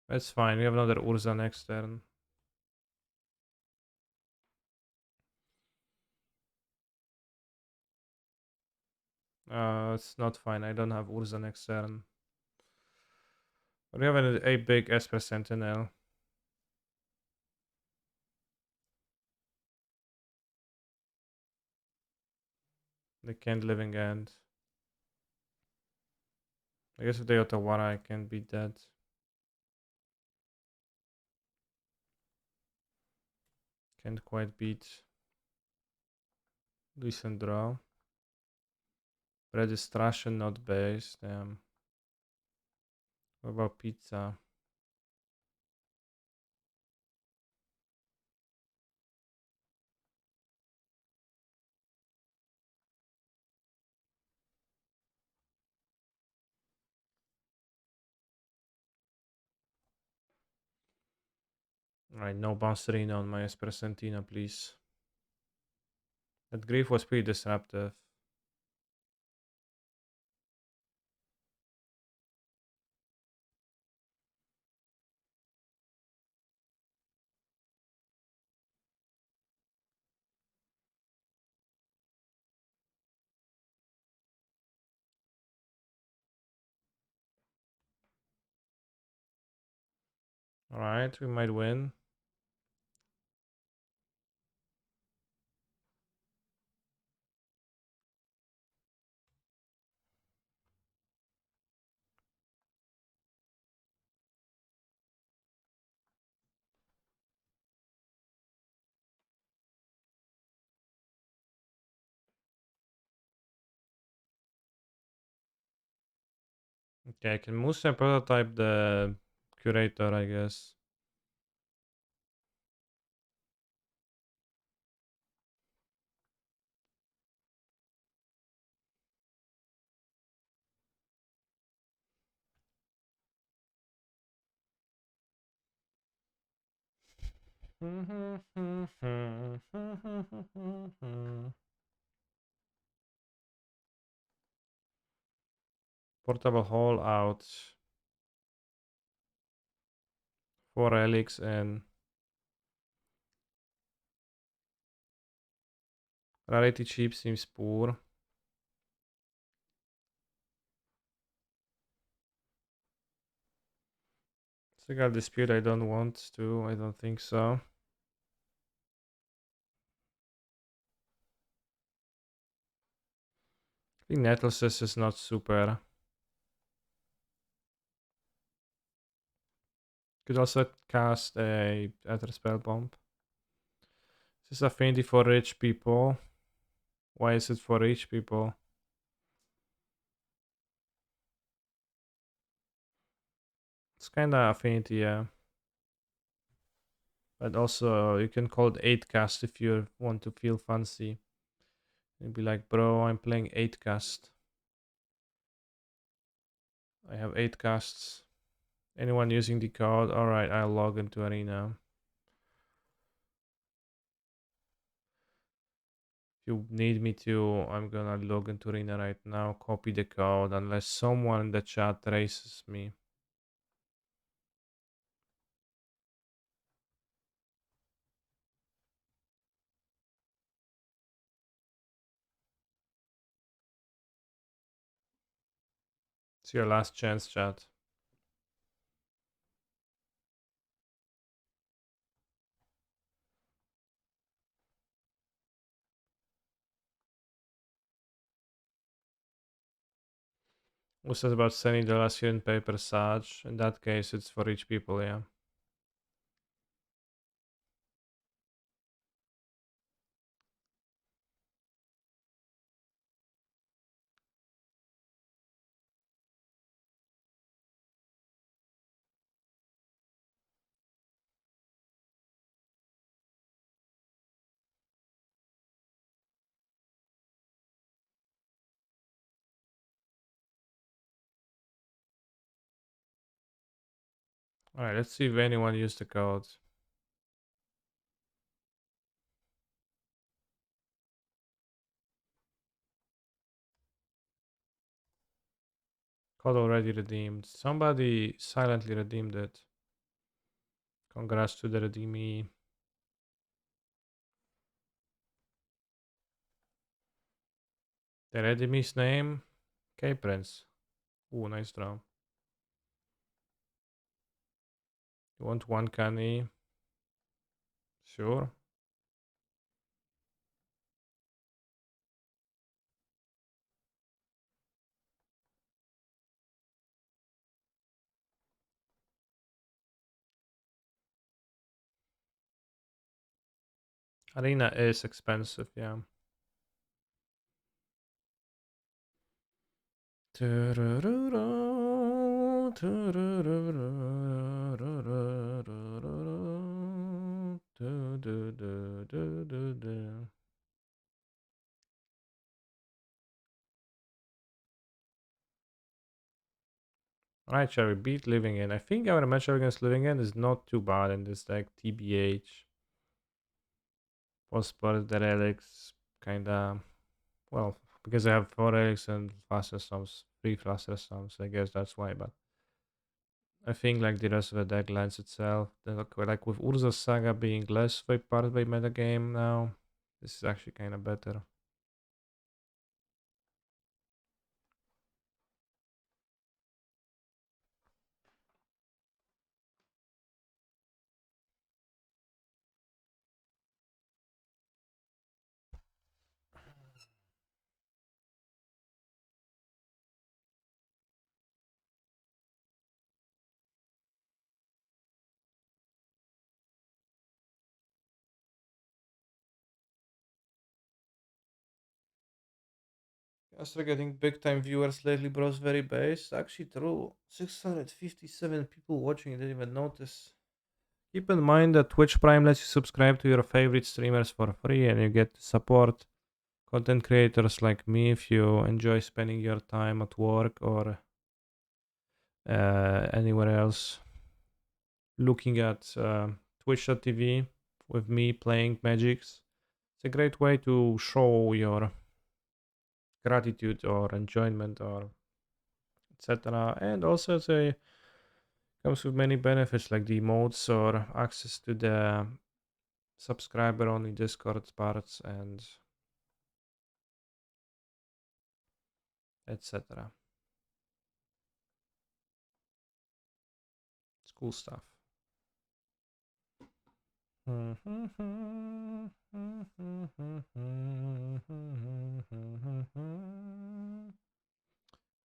That's fine. We have another Urza next turn. It's not fine. I don't have Urza next turn. But we have a big Esper Sentinel. They can't living end. I guess if they Otawara, I can beat that. Can't quite beat. Decent draw. Bread is trash and not base. Damn. What about pizza? Alright, no Bouncerino on my Esper Sentinel, please. That grief was pretty disruptive. Alright, we might win. Okay, I can move and prototype the curator, I guess. Portable hole out. 4 relics and rarity cheap seems poor. Cigar dispute I don't want to. I don't think so. I think Nettlesis is not super. Could also cast a Ether Spell Bomb. This is Affinity for rich people. Why is it for rich people? It's kinda Affinity, yeah. But also you can call it 8 cast if you want to feel fancy. You'd be like, bro, I'm playing 8 cast. I have 8 casts. Anyone using the code? Alright, I'll log into Arena. If you need me to, I'm gonna log into Arena right now, copy the code, unless someone in the chat traces me. It's your last chance, chat. Who says about sending the last hidden paper Saj? In that case, it's for rich people, yeah. Alright, let's see if anyone used the code. Code already redeemed. Somebody silently redeemed it. Congrats to the redeemee. The redeemee's name? K-Prince. Ooh, nice draw. You want one canny? Sure. Arena is expensive, yeah. Alright, shall we beat Living In? I think our matchup against Living In is not too bad in this deck. TBH. Postport the relics, kinda. Well, because I have 4 relics and faster storms, 3 faster storms, I guess that's why, but I think like the rest of the deck lends itself. Like with Urza's Saga being less of a part of the metagame now, this is actually kinda better. After getting big time viewers lately, bros, very based. Actually, true. 657 people watching, didn't even notice. Keep in mind that Twitch Prime lets you subscribe to your favorite streamers for free and you get to support content creators like me if you enjoy spending your time at work or anywhere else. Looking at twitch.tv with me playing magics. It's a great way to show your gratitude or enjoyment or etc. And also it's a comes with many benefits like the emotes or access to the subscriber only Discord parts and etc. It's cool stuff.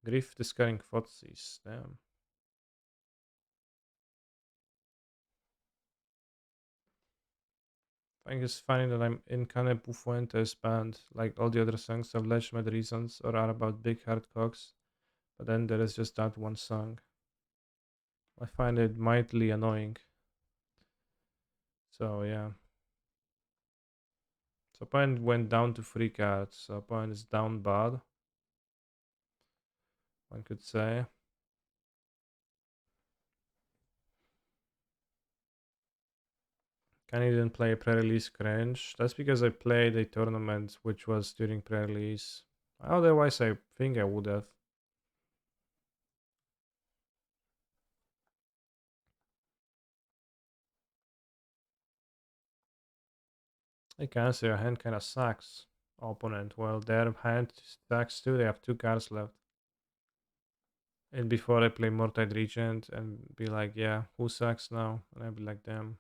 Griff discovering Fotsies, damn. I think it's funny that I'm in Cane Bufuente's band. Like all the other songs have legitimate reasons or are about big hard cocks, but then there is just that one song. I find it mildly annoying. So yeah. So opponent went down to 3 cards. So opponent is down bad. One could say. Can didn't play a pre-release cringe. That's because I played a tournament which was during pre-release. Otherwise, I think I would have. I can say your hand kind of sucks. Opponent. Well, their hand sucks too. They have 2 cards left. And before I play Mortide Regent and be like, yeah, who sucks now? And I'd be like, damn.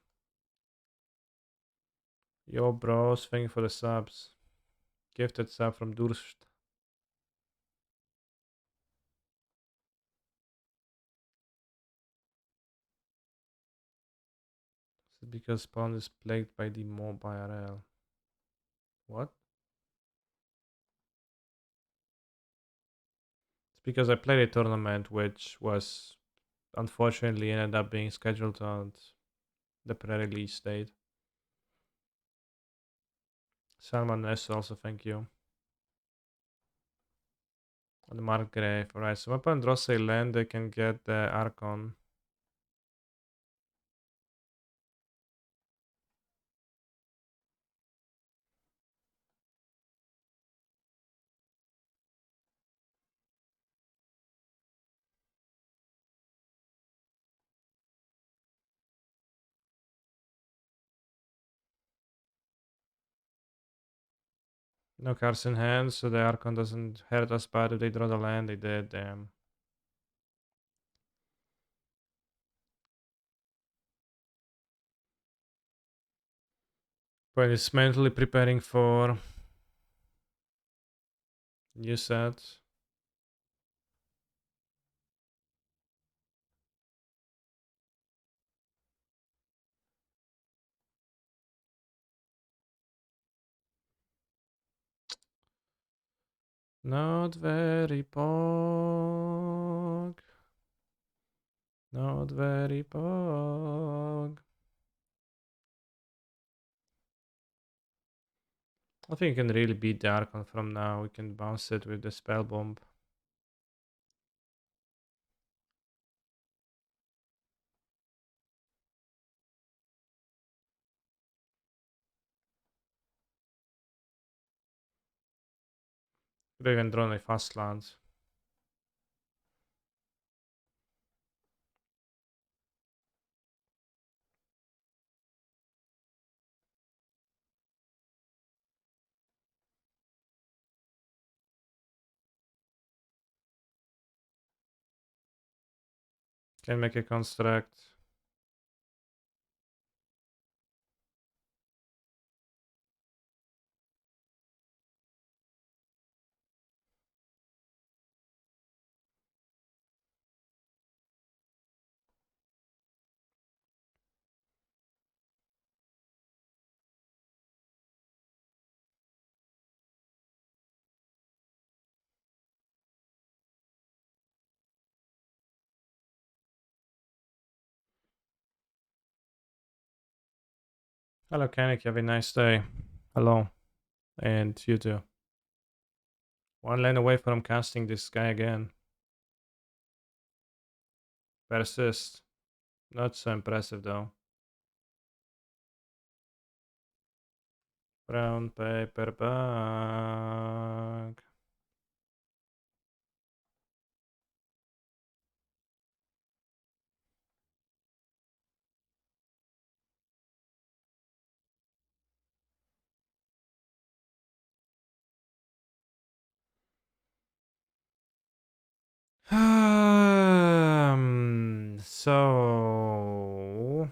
Yo, bros, thank you for the subs. Gifted sub from Durst. This is because Spawn is plagued by the mob IRL. What? It's because I played a tournament which was unfortunately ended up being scheduled on the pre-release date. Salman S also thank you. And Markgrave. Alright, so my opponent draws a land, they can get the Archon. No cards in hand, so the Archon doesn't hurt us bad if they draw the land, they did, damn. But it's mentally preparing for new set. Not very pog. Not very pog. I think we can really beat the Archon from now. We can bounce it with the spell bomb. Could even drawn a fast land. Can make a construct. Hello, Kanik. Have a nice day. Hello. And you too. One lane away from casting this guy again. Persist. Not so impressive though. Brown paper bag. So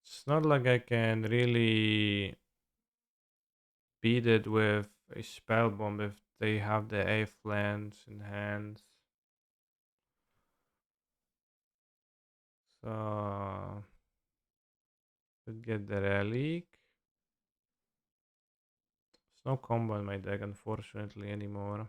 it's not like I can really beat it with a spell bomb if they have the 8th land in hand. So Should get the relic. There's no combo in my deck, unfortunately, anymore.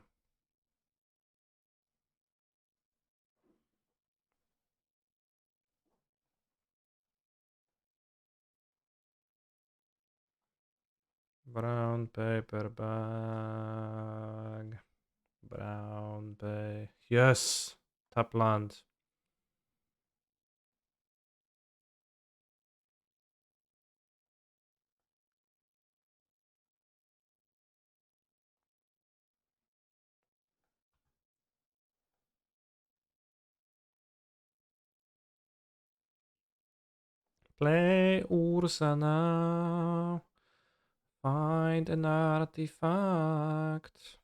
Brown paper bag. Brown bay. Yes! Top land. Play Urza now. Find an artifact.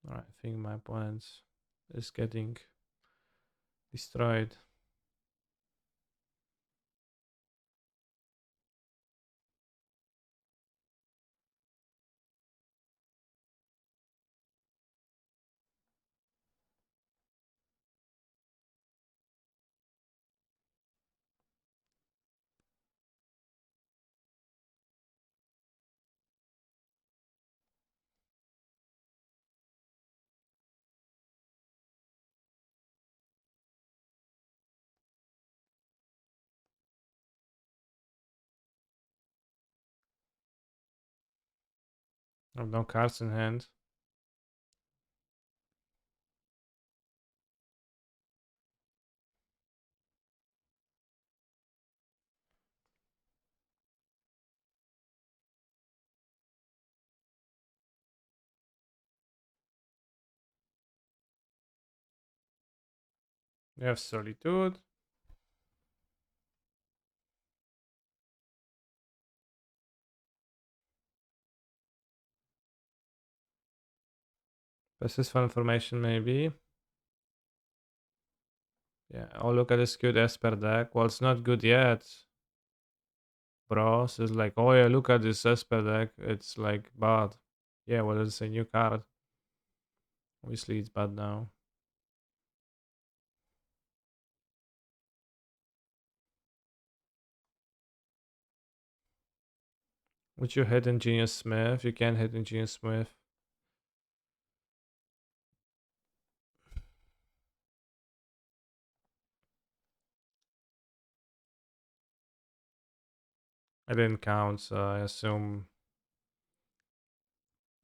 Alright, I think my opponent is getting destroyed. I have no cards in hand. We have Solitude. Persistent information, maybe. Yeah, oh, look at this good Esper deck. Well, it's not good yet. Bros is like, oh yeah, look at this Esper deck. It's like bad. Yeah, well, it's a new card. Obviously, it's bad now. Would you hit Ingenious Smith? You can't hit Ingenious Smith. I didn't count, so I assume.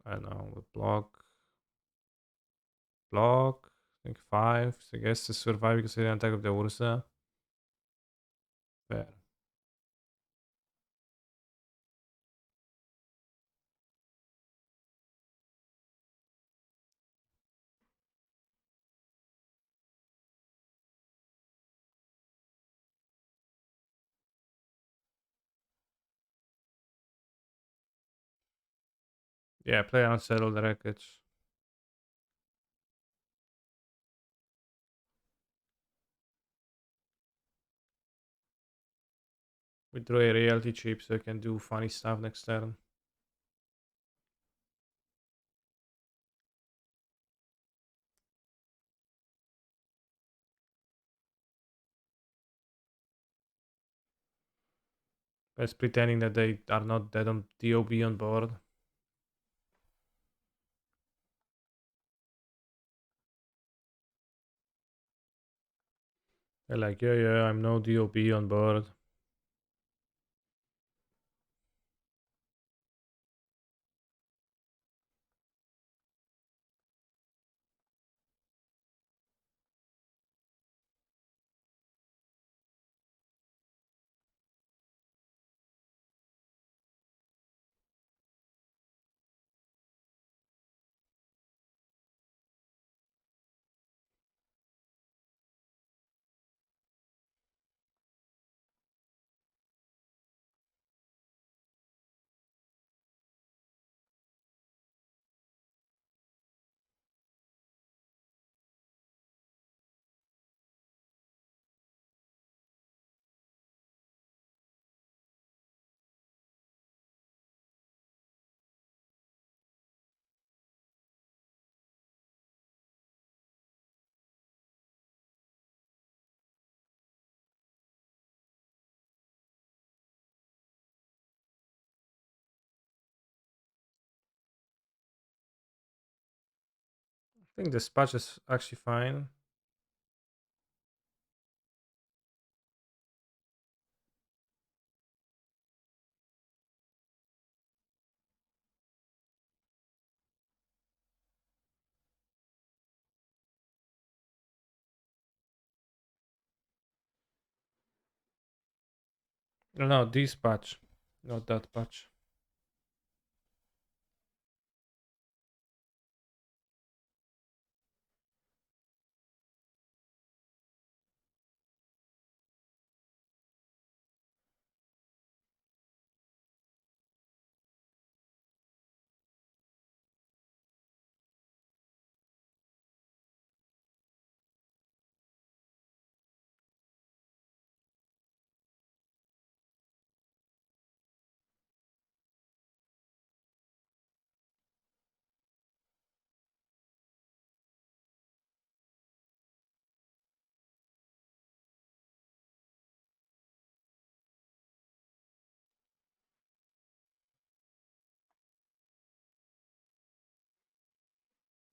I don't know, with block. Block. I think 5. So I guess to survive because I didn't attack with the Urza. Fair. Yeah, play Unsettled Wreckage. We draw a reality chip so I can do funny stuff next turn. It's pretending that they are not dead on DOB on board. They're like, yeah, I'm no DOB on board. I think this patch is actually fine. No, no, this patch, not that patch.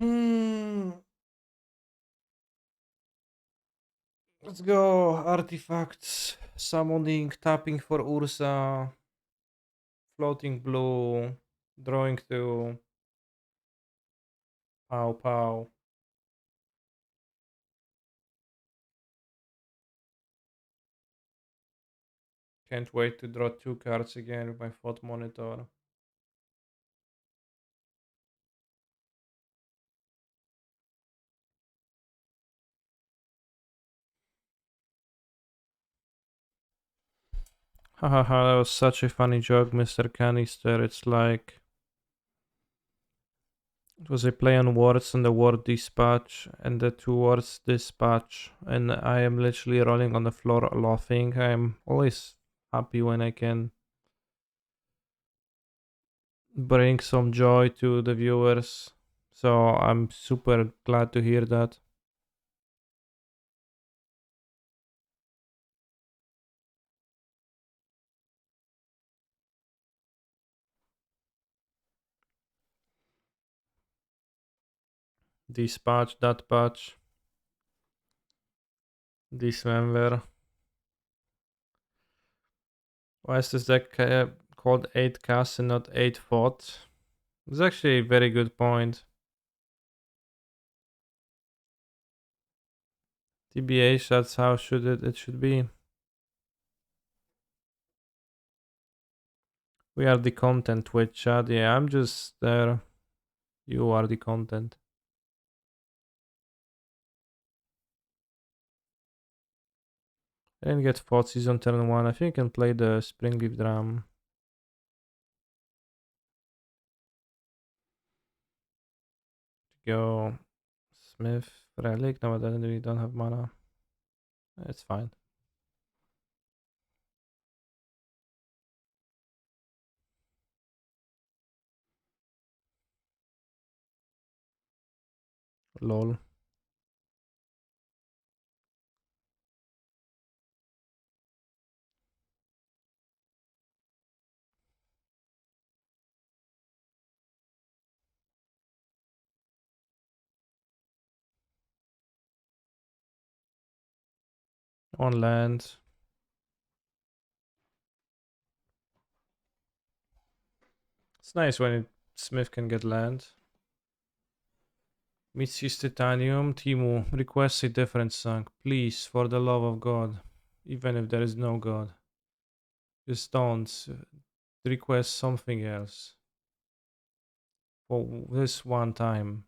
Hmm. Let's go. Artifacts, summoning, tapping for Urza, floating blue, drawing to pow pow. Can't wait to draw two cards again with my thought monitor. Hahaha, that was such a funny joke, Mr. Canister. It's like it was a play on words and the word dispatch and the two words dispatch. And I am literally rolling on the floor laughing. I'm always happy when I can bring some joy to the viewers. So I'm super glad to hear that. Dispatch, that patch, dismember. Why is this deck called 8 cast and not 8 fought? It's actually a very good point. TBH, that's how it should be. We are the content, Twitch chat. Yeah, I'm just there. You are the content. I didn't get fought season turn 1. I think I can play the Springleaf Drum. Go Smith Relic. No, I don't really don't have mana. It's fine. Lol. On land. It's nice when Smith can get land. Mitsu's Titanium. Timu, request a different song. Please, for the love of God. Even if there is no God. Just don't. Request something else. For this one time.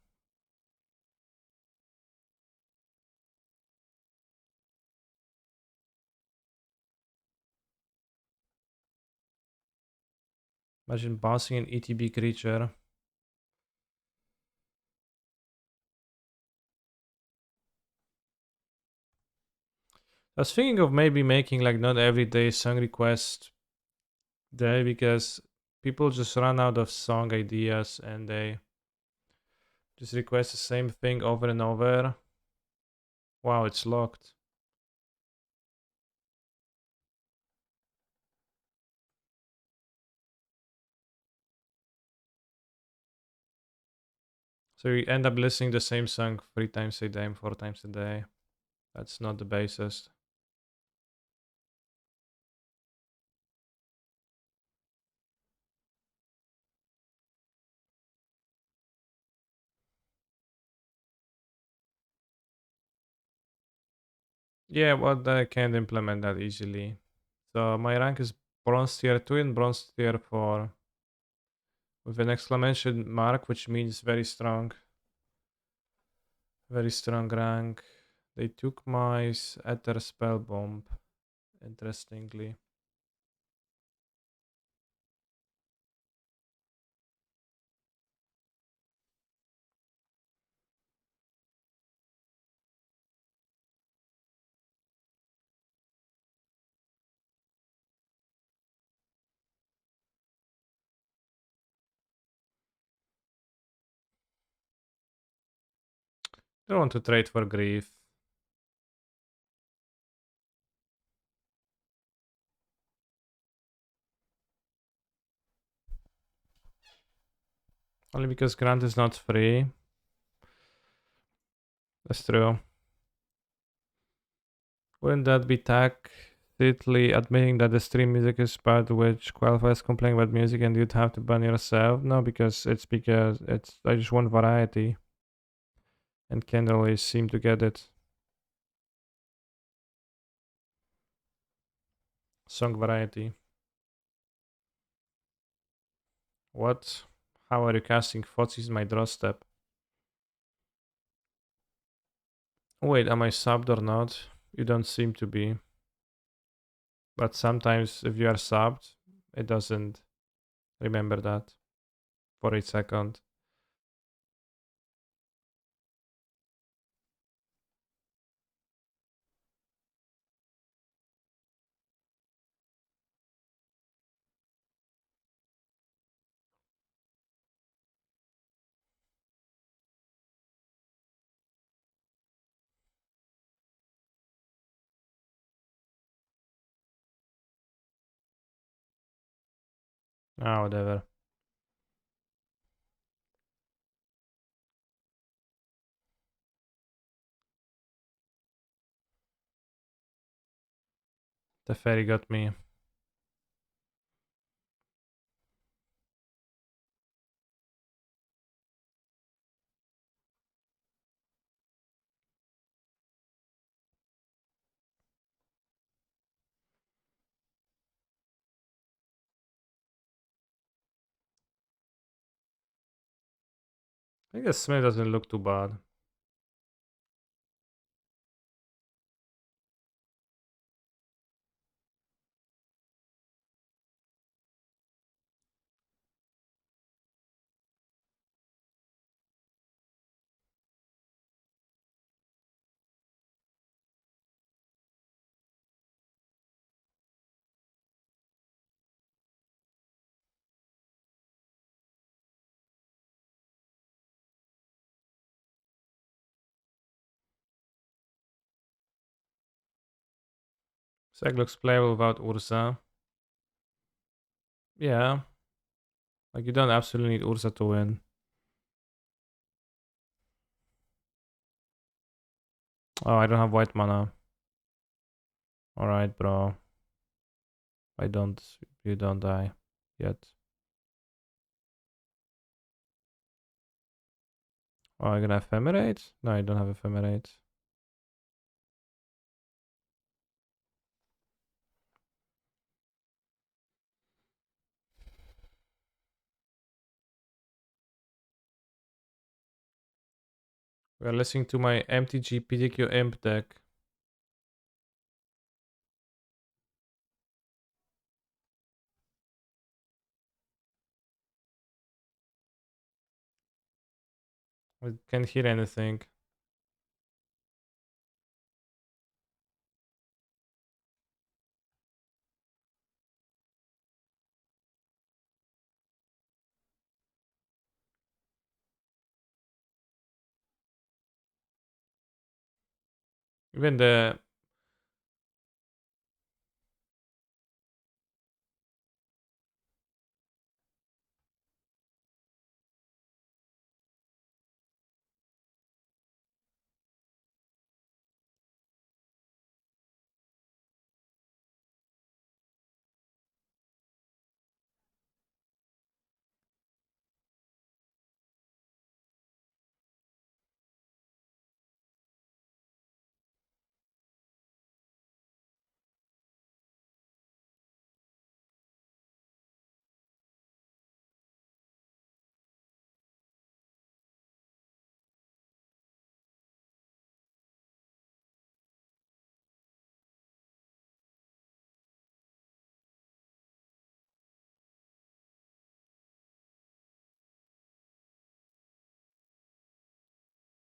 Imagine bossing an ETB creature. I was thinking of maybe making like not everyday song request day because people just run out of song ideas and they just request the same thing over and over. Wow, it's locked. So you end up listening the same song 3 times a day, 4 times a day. That's not the bassist. Yeah, but I can't implement that easily. So my rank is bronze tier 2 and bronze tier 4 with an exclamation mark, which means very strong. Very strong rank. They took my Ether spell bomb, interestingly. Don't want to trade for grief. Only because Grant is not free. That's true. Wouldn't that be tacitly admitting that the stream music is part which qualifies complaining about music and you'd have to ban yourself? No, because it's I just want variety. And can't always seem to get it. Song variety. What? How are you casting Fozzies my doorstep? Wait, am I subbed or not? You don't seem to be. But sometimes if you are subbed, it doesn't remember that for a second. Ah, whatever. The fairy got me. I guess Smith doesn't look too bad. Seg looks playable without Urza. Yeah. Like you don't absolutely need Urza to win. Oh, I don't have white mana. Alright, bro. I don't. You don't die yet. Oh, I'm gonna ephemerate? No, I don't have ephemerate. We are listening to my MTG PDQ Imp deck. I can't hear anything. Even the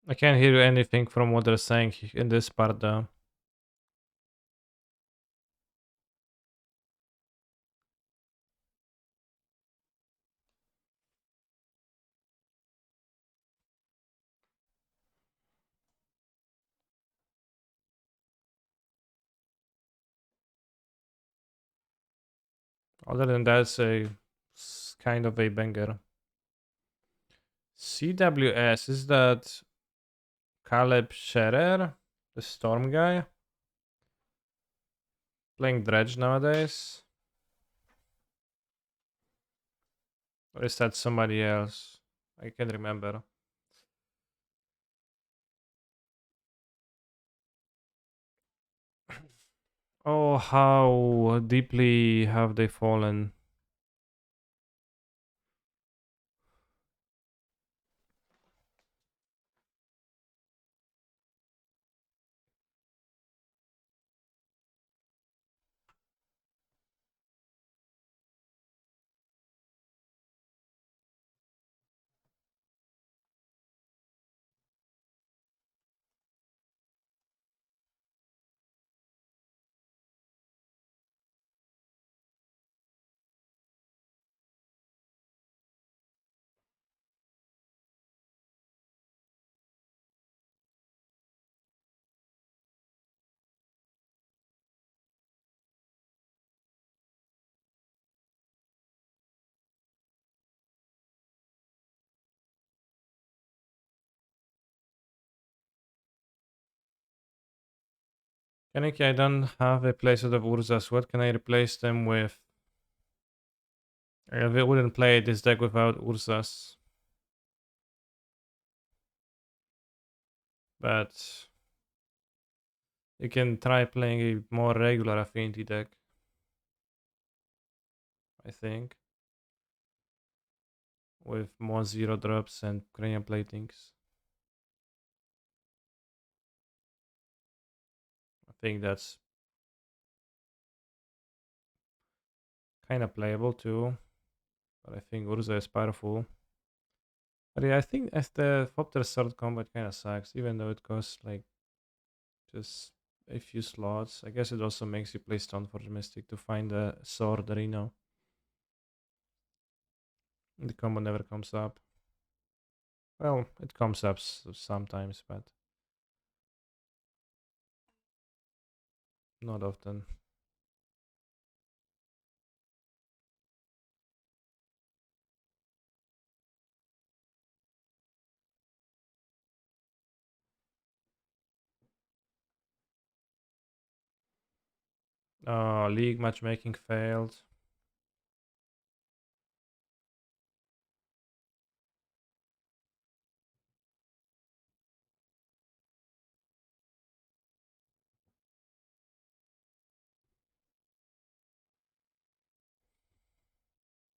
I can't hear anything from what they're saying in this part though. Other than that, it's kind of a banger. CWS, is that Caleb Scherer, the Storm guy? Playing Dredge nowadays? Or is that somebody else? I can't remember. Oh, how deeply have they fallen? Kaneki, I don't have a playset of Urzas. What can I replace them with? I wouldn't play this deck without Urzas. But you can try playing a more regular Affinity deck, I think. With more zero drops and cranium platings. I think that's kind of playable too. But I think Urza is powerful. But yeah, I think as the Fopter's third combat kind of sucks, even though it costs like just a few slots. I guess it also makes you play Stoneforge Mystic to find a sword Reno. The combo never comes up. Well, it comes up sometimes, but not often. League matchmaking failed.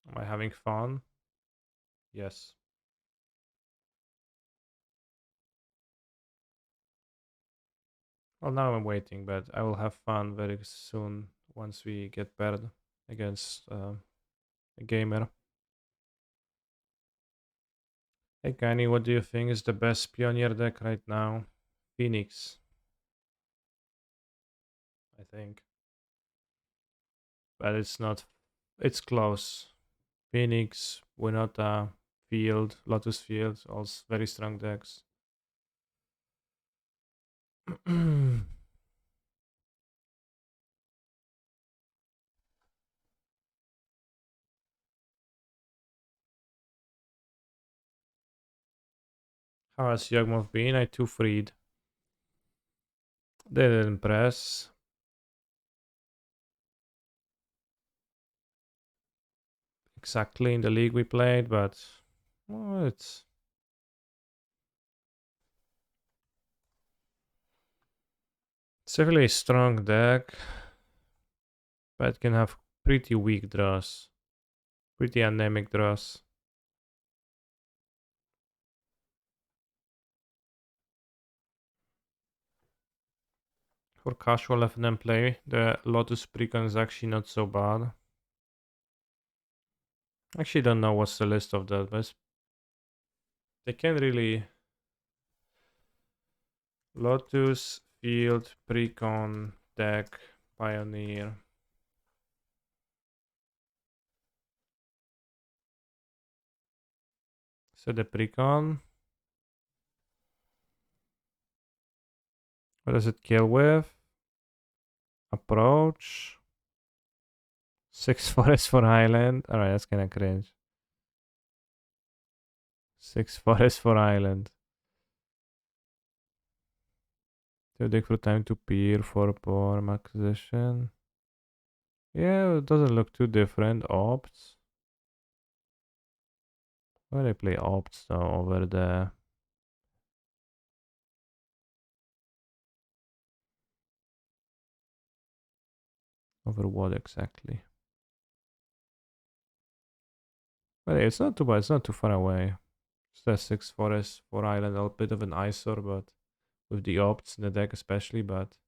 Am I having fun? Yes. Well, now I'm waiting, but I will have fun very soon once we get paired against a gamer. Hey, Kanye, what do you think is the best Pioneer deck right now? Phoenix, I think. But it's not, it's close. Phoenix, Winota, Field, Lotus Field, all very strong decks. How has Yawgmoth been? I too freed. They didn't impress. Exactly in the league we played, but well, it's definitely a strong deck, but it can have pretty weak draws, pretty anemic draws. For casual FNM play, the Lotus Precon is actually not so bad. Actually, don't know what's the list of that, but they can really Lotus, Field, Precon, Deck, Pioneer. So the Precon. What does it kill with? Approach. 6 forest for Island. Alright, that's kinda cringe. 6 forest for Island. 2 deck for time to peer, 4 power acquisition. Yeah, it doesn't look too different. Opts. Why do I play opts though over the over what exactly? But hey, it's not too bad, it's not too far away. It's the 6 forest, 4 island, a bit of an eyesore, but with the opts in the deck especially, but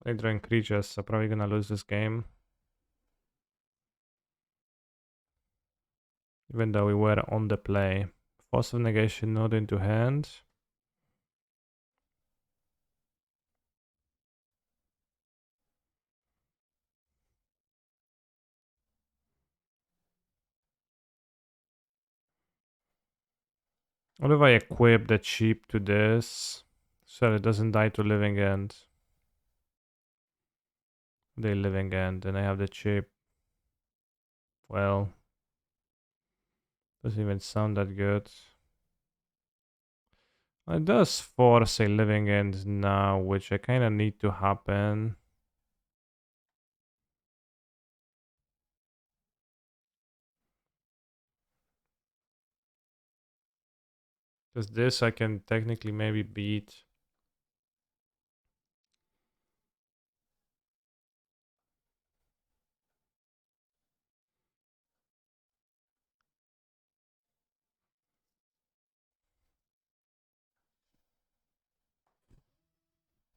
I drawing creatures, so probably gonna lose this game. Even though we were on the play. Force of negation not into hand. What if I equip the cheap to this so it doesn't die to living end? They living end, and I have the cheap. Well, doesn't even sound that good. It does force a living end now, which I kind of need to happen. Because this I can technically maybe beat.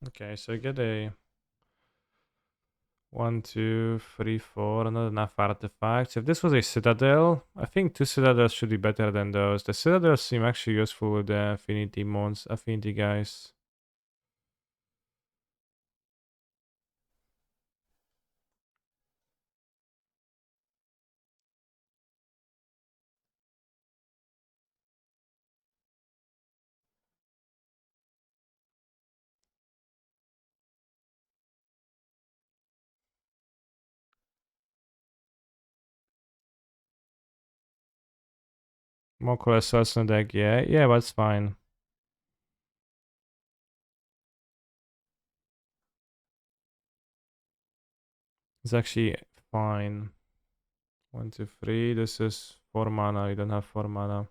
Okay, so I get a 1, 2, 3, 4, not enough artifacts. If this was a citadel, I think 2 citadels should be better than those. The citadels seem actually useful with the affinity guys. More colossus on deck, yeah, that's fine. It's actually fine. 1, 2, 3. This is 4 mana. You don't have 4 mana.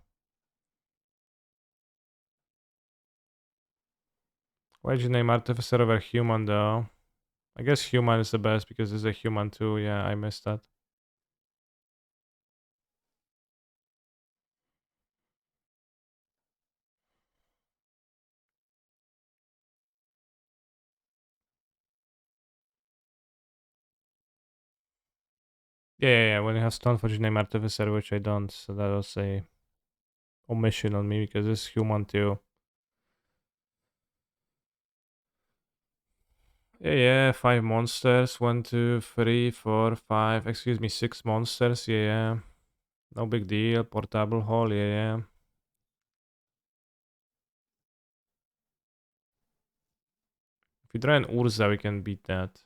Why'd you name Artificer over Human though? I guess Human is the best because it's a human too. Yeah, I missed that. Yeah. When you have Stoneforge, you name Artificer, which I don't. So that was a omission on me because it's human too. Yeah, 5 monsters. 1, 2, 3, 4, 5. Excuse me, 6 monsters. Yeah. No big deal. Portable hole. Yeah. If we draw an Urza, we can beat that.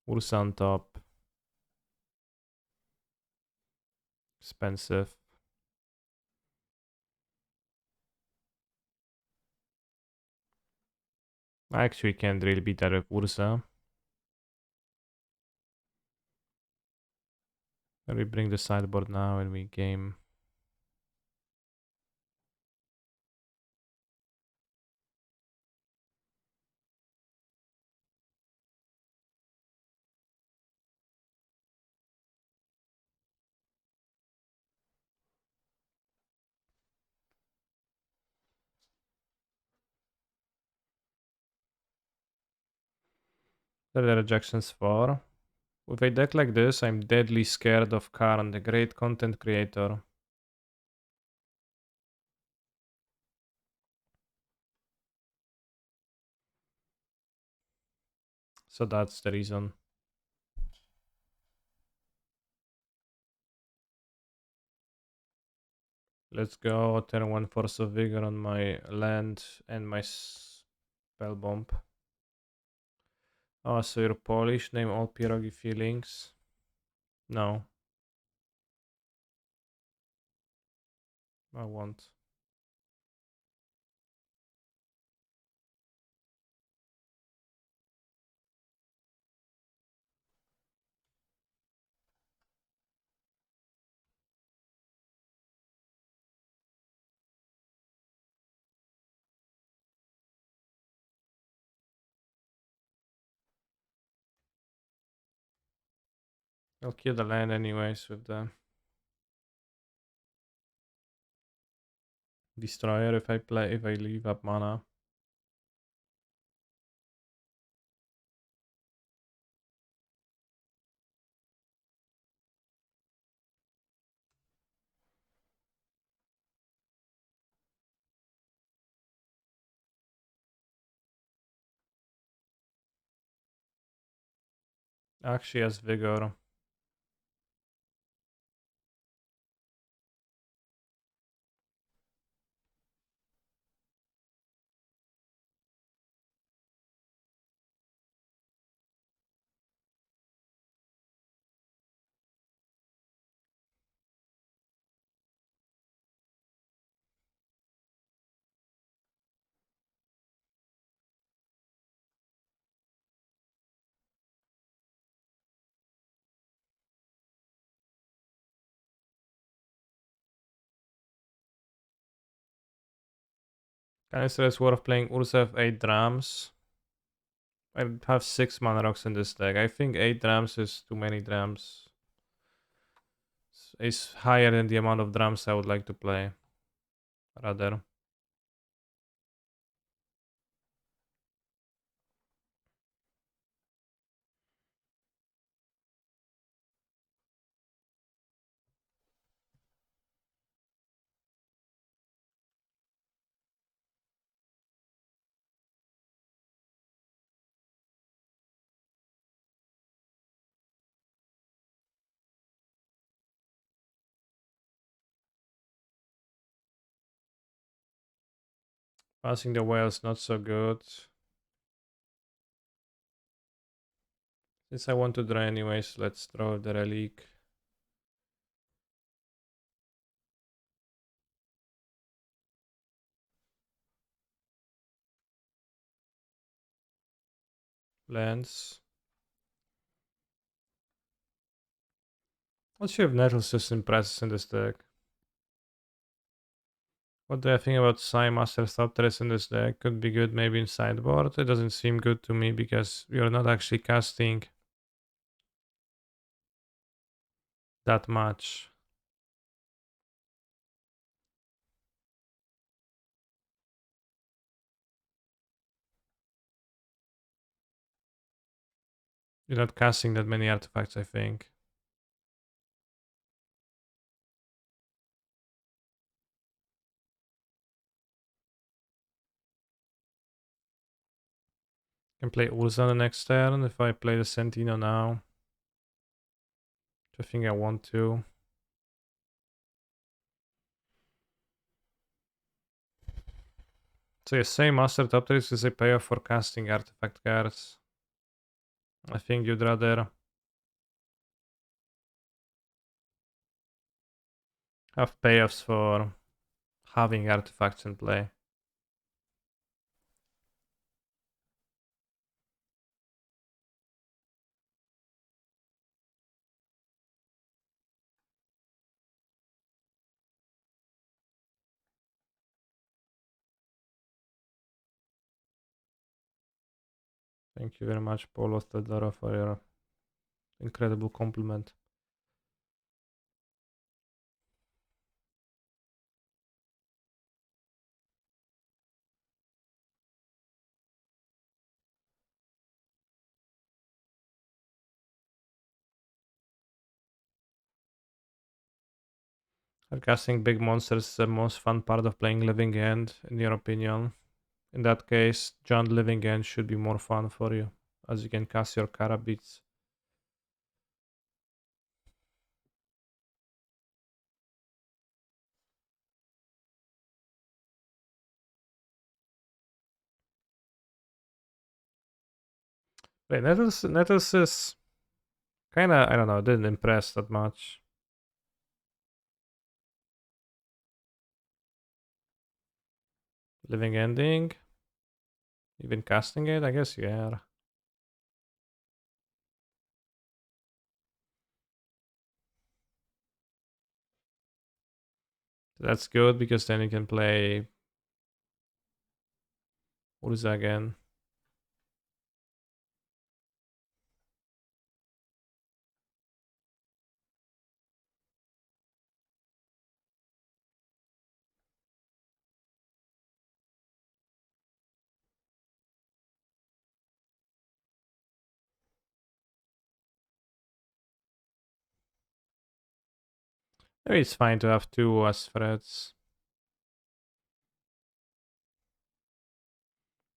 Urza on top. Expensive. I actually can't really beat that with Urza. And we bring the sideboard now and we game. That the rejections for. With a deck like this, I'm deadly scared of Karn, the great content creator. So that's the reason. Let's go. Turn 1 Force of Vigor on my land and my spell bomb. Oh, so you're Polish? Name all pierogi feelings? No, I won't. I'll kill the land anyways with the destroyer if I leave up mana. Actually has vigor. Canister is worth playing Urza with 8 drams. I have 6 mana rocks in this deck. I think 8 drams is too many drams. It's higher than the amount of drums I would like to play. Rather. Passing the whales not so good. Since I want to draw anyways, let's draw the relic. Lands. What's your natural system presses in this deck? What do I think about Sai Master Thopteris in this deck? Could be good maybe in sideboard. It doesn't seem good to me because you're not actually casting that much. You're not casting that many artifacts, I think. Can play Urza the next turn if I play the Sentino now. Which I think I want to. So yeah, same Master Thopteris is a payoff for casting artifact cards. I think you'd rather have payoffs for having artifacts in play. Thank you very much, Paulo Theodora, for your incredible compliment. Casting big monsters is the most fun part of playing Living End, in your opinion. In that case, John Living End should be more fun for you, as you can cast your Karabits. Wait, Nettles is kinda, I don't know, didn't impress that much. Living Ending? Even casting it? I guess, yeah. That's good because then you can play Urza again. Maybe it's fine to have two as threats.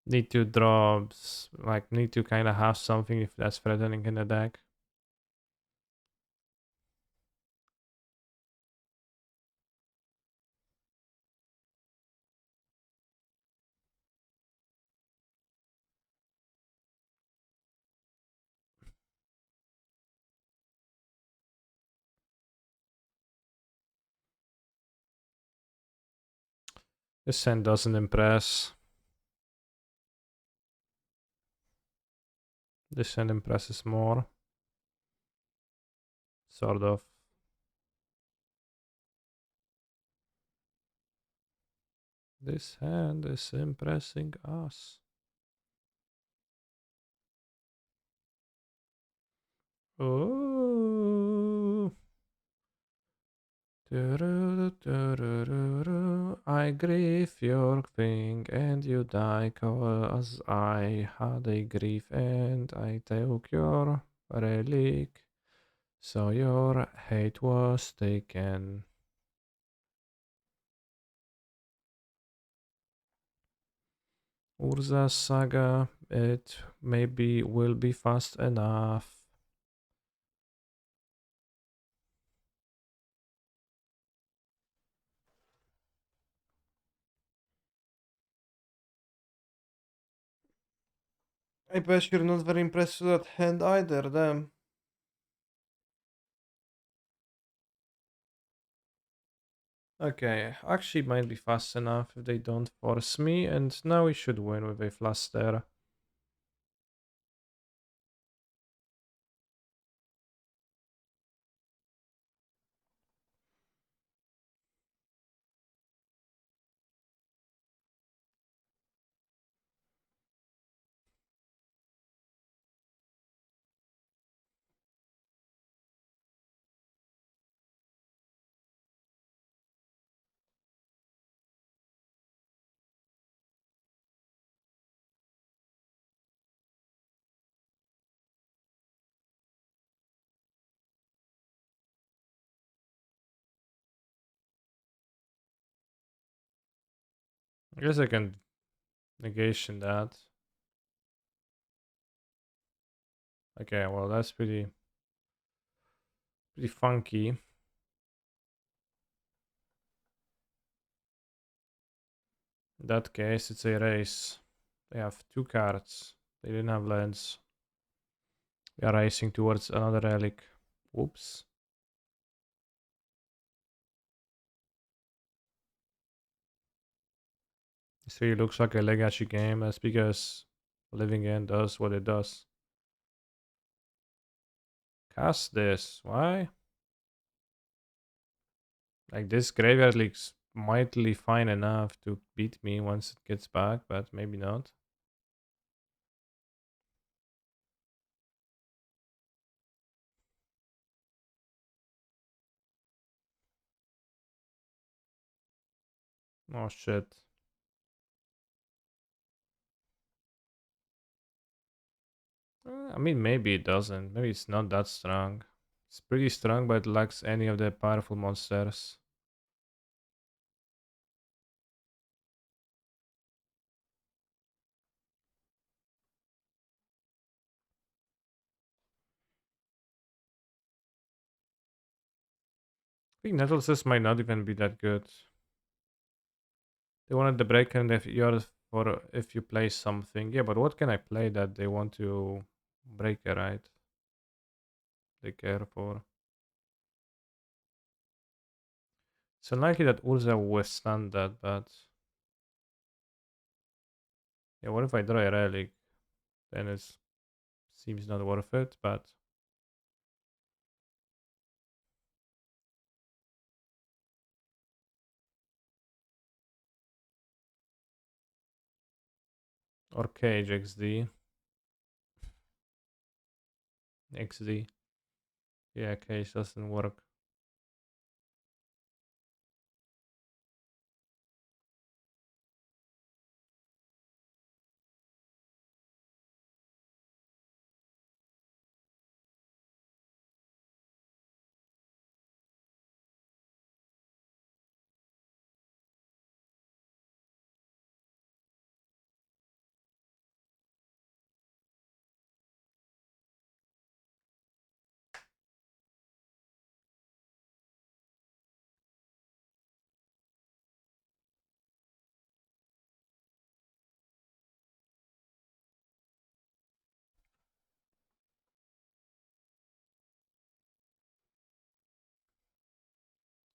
Need to draw, like, need to kind of have something if that's threatening in the deck. This hand doesn't impress. This hand impresses more. Sort of. This hand is impressing us. Oh. I grieve your thing and you die cause I had a grief and I took your relic. So your hate was taken. Urza saga, it maybe will be fast enough. I bet you're not very impressed with that hand either, damn. Okay, actually might be fast enough if they don't force me, and now we should win with a fluster. I guess I can negation that. Okay, well that's pretty funky. In that case, it's a race. They have two cards. They didn't have lands. We are racing towards another relic. Oops. This really looks like a legacy game. That's because Living End does what it does. Cast this. Why? Like this graveyard looks mightily fine enough to beat me once it gets back, but maybe not. Oh shit. I mean, maybe it doesn't. Maybe it's not that strong. It's pretty strong, but it lacks any of the powerful monsters. think Nettleses might not even be that good. They wanted the breaker and if you're for if you play something. Yeah, but what can I play that they want to breaker, right? They care for. It's unlikely that Urza will withstand that, but yeah, what if I draw a relic? Then it seems not worth it, but or Cage XD. XD. Yeah, Cage doesn't work.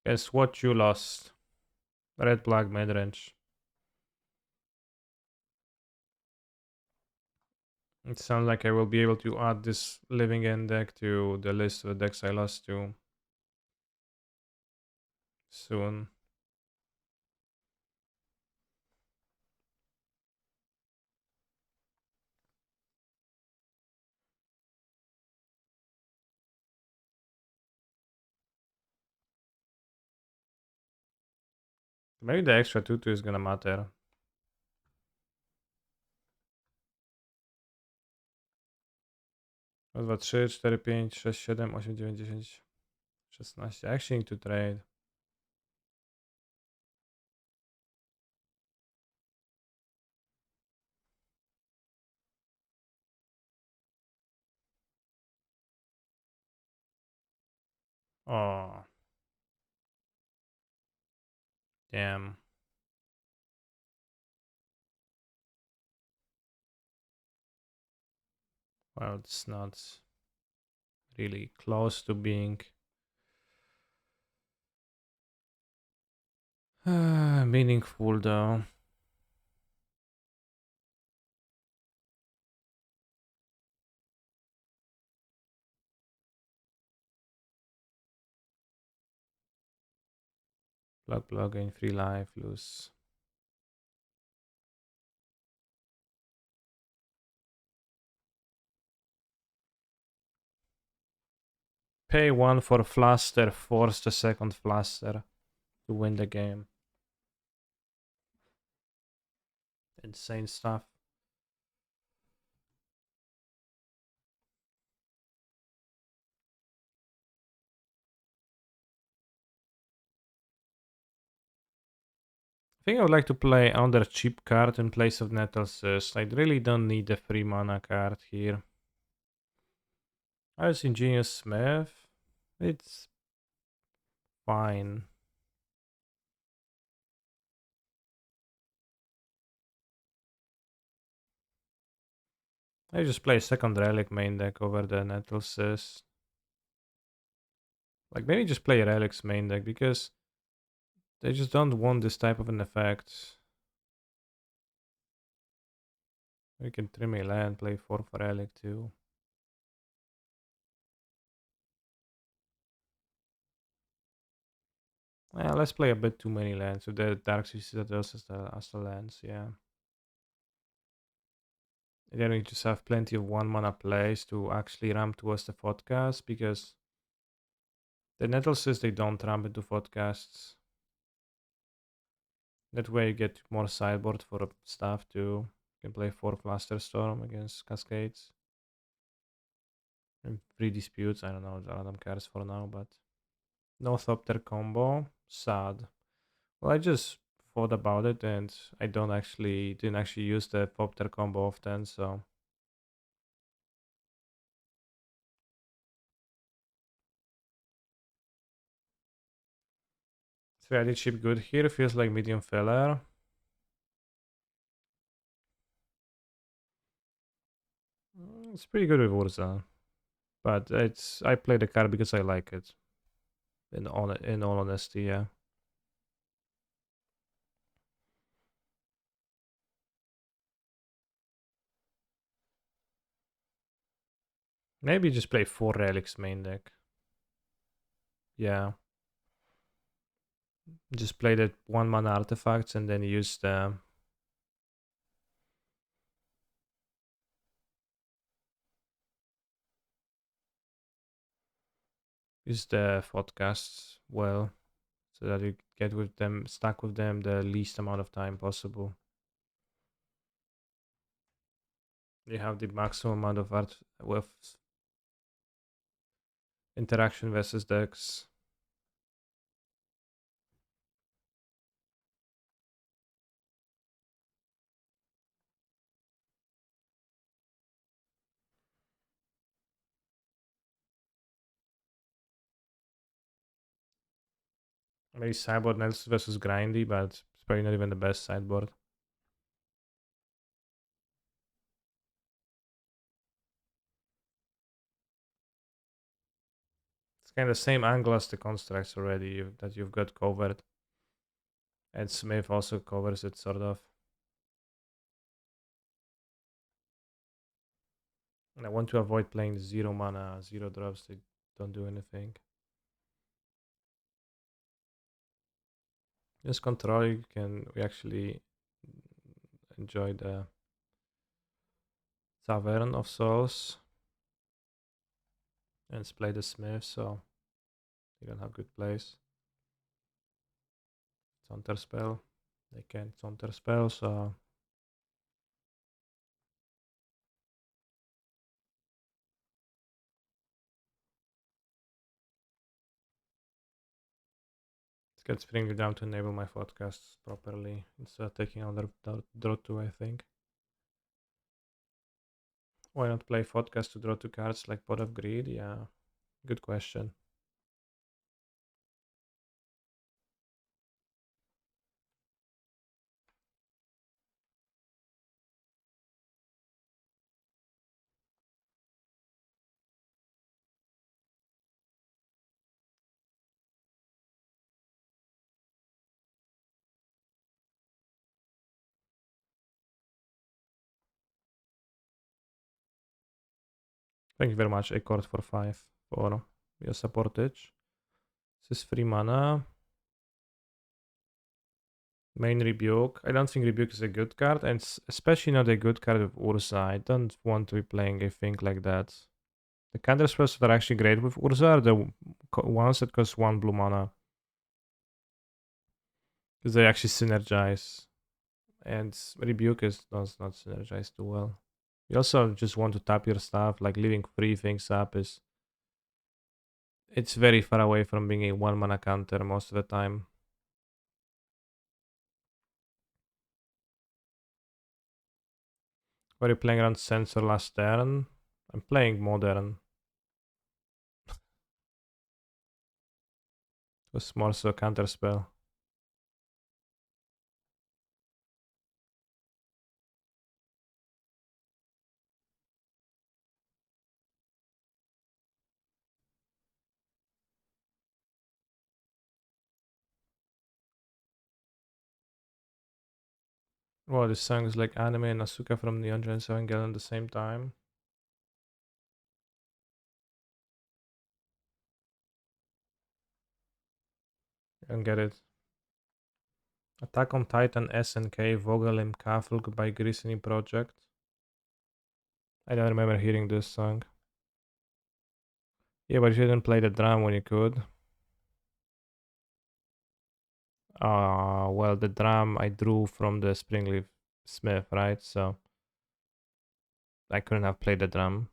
Guess what you lost? Red black midrange. It sounds like I will be able to add this living end deck to the list of the decks I lost to soon. Maybe the extra 2-2 is gonna matter. Raz, dwa, trzy, cztery, pięć, sześć, siedem, osiem, dziewięć, dziesięć, 16. I actually need to trade. Oh, damn. Well, it's not really close to being meaningful though. Plug, gain 3 life, lose. Pay 1 for Fluster, force the second Fluster to win the game. Insane stuff. I think I would like to play another cheap card in place of Nettleses. I really don't need a free mana card here. I was Ingenious Smith. It's fine. I just play second relic main deck over the Nettleses. Like maybe just play relics main deck because they just don't want this type of an effect. We can trim a land, play 4 for relic too. Yeah, let's play a bit too many lands with the Dark Sea Citadels as the lands, yeah. And then we just have plenty of 1 mana plays to actually ramp towards the podcast because the Nettleses they don't ramp into podcasts. That way you get more sideboard for stuff too. You can play 4 Cluster Storm against Cascades. And 3 Disputes, I don't know, random cards for now, but no Thopter combo. Sad. Well, I just thought about it and I didn't actually use the Thopter combo often, so Strategy chip good here. Feels like medium filler. It's pretty good with Urza, but I play the card because I like it. In all honesty, yeah. Maybe just play 4 relics main deck. Yeah. Just play that 1 mana artifacts and then use the podcasts well, so that you get with them stuck with them the least amount of time possible. You have the maximum amount of art with interaction versus decks. Maybe sideboard Nels versus Grindy, but it's probably not even the best sideboard. It's kind of the same angle as the constructs already that you've got covered. And Smith also covers it, sort of. And I want to avoid playing 0 mana, 0 drops. They don't do anything. Just control, we actually enjoy the Tavern of Souls and play the Smith, so they don't have good plays. Counter spell. They can't counter spell, so let's get Spring down to enable my podcasts properly instead of taking another draw 2, I think. Why not play podcast to draw 2 cards like Pot of Greed? Yeah, good question. Thank you very much, Accord, for 5 for your supportage. This is 3 mana. Main Rebuke. I don't think Rebuke is a good card, and especially not a good card with Urza. I don't want to be playing a thing like that. The counter spells that are actually great with Urza are the ones that cost 1 blue mana. Because they actually synergize. And Rebuke does not synergize too well. You also just want to tap your stuff, like leaving 3 things up is... It's very far away from being a 1 mana counter most of the time. Were you playing around Sensor last turn? I'm playing Modern. It was more so a counter spell. Well, this song is like anime and Asuka from Neon Genesis Evangelion at the same time. I don't get it. Attack on Titan SNK Vogelim Kafluk by Greasefang Project. I don't remember hearing this song. Yeah, but you didn't play the drum when you could. Well, the drum I drew from the Springleaf Smith, right? So I couldn't have played the drum.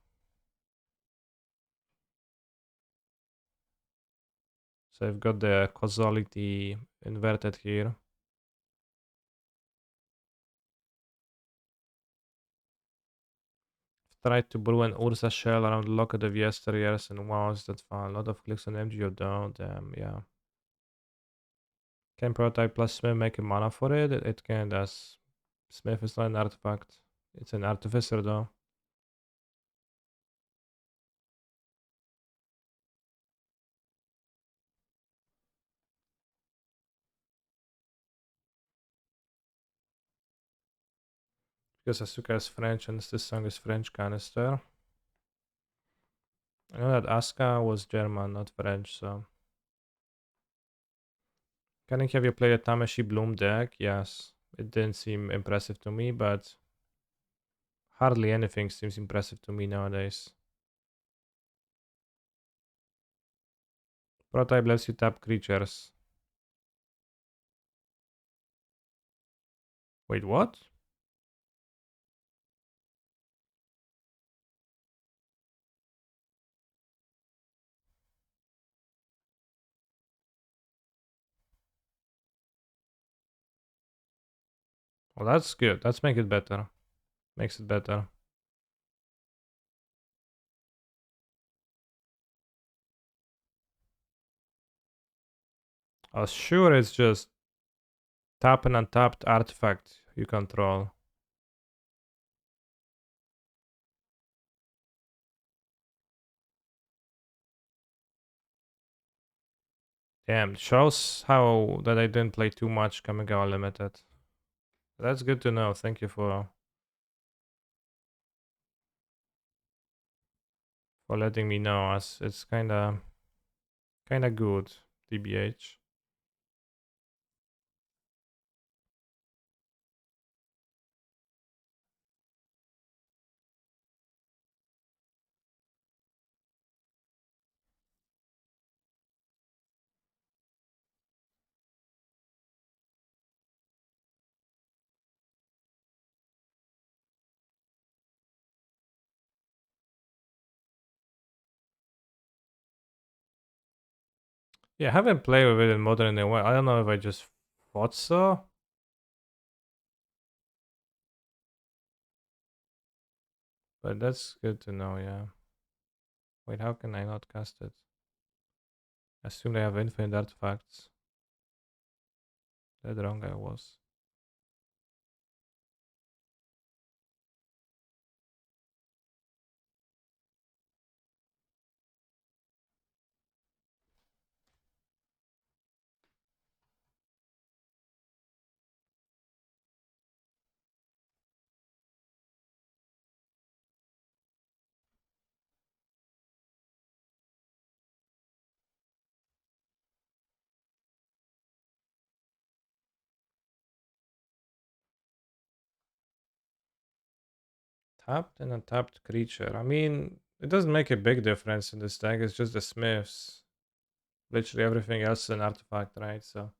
So I've got the causality inverted here. Tried to brew an Urza shell around Locket of yesteryears, and wow, is that fun. A lot of clicks on MGO down, damn, yeah. Can prototype plus Smith make a mana for it? It can, does. Smith is not an artifact. It's an artificer though. Because Asuka is French and this song is French canister. I know that Asuka was German, not French, so. Kanik, have you played a Tameshi Bloom deck? Yes. It didn't seem impressive to me, but hardly anything seems impressive to me nowadays. Prototype lets you tap creatures. Wait, what? Well, that's good. Let's make it better. Makes it better. I was sure it's just tap an untapped artifact you control. Damn, shows how that I didn't play too much Kamigawa Limited. That's good to know. Thank you for letting me know, as it's kinda good, TBH. Yeah, I haven't played with it in Modern in a while. I don't know if I just thought so. But that's good to know, yeah. Wait, how can I not cast it? Assume they have infinite artifacts. That wrong I was. Tapped and untapped creature. I mean, it doesn't make a big difference in this deck. It's just the Smiths. Literally everything else is an artifact, right? So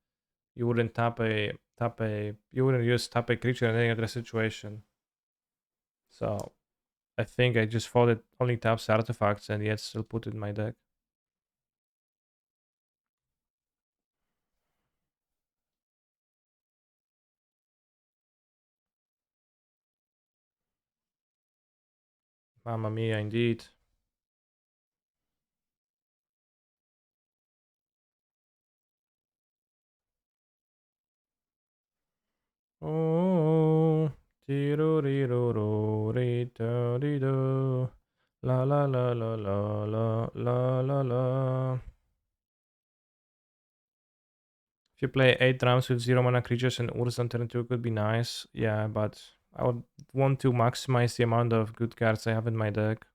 you wouldn't you wouldn't use tap a creature in any other situation. So I think I just thought it only taps artifacts and yet still put it in my deck. Mamma mia, indeed. Oh, tiro riro ro rito rido. La la la la la la la la la. If you play 8 rounds with 0 mana creatures and Urza on turn 2 could be nice. Yeah, but I would want to maximize the amount of good cards I have in my deck,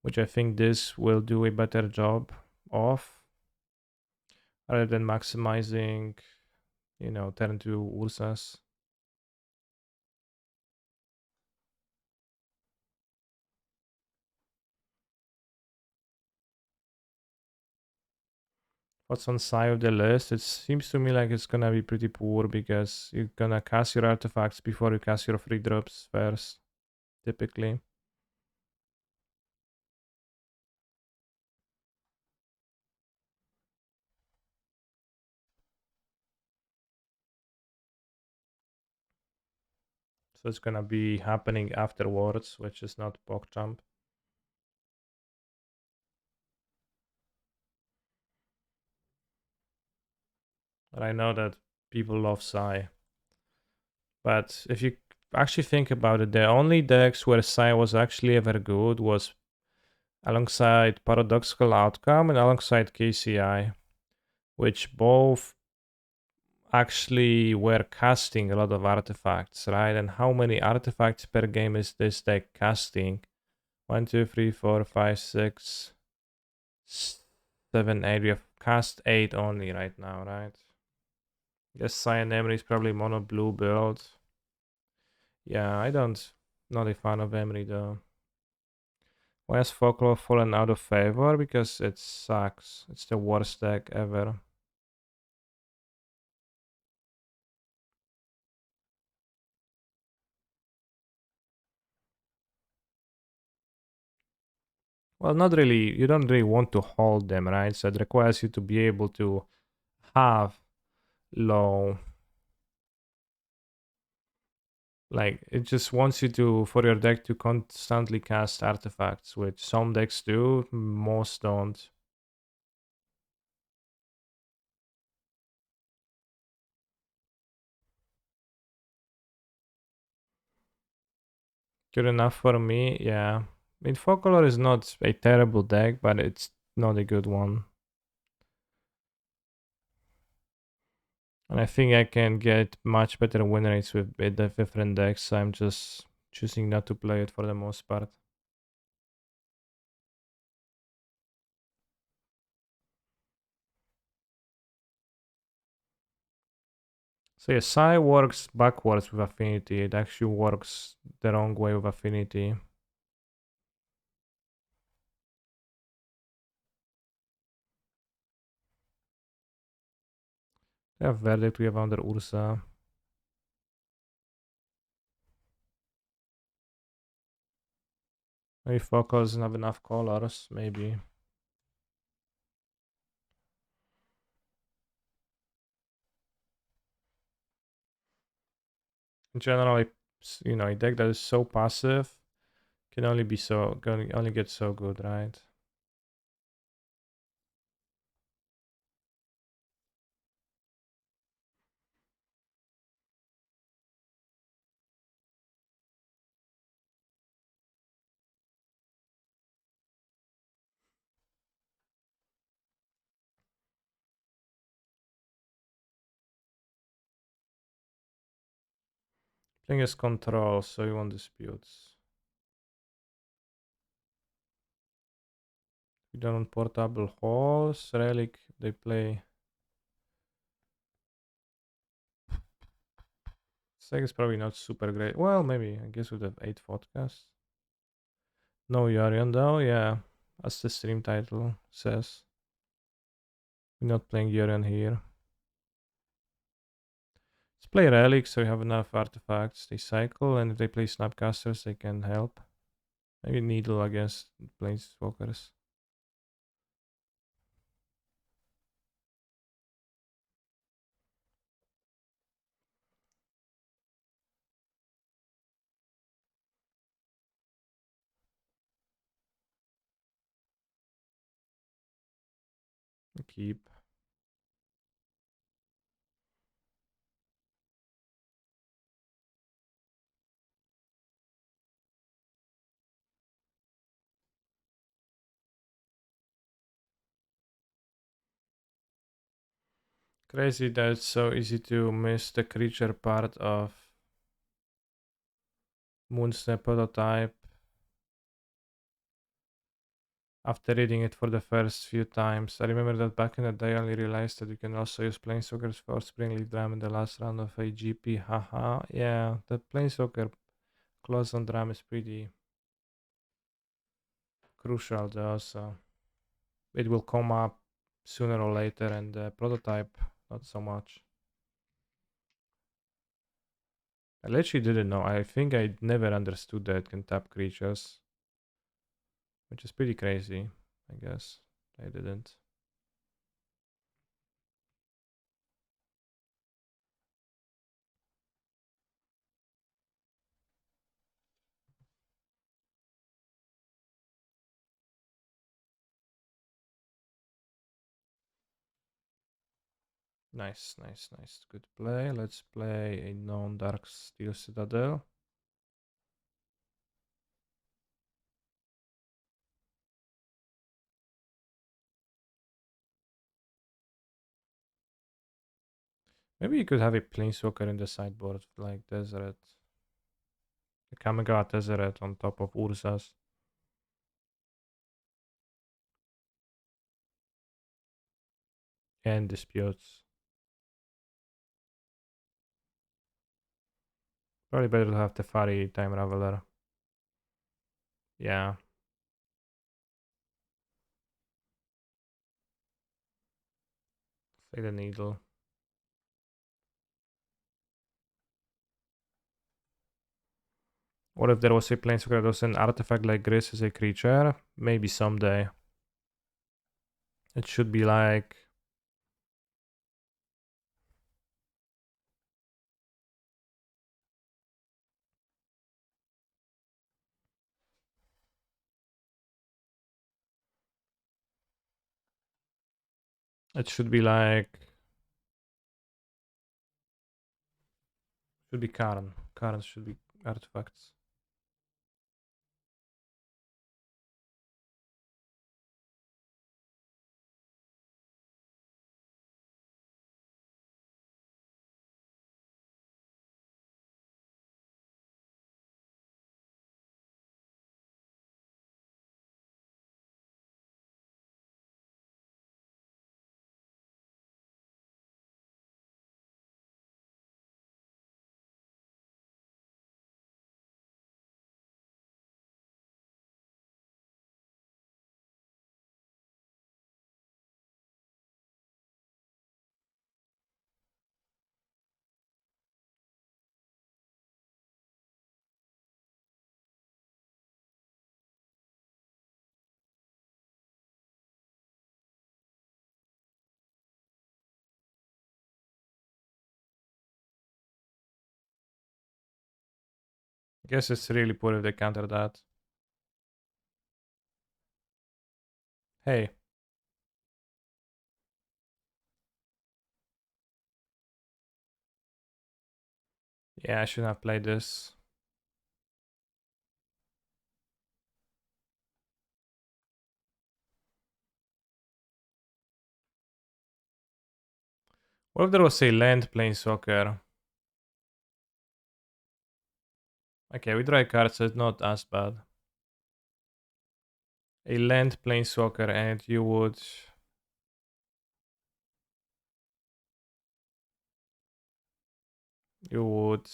which I think this will do a better job of, rather than maximizing, turn 2 Urzas. What's on side of the list? It seems to me like it's gonna be pretty poor because you're gonna cast your artifacts before you cast your free drops first, typically. So it's gonna be happening afterwards, which is not PogChamp. But I know that people love Sai. But if you actually think about it, the only decks where Sai was actually ever good was alongside Paradoxical Outcome and alongside KCI, which both actually were casting a lot of artifacts, right? And how many artifacts per game is this deck casting? 1, 2, 3, 4, 5, 6, 7, 8. We have cast 8 only right now, right? Yes, Cyan Emery is probably mono blue build. Yeah, I don't. Not a fan of Emery though. Why has Folklore fallen out of favor? Because it sucks. It's the worst deck ever. Well, not really. You don't really want to hold them, right? So it requires you to be able to have low. Like it just wants you to for your deck to constantly cast artifacts, which some decks do, most don't. Good enough for me, yeah. I mean, Folklore is not a terrible deck, but it's not a good one. And I think I can get much better win rates with the different decks. So I'm just choosing not to play it for the most part. So yeah, Psi works backwards with Affinity. It actually works the wrong way with Affinity. We have Verdict, we have under Urza. Maybe Focus doesn't have enough colors, maybe. In general, a deck that is so passive can only be so can only get so good, right? Thing is control, so you want disputes. You don't want portable halls. Relic, they play. Seg is probably not super great. Well, maybe. I guess with the 8 podcast. No Yorion though, yeah. As the stream title says. We're not playing Yorion here. Let's play Relic so we have enough artifacts. They cycle, and if they play Snapcasters, they can help. Maybe Needle against Planeswalkers. Keep. Crazy that it's so easy to miss the creature part of Moonsnap prototype after reading it for the first few times. I remember that back in the day I only realized that you can also use Planeswalkers for Springleaf Dram in the last round of a GP. Haha. Yeah, the Planeswalker clause on Dram is pretty crucial though, so it will come up sooner or later, and the prototype not so much. I literally didn't know. I think I never understood that it can tap creatures, which is pretty crazy. I guess I didn't. Nice, nice, nice. Good play. Let's play a non-dark steel citadel. Maybe you could have a planeswalker in the sideboard, like Deseret. A Kamigawa Deseret on top of Urza's. And Disputes. Probably better to have Tefari Time Raveler. Yeah. Say the needle. What if there was a planeswalker that was an artifact like Gris as a creature? Maybe someday. It should be like... It should be like... Should be Karn. Karn should be artifacts. I guess it's really poor if they counter that. Hey. Yeah, I shouldn't have played this. What if there was a land planeswalker? Okay, we draw cards, so it's not as bad. A land planeswalker and you would... You would...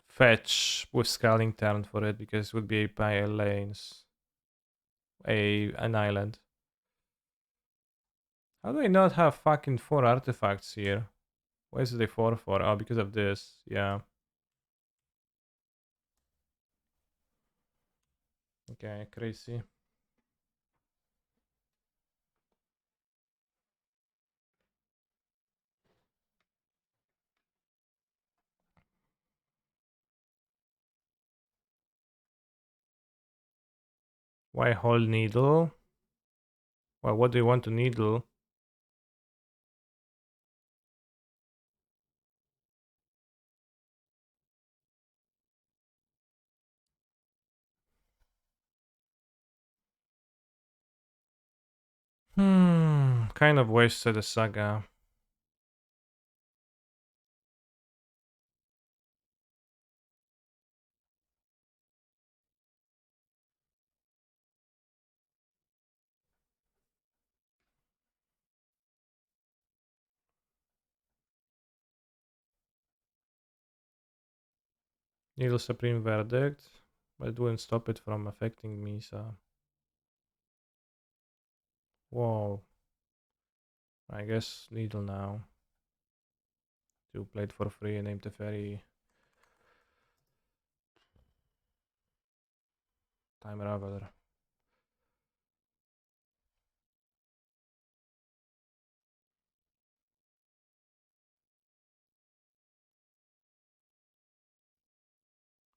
Fetch with Scalding Tarn for it because it would be by lanes. An island. How do I not have fucking 4 artifacts here? Why is it a 4 for? Oh, because of this. Yeah. Okay, crazy. Why whole needle? Well, what do you want to needle? Kind of wasted the saga. Needle Supreme Verdict, but it wouldn't stop it from affecting me, so... Whoa. I guess Needle now. To play it for free and name the fairy. Time Raveler.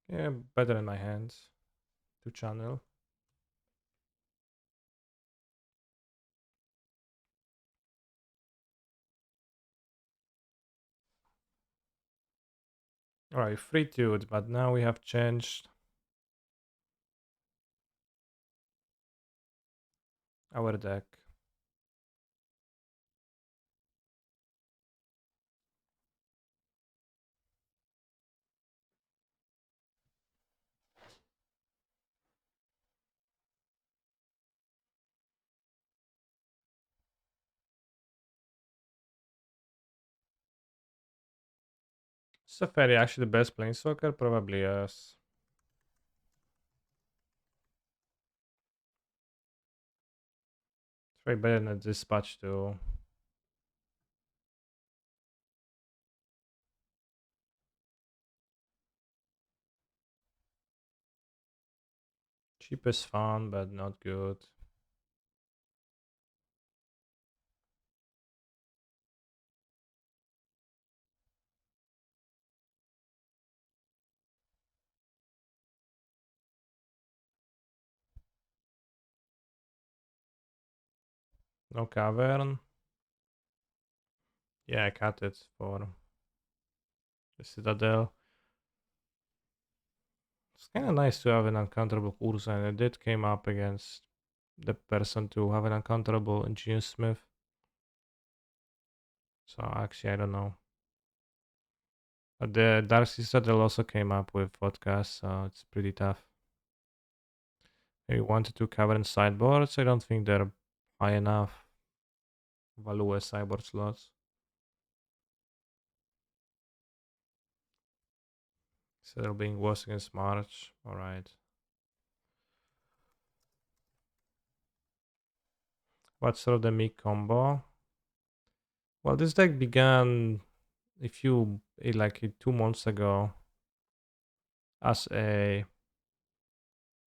Yeah, better in my hands. To channel. Alright, 3-2, but now we have changed our deck. Safari actually the best planeswalker? Probably yes. It's way better than Dispatch too. Cheap is fun, but not good. No cavern. Yeah, I cut it for the Citadel. It's kind of nice to have an uncounterable Urza, and it did came up against the person to have an uncounterable Genius Smith. So actually, I don't know. But the Dark Citadel also came up with vodkas, so it's pretty tough. Maybe 1 to 2 cavern sideboards. I don't think they're high enough. Value sideboard slots. So they're being worse against March. Alright. What's sort of the meek combo? Well, this deck began a few, like 2 months ago as a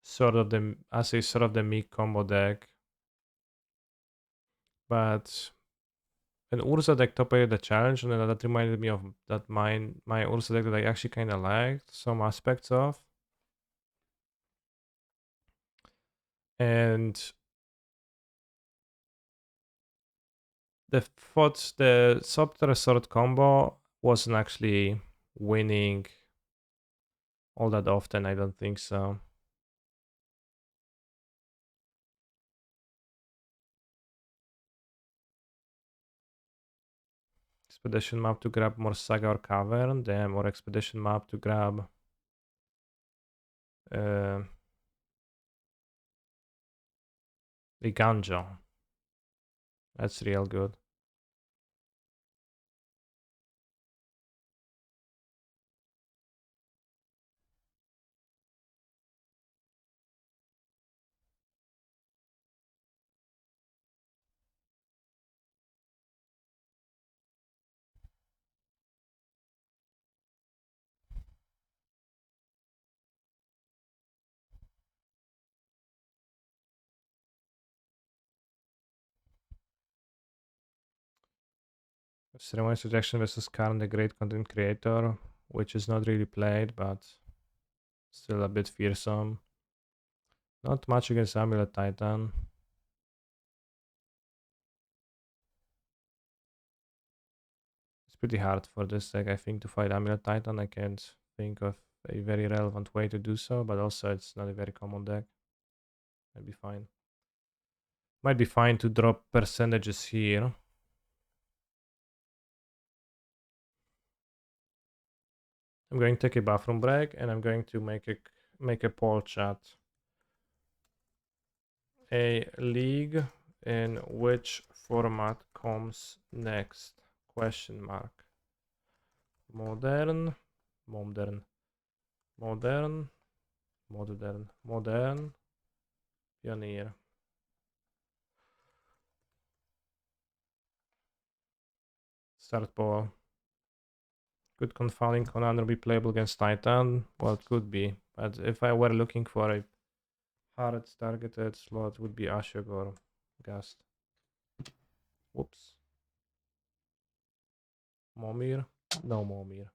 sort of the meek combo deck. But an Urza deck top the challenge, and then that reminded me of that my Urza deck that I actually kind of liked some aspects of. And the Subter Sword combo wasn't actually winning all that often. I don't think so. Expedition map to grab more Saga or Cavern, damn, or Expedition map to grab the Ganja. That's real good. Ceremony Rejection versus Karn, the great content creator, which is not really played, but still a bit fearsome. Not much against Amulet Titan. It's pretty hard for this deck, I think, to fight Amulet Titan. I can't think of a very relevant way to do so, but also it's not a very common deck. Might be fine. Might be fine to drop percentages here. I'm going to take a bathroom break, and I'm going to make a poll chat. A league in which format comes next? Question mark. Modern, modern, modern, modern, pioneer. Start poll. Could Confounding Commander be playable against Titan? Well, it could be, but if I were looking for a hard targeted slot, would be Ashok or Gast. Whoops. Momir? No Momir.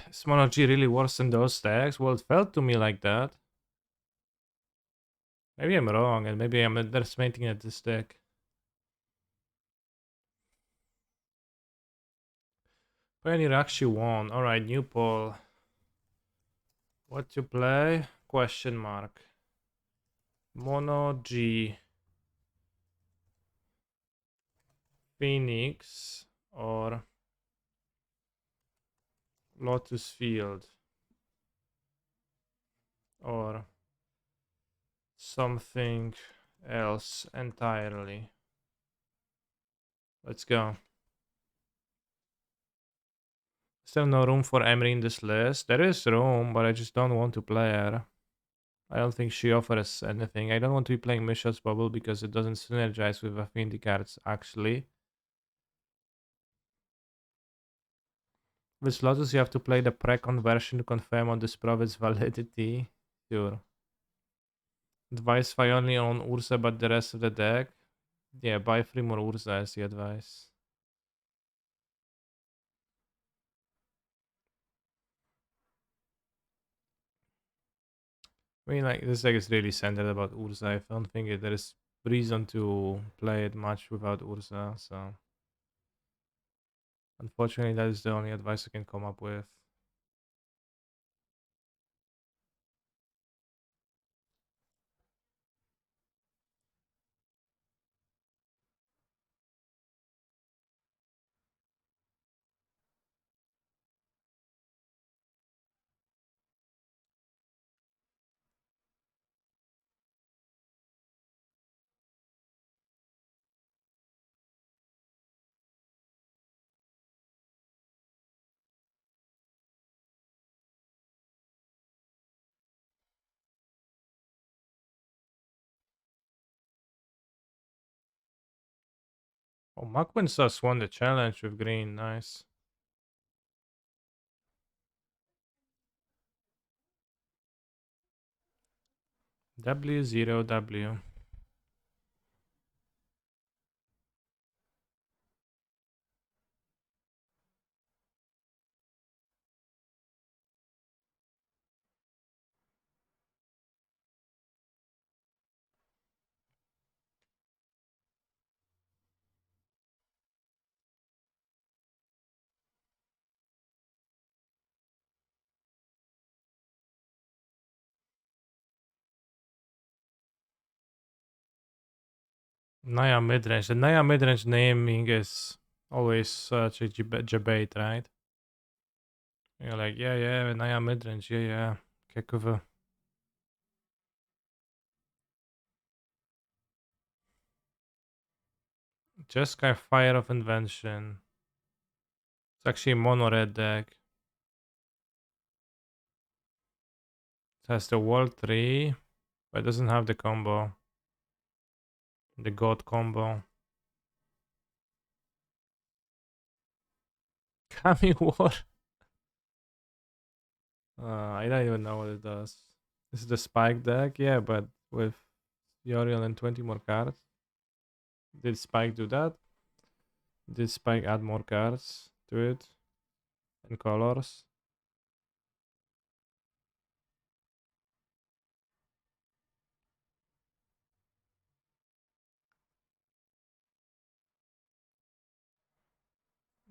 Is Mono G really worse than those stacks? Well, it felt to me like that. Maybe I'm wrong, and maybe I'm underestimating at this deck. Pioneer actually won. Alright, new poll. What to play? Question mark. Mono G. Phoenix or Lotus Field or something else entirely. Let's go. Is there no room for Emery in this list? There is room, but I just don't want to play her. I don't think she offers anything. I don't want to be playing Mishra's Bubble because it doesn't synergize with Affinity cards, actually. With Lotus, you have to play the pre-conversion to confirm on this province validity. Sure. Advice I only on Urza, but the rest of the deck. Yeah, buy 3 more Urza as the advice. I mean, like, this deck is really centered about Urza. I don't think there is reason to play it much without Urza, so... Unfortunately, that is the only advice I can come up with. Oh, Makwinsas won the challenge with green. Nice. W0W. Naya midrange. The Naya midrange naming is always such a debate, right? You're like, yeah, Naya midrange, yeah. Kekuva. Jeskai Fire of Invention. It's actually a mono red deck. It has the World 3, but it doesn't have the combo. The God combo. Kami War. I don't even know what it does. This is the Spike deck, yeah, but with Yoriel and 20 more cards. Did Spike do that? Did Spike add more cards to it? And colors?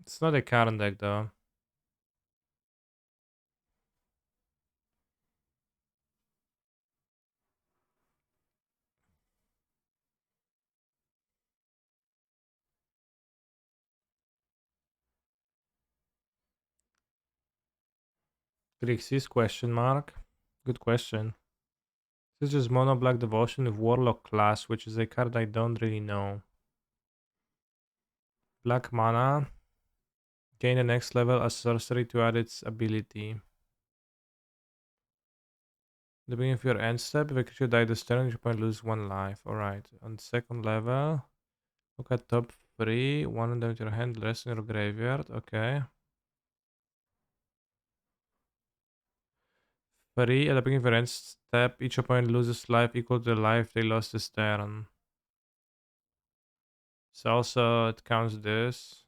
It's not a card deck though. Grixis question mark. Good question. This is just mono black devotion with Warlock class, which is a card I don't really know. Black mana. Gain the next level as sorcery to add its ability. The beginning of your end step, if a creature died this turn, you might lose 1 life. Alright. On second level, look at top 3. 1 of them in your hand, the rest in your graveyard. Okay. 3. At the beginning of your end step, each opponent loses life equal to the life they lost this turn. So also it counts this.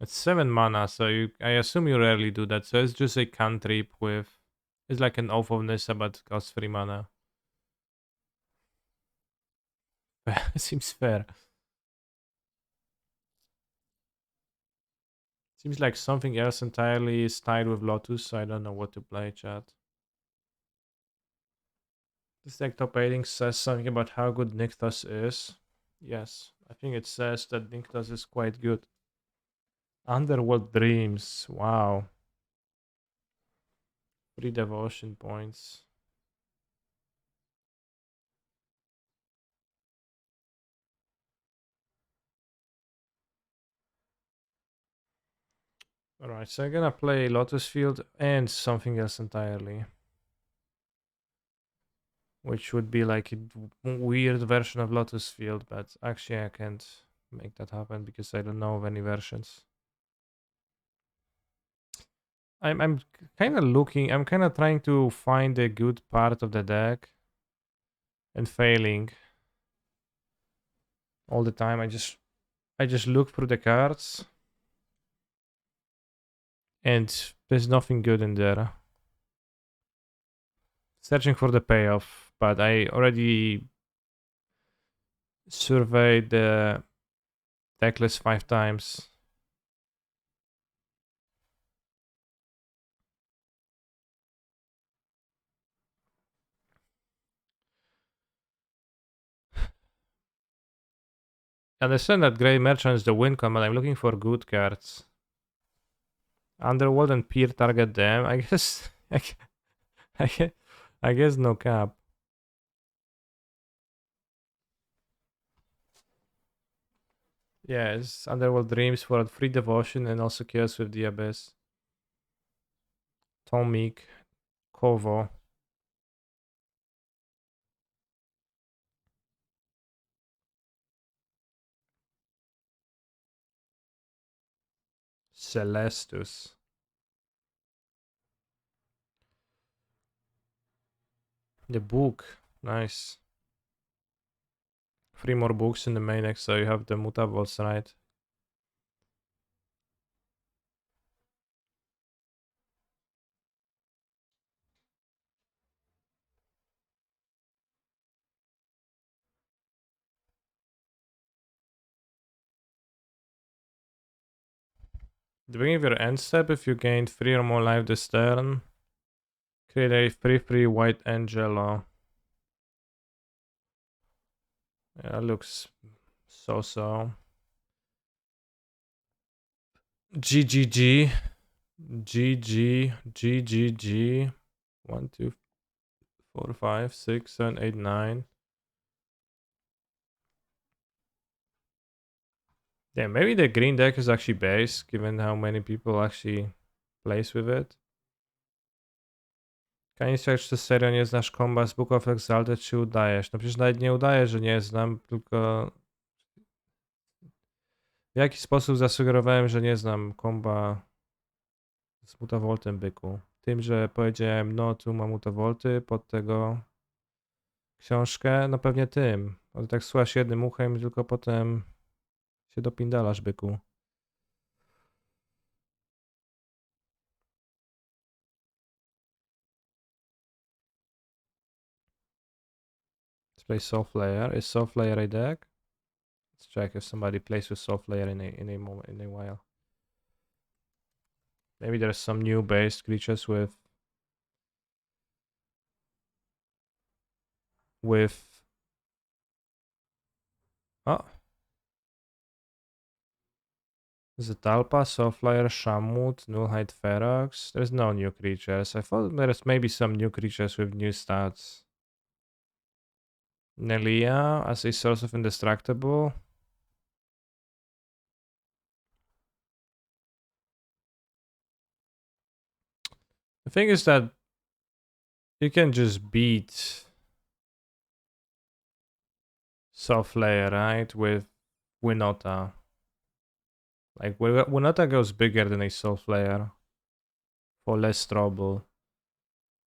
It's 7 mana, so I assume you rarely do that. So it's just a cantrip with. It's like an Oath of Nissa, but costs 3 mana. Seems fair. Seems like something else entirely is tied with Lotus, so I don't know what to play, chat. This deck top 8 says something about how good Nykthos is. Yes, I think it says that Nykthos is quite good. Underworld Dreams, wow. 3 devotion points. Alright, so I'm gonna play Lotus Field and something else entirely. Which would be like a weird version of Lotus Field, but actually I can't make that happen because I don't know of any versions. I'm kind of looking. I'm kind of trying to find a good part of the deck, and failing all the time. I just look through the cards, and there's nothing good in there. Searching for the payoff, but I already surveyed the deck list 5 times. I understand that Grey Merchant is the win con, but I'm looking for good cards. Underworld and Peer target them. I guess. I guess, I guess no cap. Yeah, it's Underworld Dreams for 3 devotion and also Chaos with the Abyss. Tomik, Kovo. Celestus. The book. Nice. 3 more books in the main deck, so you have the mutables, right? The beginning of your end step, if you gained 3 or more life this turn, create a 3/3 white Angelo. Yeah, that looks so. GGG. GG. 1, 2, 4, 5, 6, 7, 8, 9. Yeah, maybe the green deck is actually base, given how many people actually plays with it. Kanistrek czy serio nie znasz komba z Book of Exalted, czy udajesz? No przecież nawet nie udaję, że nie znam, tylko w jaki sposób zasugerowałem, że nie znam komba z Mutawoltem, byku? Tym, że powiedziałem, no tu mam Mutawolty, pod tego książkę, no pewnie tym. Ale tak słuchasz jednym uchem, tylko potem się dopindalasz, byku. Let's play Soft Layer. Is Soft Layer a deck? Let's check if somebody plays with Soft Layer in a while. Maybe there's some new based creatures with oh, Zetalpa, Soulflyer, Shamut, Nullhide Ferox. There's no new creatures. I thought there's maybe some new creatures with new stats. Nelia as a source of indestructible. The thing is that you can just beat Soulflyer, right? With Winota. Like Winota goes bigger than a Soulflyer for less trouble.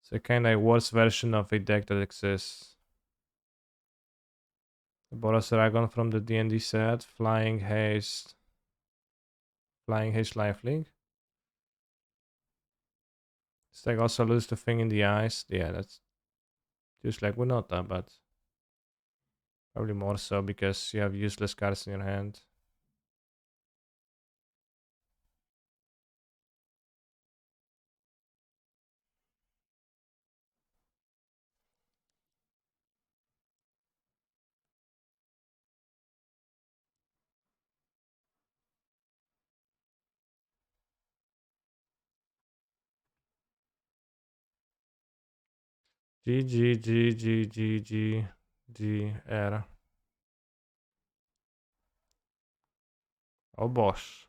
It's a kind of worse version of a deck that exists. Boros Dragon from the D&D set, Flying Haste. Flying H lifelink. Stag also lose the thing in the eyes. Yeah, that's just like Winota, but probably more so because you have useless cards in your hand. G G G G G G G R. Oh boss.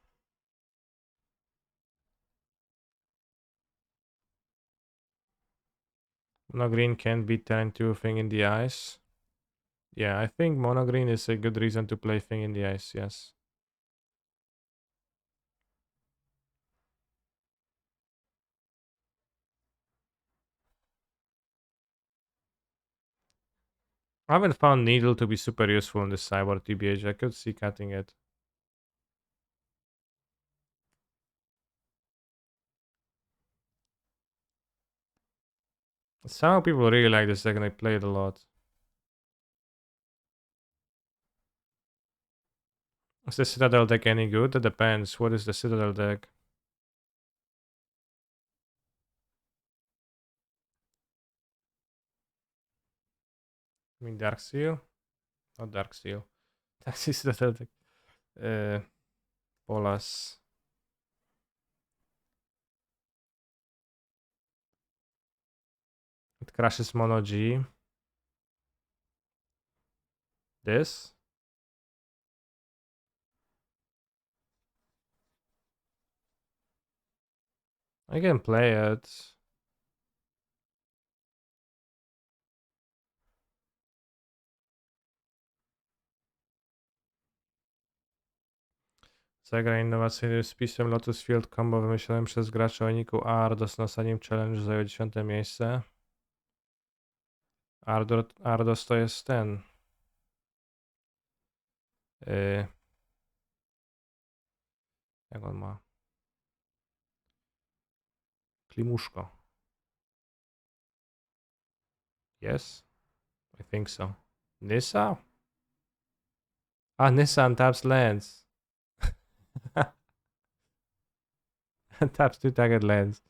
Mono green can beat turn 2 thing in the eyes. Yeah, I think mono green is a good reason to play thing in the ice, yes. I haven't found needle to be super useful in this cyber TBH. I could see cutting it. Some people really like this deck and I play it a lot. Is the Citadel deck any good? That depends. What is the Citadel deck? I mean Dark Steel? Not Dark Steel. That's Citadel deck. Bolas. It crashes mono G. This? I can play it. Zagraj innowacyjny spisem Lotus Field combo wymyślonym przez gracza o niku Ardos na ostatnim challenge zajął 10 miejsce. Ardos to jest ten. Jak on ma? Klimuszko. Yes? I think so. Nissa? Ah, Nissa untaps lands. Taps 2 target lands.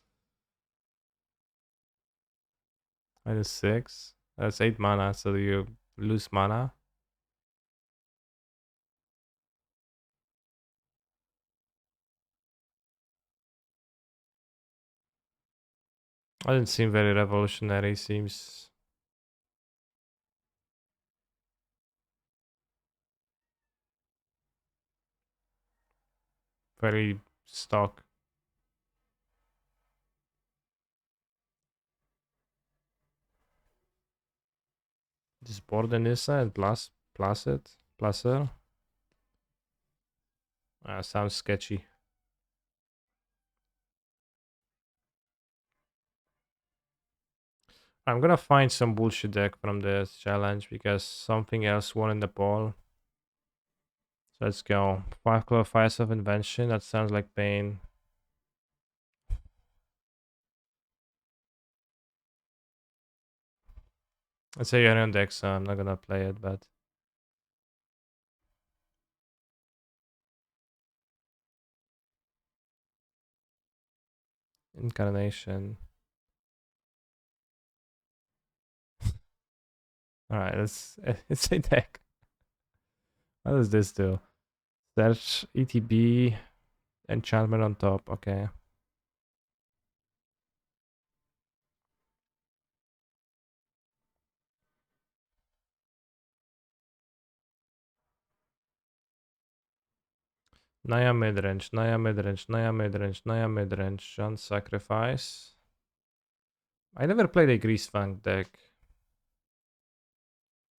-6. That's 8 mana, so you lose mana. Doesn't seem very revolutionary, seems very stock. Just board the Nissa and plus it. Plus her. Sounds sketchy. I'm gonna find some bullshit deck from this challenge because something else won in the poll. So let's go. 5 Claw Fires of Invention. That sounds like pain. It's a Yorion deck, so I'm not gonna play it, but Incarnation. Alright, it's a deck. What does this do? Search ETB, enchantment on top, okay. Naya midrange, Naya midrange, Naya midrange, Naya midrange, John sacrifice. I never played a Greasefang deck.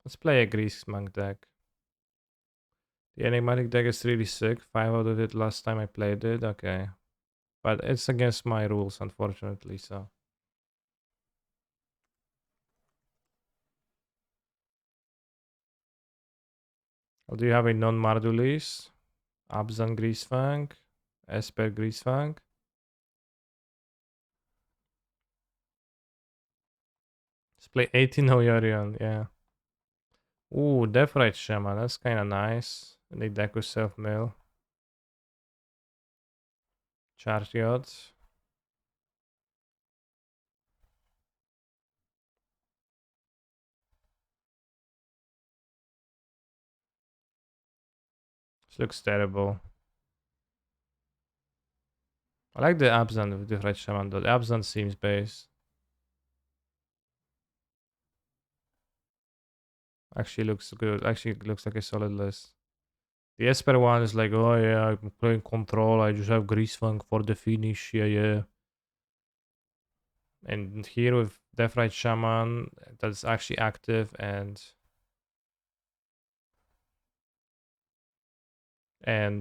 Let's play a Greasefang deck. The enigmatic deck is really sick. 5 out of it last time I played it, okay. But it's against my rules, unfortunately, so. Oh, do you have a non-Mardulis? Abzan Greasefang? Esper Greasefang. Let's play 18 Oyorion, yeah. Ooh, Deathrite Shaman, that's kinda nice. And the Deku Self Mill. Chariot. This looks terrible. I like the Abzan with Deathrite Shaman though. The Abzan seems base. Actually looks good. Actually looks like a solid list. The Esper one is like, oh yeah, I'm playing control. I just have Greasefang for the finish. Yeah, yeah. And here with Deathrite Shaman, that's actually active and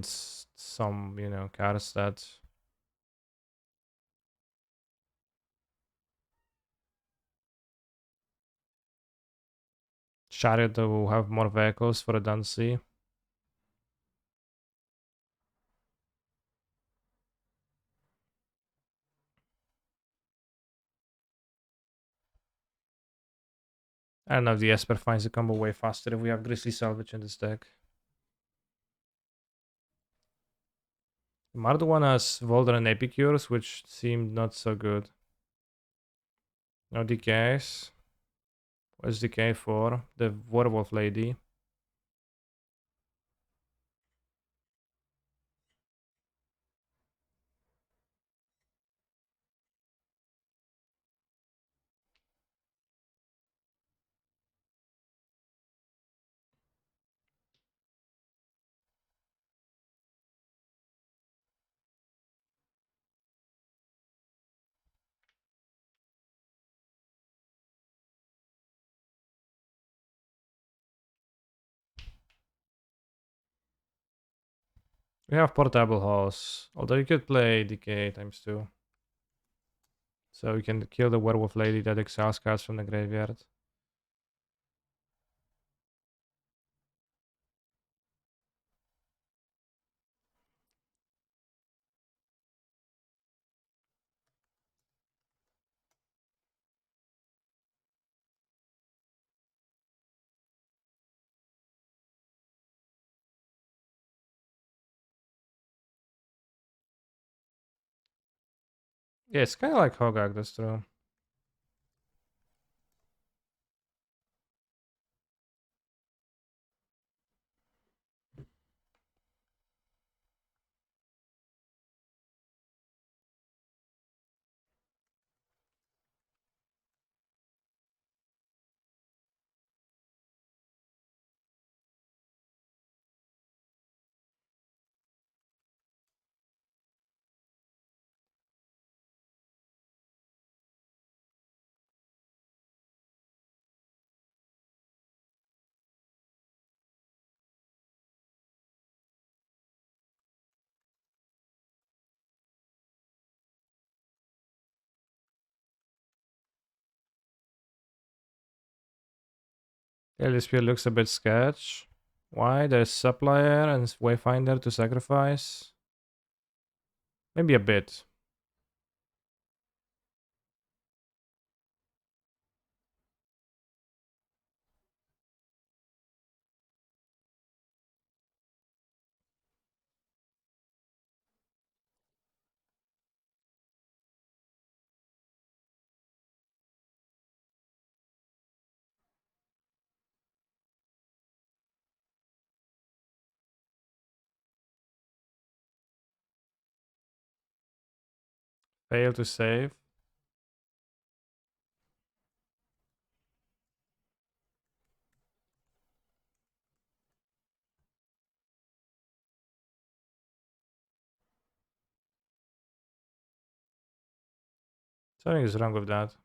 some, you know, cards that Chariot will have more vehicles for a Dancy. I don't know if the Esper finds the combo way faster if we have Grizzly Salvage in this deck. Marduan has Volder and Epicures, which seemed not so good. No decays. What's decay for? The Werewolf Lady. We have Portable House, although you could play decay times 2. So you can kill the Werewolf Lady that exiles cards from the graveyard. Yeah, it's kind of like Hogak, that's true. Yeah, this build looks a bit sketch. Why? There's Supplier and Wayfinder to sacrifice. Maybe a bit. Fail to save. Something is wrong with that.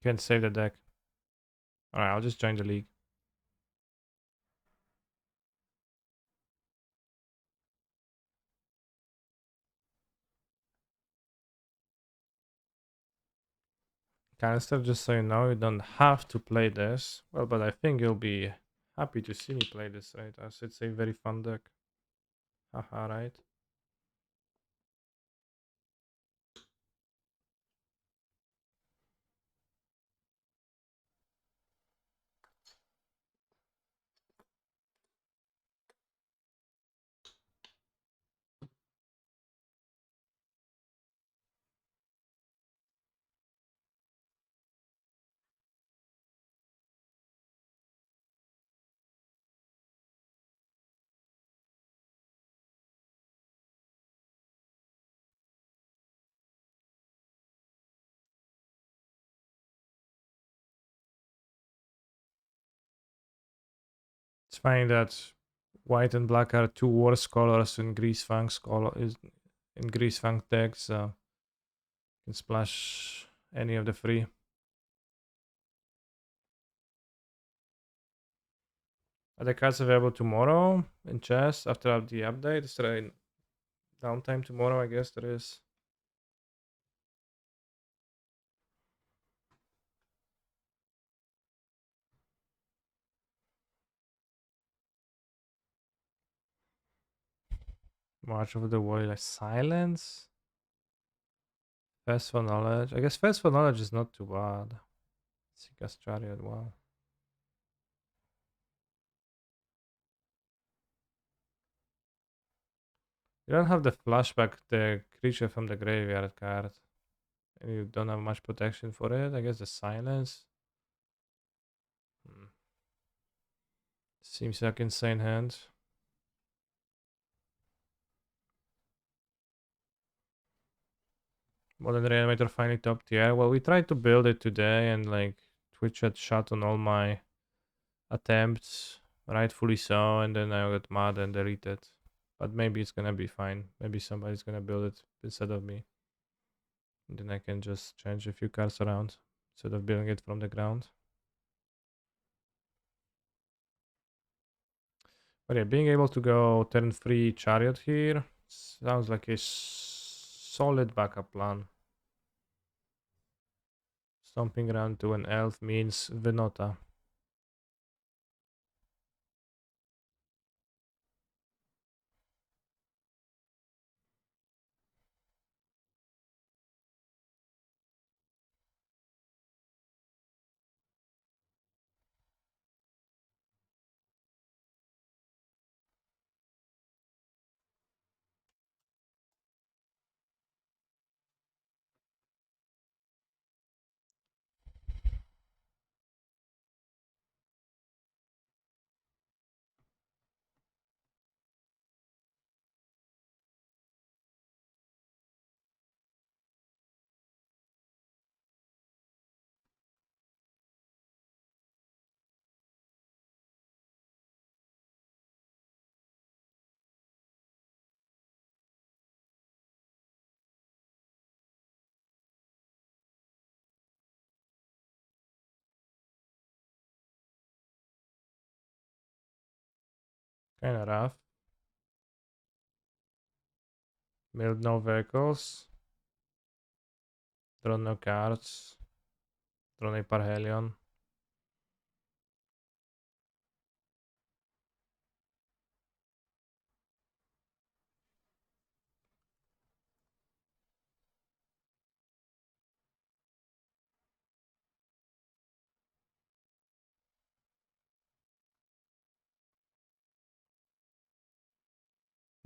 Can't save the deck. Alright, I'll just join the league. Canister, just so you know, you don't have to play this. Well, but I think you'll be happy to see me play this, right? As it's a very fun deck. Haha, right. It's funny that white and black are two worst colors in Greasefang's color is in Greasefang decks, so you can splash any of the three. Are the cards available tomorrow in chess after the update? Is there a downtime tomorrow? I guess there is. March of the Warrior, like silence. Fast for knowledge. I guess fast for knowledge is not too bad. Seeker's Chariot, wow. You don't have the flashback, the creature from the graveyard card. And you don't have much protection for it. I guess the silence. Hmm. Seems like insane hand. Modern Reanimator finally top tier. Well, we tried to build it today and like Twitch had shut on all my attempts, rightfully so, and then I got mad and deleted. But maybe it's gonna be fine. Maybe somebody's gonna build it instead of me. And then I can just change a few cards around instead of building it from the ground. But yeah, being able to go turn 3 Chariot here sounds like a solid backup plan. Stomping around to an elf means Venota. Kinda rough. Build no vehicles. Draw no cards. Draw a Parhelion.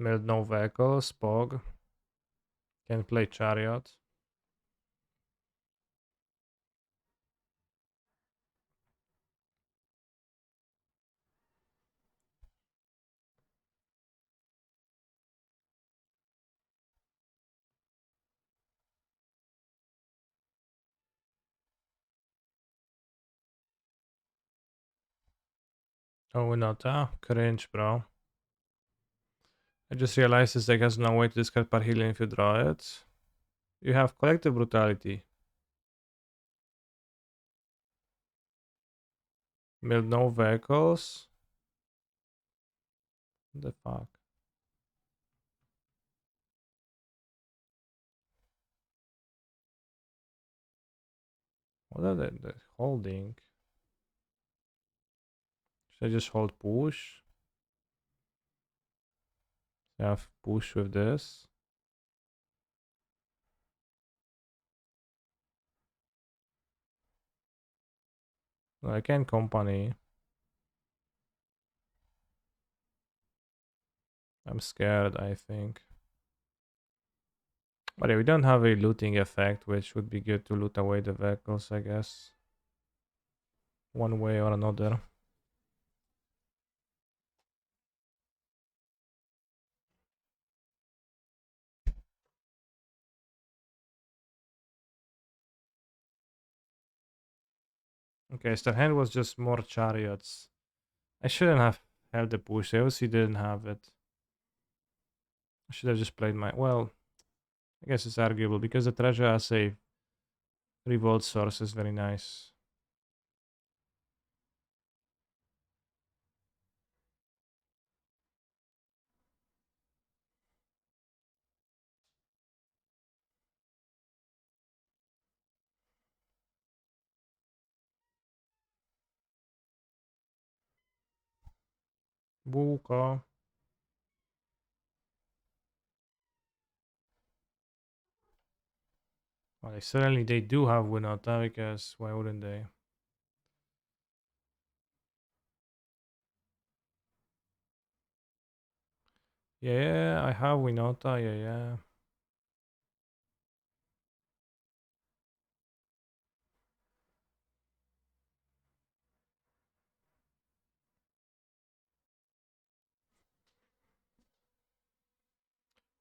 Build no vehicles. Pog. Can play Chariot. Oh, not cringe, bro. I just realized this deck has no way to discard Parhelion if you draw it. You have Collective Brutality. Build no vehicles. What the fuck? What are they holding? Should I just hold push? Have push with this. I can company. I'm scared, I think. But yeah, we don't have a looting effect, which would be good to loot away the vehicles, I guess. One way or another. Okay, so the hand was just more chariots. I shouldn't have had the push. I obviously didn't have it. I should have just played my... Well, I guess it's arguable because the treasure as a revolt source is very nice. Buka. Well, certainly they do have Winota because why wouldn't they? Yeah, I have Winota. Yeah.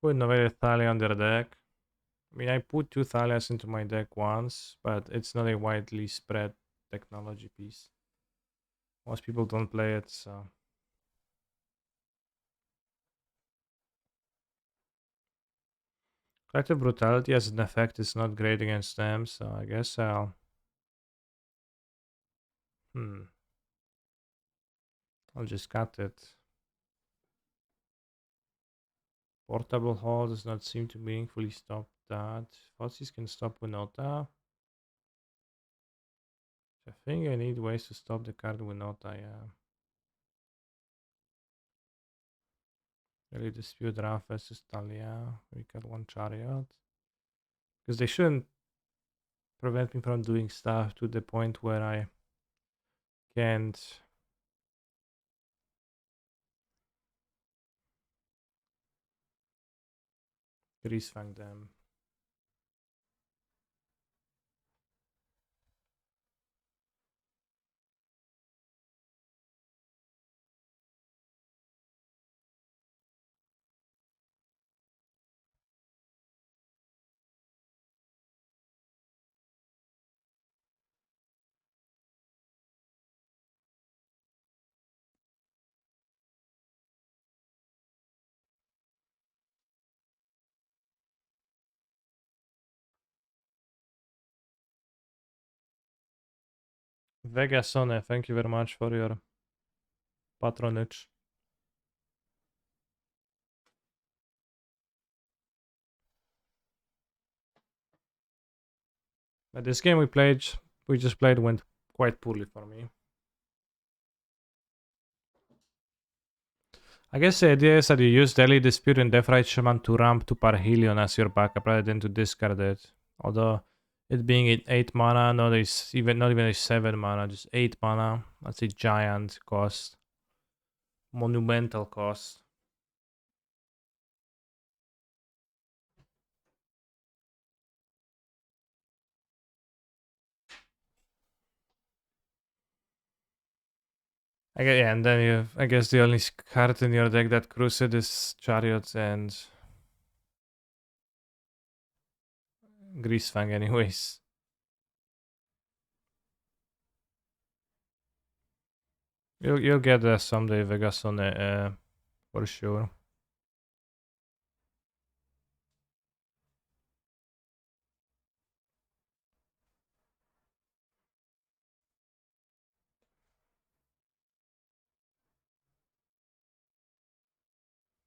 Wouldn't have a Thalia on their deck. I mean, I put two Thalias into my deck once, but it's not a widely spread technology piece. Most people don't play it, so. Collective Brutality as an effect is not great against them, so I guess I'll... I'll just cut it. Portable Hall does not seem to meaningfully stop that. Fossis can stop Winota. I think I need ways to stop the card Winota, yeah. Really dispute Raf versus Talia. We got one chariot. Because they shouldn't prevent me from doing stuff to the point where I can't Greasefang them. Vegasone, thank you very much for your patronage. But this game we just played went quite poorly for me. I guess the idea is that you use Daily Dispute and Deathrite Shaman to ramp to Parhelion as your backup rather than to discard it. Although it being 8 mana, not even a 7 mana, just 8 mana. That's a giant cost. Monumental cost. Yeah, and then I guess the only card in your deck that Crusade is Chariots and Greasefang anyways. You'll get that someday, Vegas on for sure.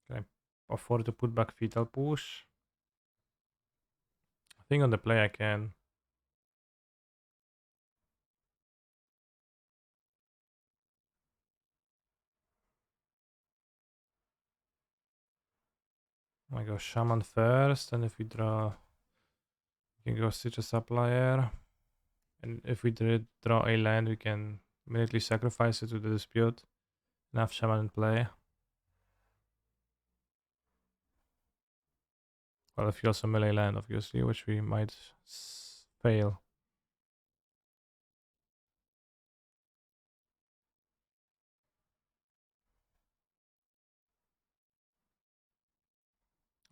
Can I afford to put back Fetal Push? I think on the play I can. I go Shaman first, and if we draw, we can go Stitch a Supplier. And if we draw a land, we can immediately sacrifice it to the Dispute and have Shaman in play. Well, if you also melee land, obviously, which we might fail.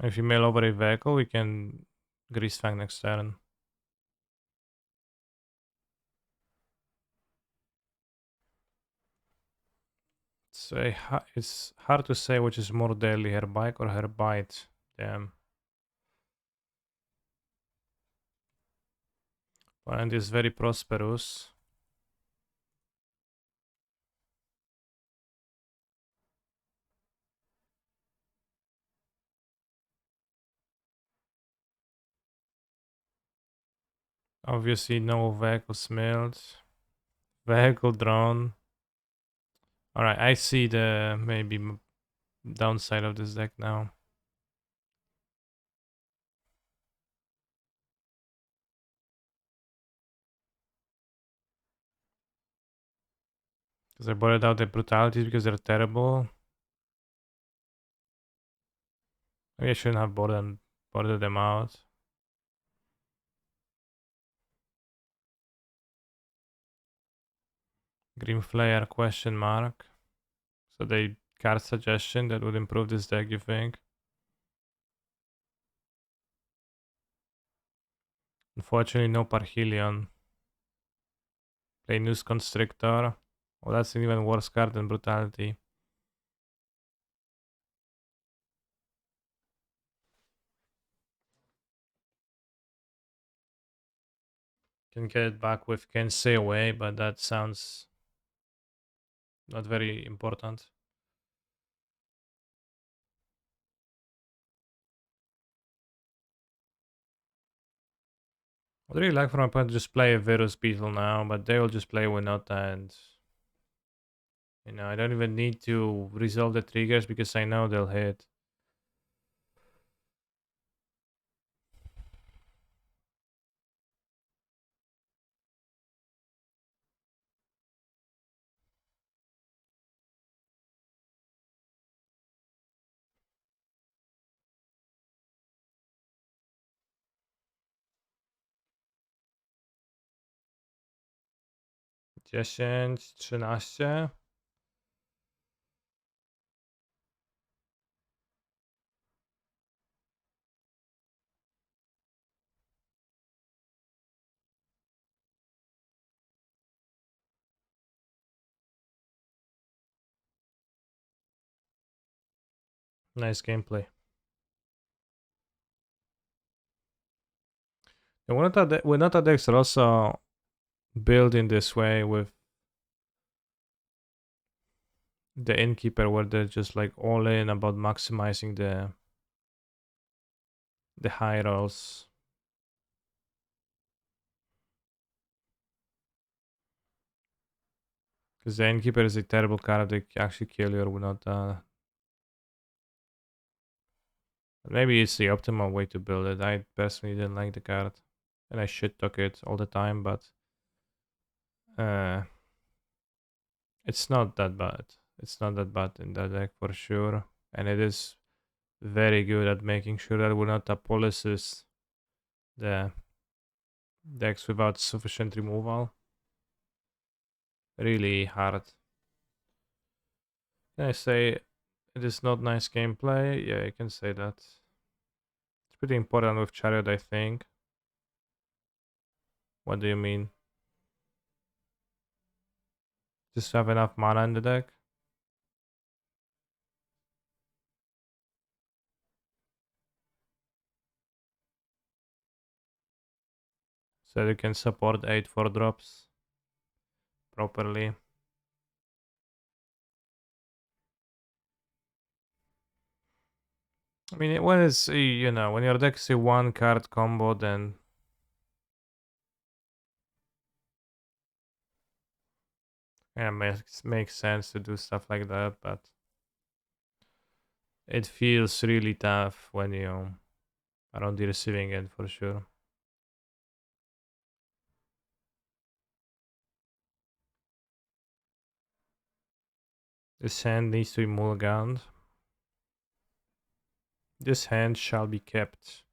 If you mail over a vehicle, we can Greasefang next turn. It's hard to say which is more deadly, her bike or her bite. Damn. And is very prosperous. Obviously, no vehicle smelled. Vehicle drawn. Alright, I see the maybe downside of this deck now. Because I bought out the brutalities because they're terrible. Maybe I shouldn't have boarded them out. Green Flare question mark. So they card suggestion that would improve this deck, you think? Unfortunately, no Parhelion. Play Noose Constrictor. Oh, that's an even worse card than Brutality. Can get it back with Can Stay Away, but that sounds not very important. I'd really like for my opponent to just play a Virus Beetle now, but they will just play Winota and... You know, I don't even need to resolve the triggers because I know they'll hit. Dziesięć, 13. Nice gameplay. And Winota decks are also built in this way with the Innkeeper, where they're just like all in about maximizing the high rolls. Because the Innkeeper is a terrible card, they actually kill your Winota. Maybe it's the optimal way to build it. I personally didn't like the card. And I shit took it all the time, but it's not that bad. It's not that bad in that deck for sure. And it is very good at making sure that Winota policies the decks without sufficient removal. Really hard. Can I say it is not nice gameplay? Yeah, I can say that. It's pretty important with Chariot, I think. What do you mean? Just have enough mana in the deck? So you can support 8 4-drops properly. I mean, when it's, you know, when your deck is a 1-card combo, then yeah, makes sense to do stuff like that, but It feels really tough when you are on the receiving end for sure. This hand needs to be mulliganed. This hand shall be kept.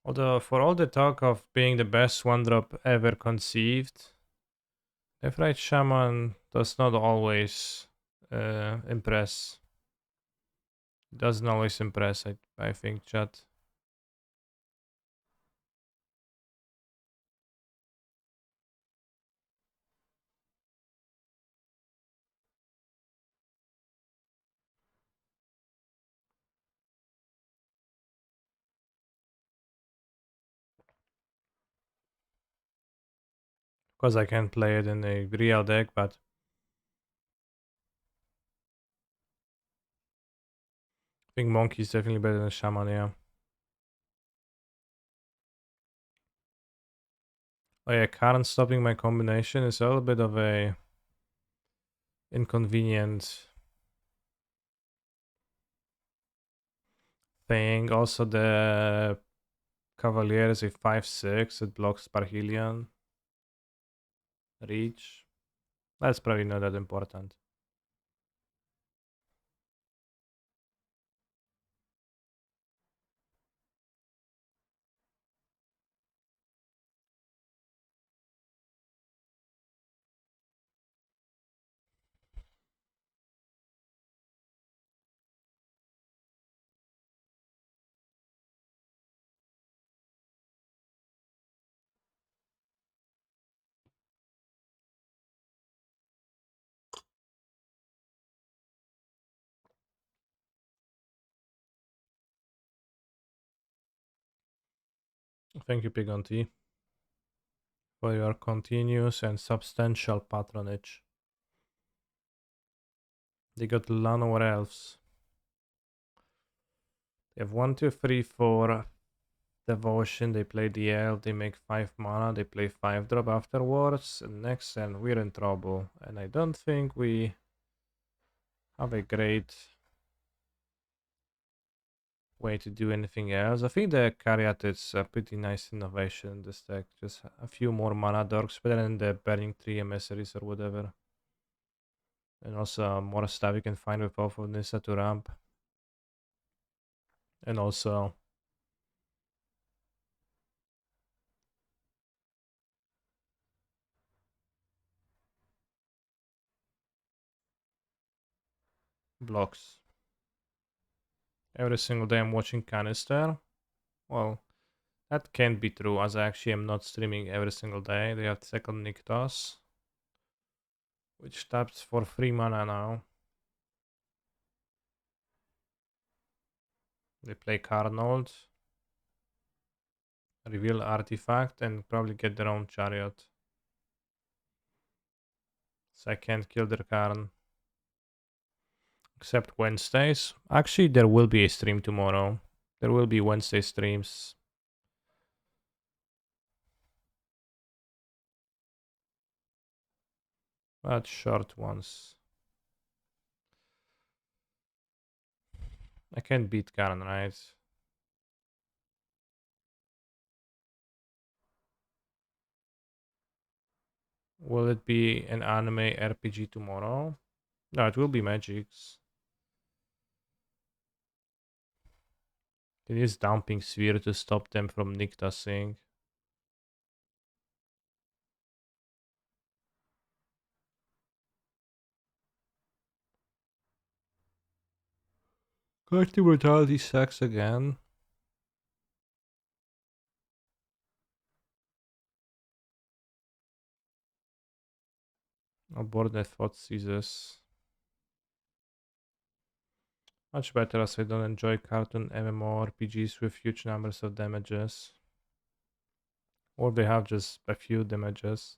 Although, for all the talk of being the best one drop ever conceived, Left Right Shaman does not always impress. Doesn't always impress, I think, chat. Because I can play it in a real deck, but I think Monkey is definitely better than Shaman, yeah. Oh yeah, Karen stopping my combination is a little bit of a inconvenient thing. Also, the Cavalier is a 5/6. It blocks Parhelion. Reach. That's probably not that important. Thank you, Pigonti, for your continuous and substantial patronage. They got Llanowar Elves. They have 1, 2, 3, 4 Devotion. They play the Elf. They make 5 mana. They play 5 drop afterwards. And next turn, we're in trouble. And I don't think we have a great way to do anything else. I think the Caryat is a pretty nice innovation in this deck. Just a few more mana dorks, better than the Burning Tree emissaries or whatever. And also more stuff you can find with both of Nissa to ramp. And also blocks. Every single day I'm watching Canister. Well, that can't be true, as I actually am not streaming every single day. They have second Nykthos, which taps for 3 mana now. They play Carnold, reveal Artifact, and probably get their own Chariot. So I can't kill their Karn. Except Wednesdays. Actually, there will be a stream tomorrow. There will be Wednesday streams. But short ones. I can't beat Karn, right? Will it be an anime RPG tomorrow? No, it will be Magics. Can use Dumping Sphere to stop them from Nykthosing. Collective Brutality sucks again. Aborted Thought Seizes. Much better as I don't enjoy cartoon MMORPGs with huge numbers of damages. Or they have just a few damages.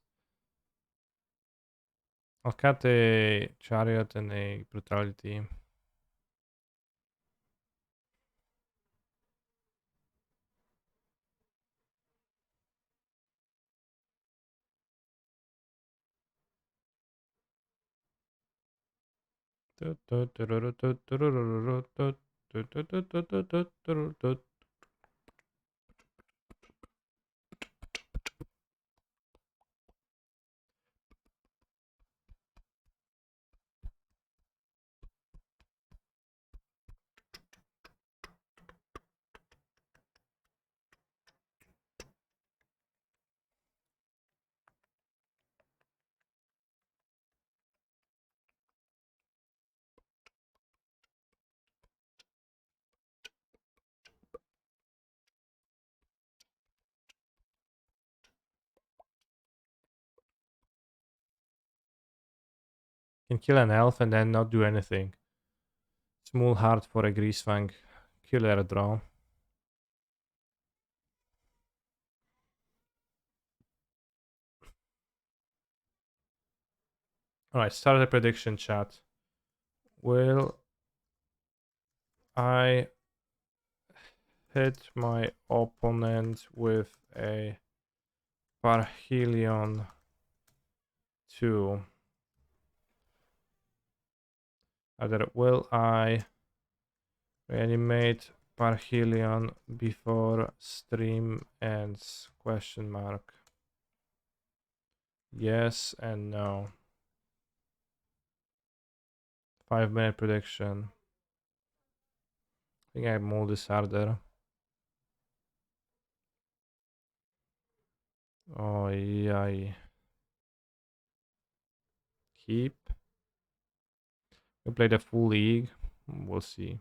I'll cut a Chariot and a Brutality. Can kill an elf and then not do anything. Small heart for a Greasefang. Killer draw. Alright, start the prediction chat. Will I hit my opponent with a Parhelion 2? Either will I reanimate Parhelion before stream ends? Question mark. Yes and no. 5-minute prediction. I think I mold this harder. Oh yeah. Keep. We play the full league. We'll see.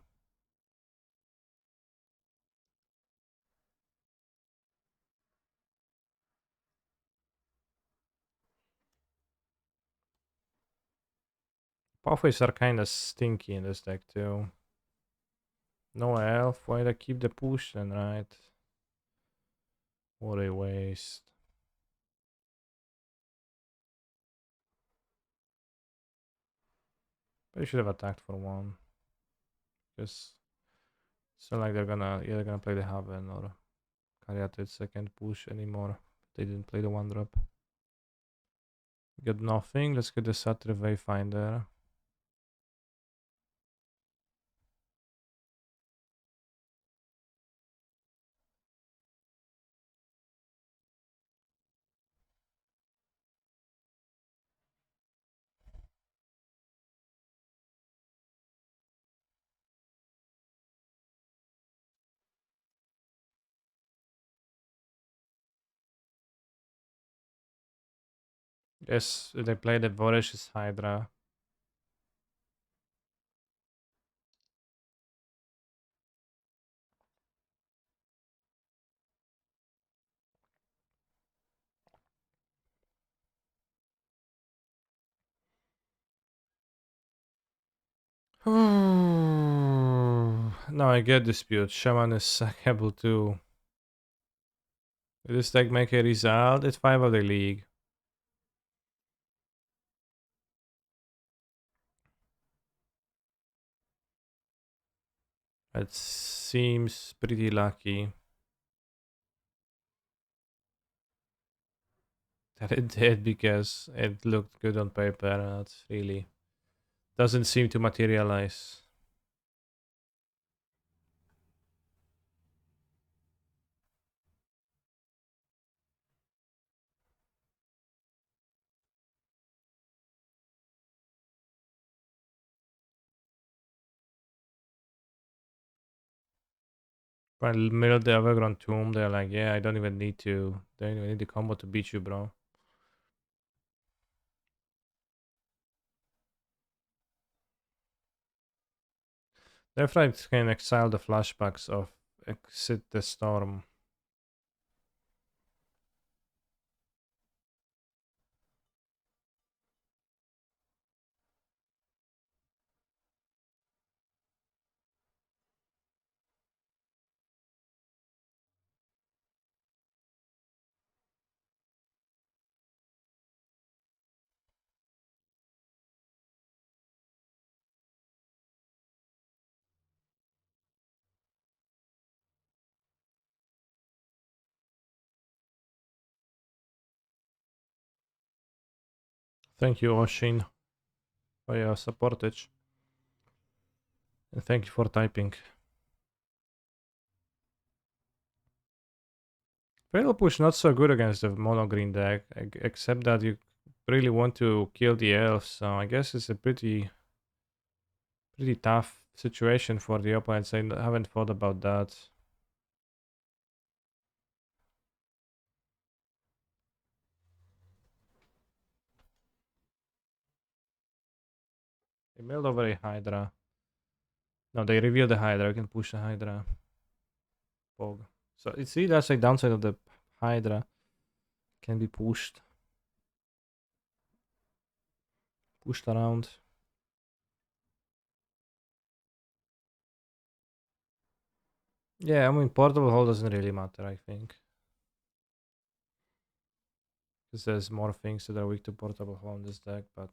Pathways are kind of stinky in this deck too. No elf. Why did I keep the push then, right? What a waste. But you should have attacked for one. Because it's not like they're gonna either gonna play the Haven or Caryatid second push anymore. They didn't play the one drop. Got nothing. Let's get the Satyr Wayfinder. Yes, they play the Voracious Hydra. Now I get dispute. Shaman is sackable too. Will this deck make a result? It's 5 of the league. It seems pretty lucky that it did because it looked good on paper and it really doesn't seem to materialize. When I mirrored the Evergrande Tomb, they're like, yeah, I don't even need to. They don't even need the combo to beat you, bro. Therefore, I can exile the flashbacks of Exit the Storm. Thank you, Oshin, for your supportage. And thank you for typing. Fatal push not so good against the mono green deck, except that you really want to kill the elves. So I guess it's a pretty tough situation for the opponents. I haven't thought about that. They milled over a Hydra. No, they revealed the Hydra. You can push the Hydra. Pog. So you see, that's a downside of the Hydra. Can be pushed. Pushed around. Yeah, I mean, portable hold doesn't really matter, I think. Because there's more things that are weak to portable hold in this deck, but...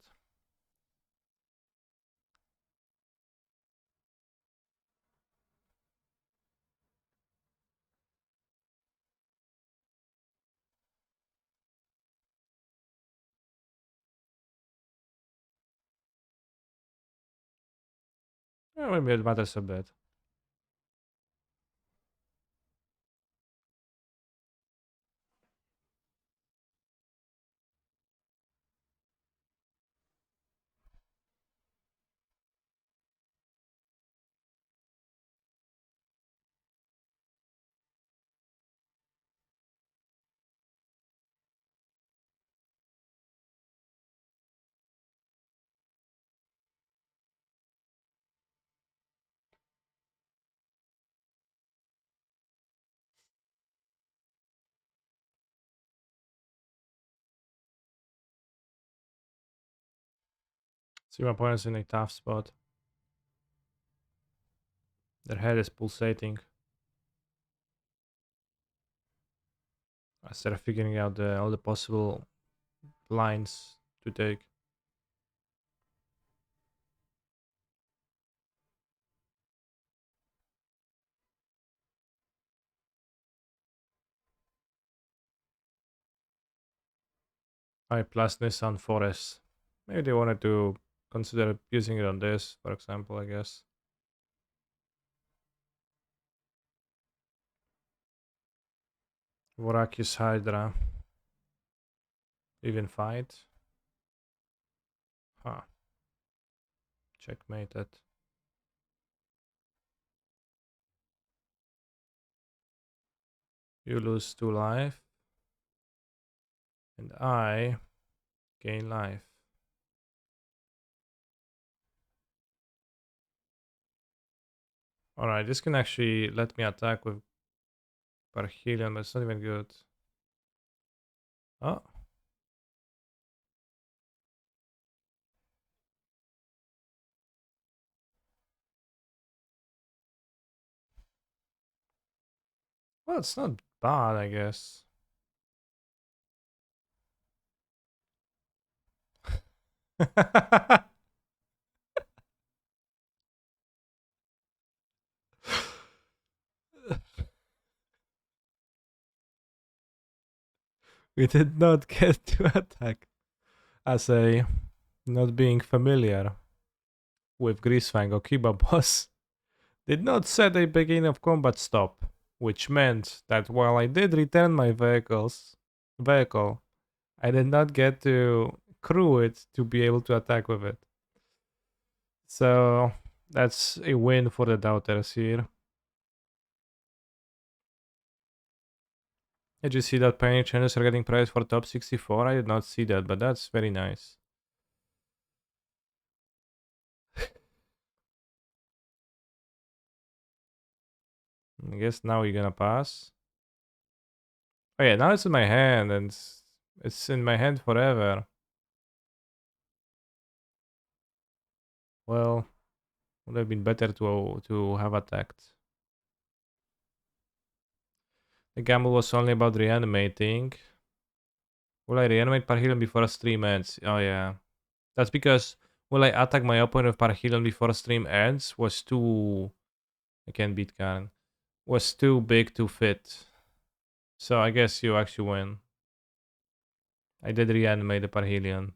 Yeah, maybe it matters a bit. See, my opponent's in a tough spot. Their head is pulsating. As they're figuring out all the possible lines to take. I plus this on Forest. Maybe they wanted to consider using it on this, for example, I guess. Voraki's Hydra. Even fight. Huh. Checkmated. You lose 2 life. And I gain life. Alright, this can actually let me attack with Parhelion, but it's not even good. Oh. Well, it's not bad, I guess. We did not get to attack. As a not being familiar with Greasefang or Kiba boss did not set a beginning of combat stop, which meant that while I did return my vehicle, I did not get to crew it to be able to attack with it. So that's a win for the doubters here. Did you see that Pioneer channels are getting priced for top 64? I did not see that, but that's very nice. I guess now you're gonna pass. Oh yeah, now it's in my hand and it's in my hand forever. Well, would have been better to have attacked. The gamble was only about reanimating. Will I reanimate Parhelion before a stream ends? Oh yeah. That's because will I attack my opponent with Parhelion before a stream ends was too... I can't beat Karen. Was too big to fit. So I guess you actually win. I did reanimate the Parhelion.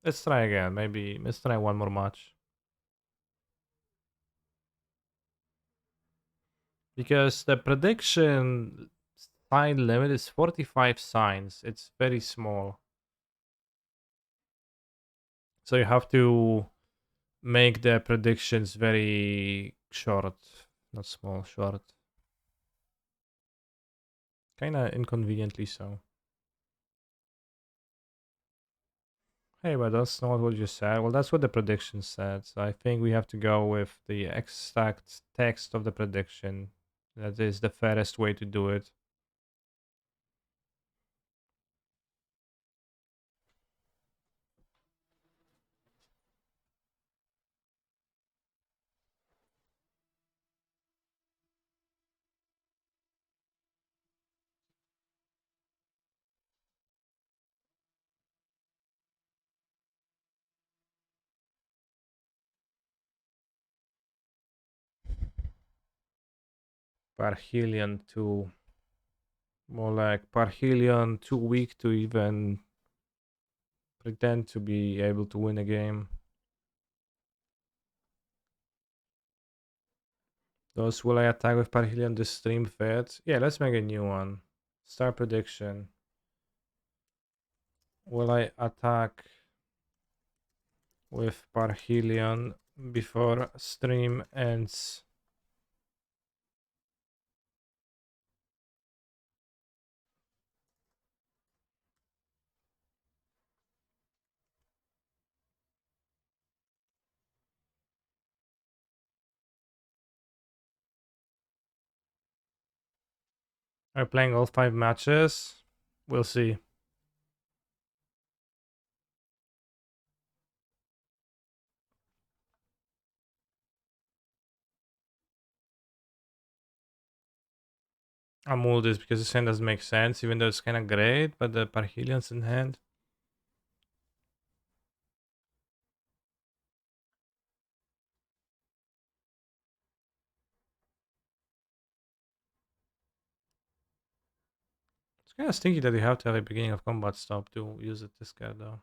Let's try again. Maybe let's try one more match. Because the prediction sign limit is 45 signs. It's very small. So you have to make the predictions very short. Not small, short. Kinda inconveniently so. Hey, but that's not what you said. Well, that's what the prediction said. So I think we have to go with the exact text of the prediction. That is the fairest way to do it. Parhelion 2. More like Parhelion too weak to even pretend to be able to win a game. Those will I attack with Parhelion this stream fed? Yeah, let's make a new one. Star prediction. Will I attack with Parhelion before stream ends? Are we playing all 5 matches? We'll see. I'll move this because this hand doesn't make sense, even though it's kind of great, but the Parhelion's in hand. It's kind of stinky that you have to have a beginning of combat stop to use it this card though.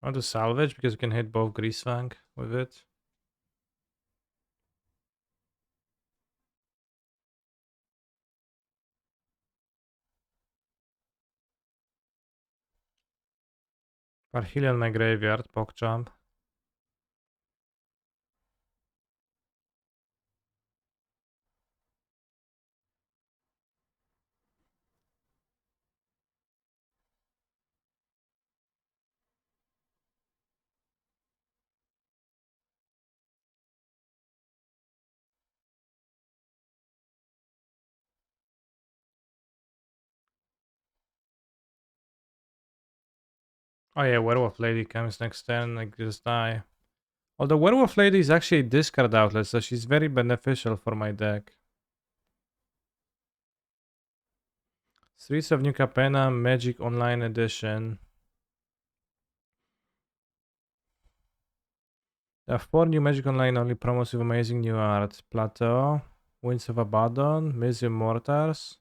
I want to salvage because you can hit both Greasefang with it. Parhelion my graveyard, PogChamp. Oh yeah, Werewolf Lady comes next turn, like just die. Although Werewolf Lady is actually a discard outlet, so she's very beneficial for my deck. Streets of New Capenna, Magic Online Edition. There are 4 new Magic Online only promos with amazing new art. Plateau, Winds of Abaddon, Museum Mortars.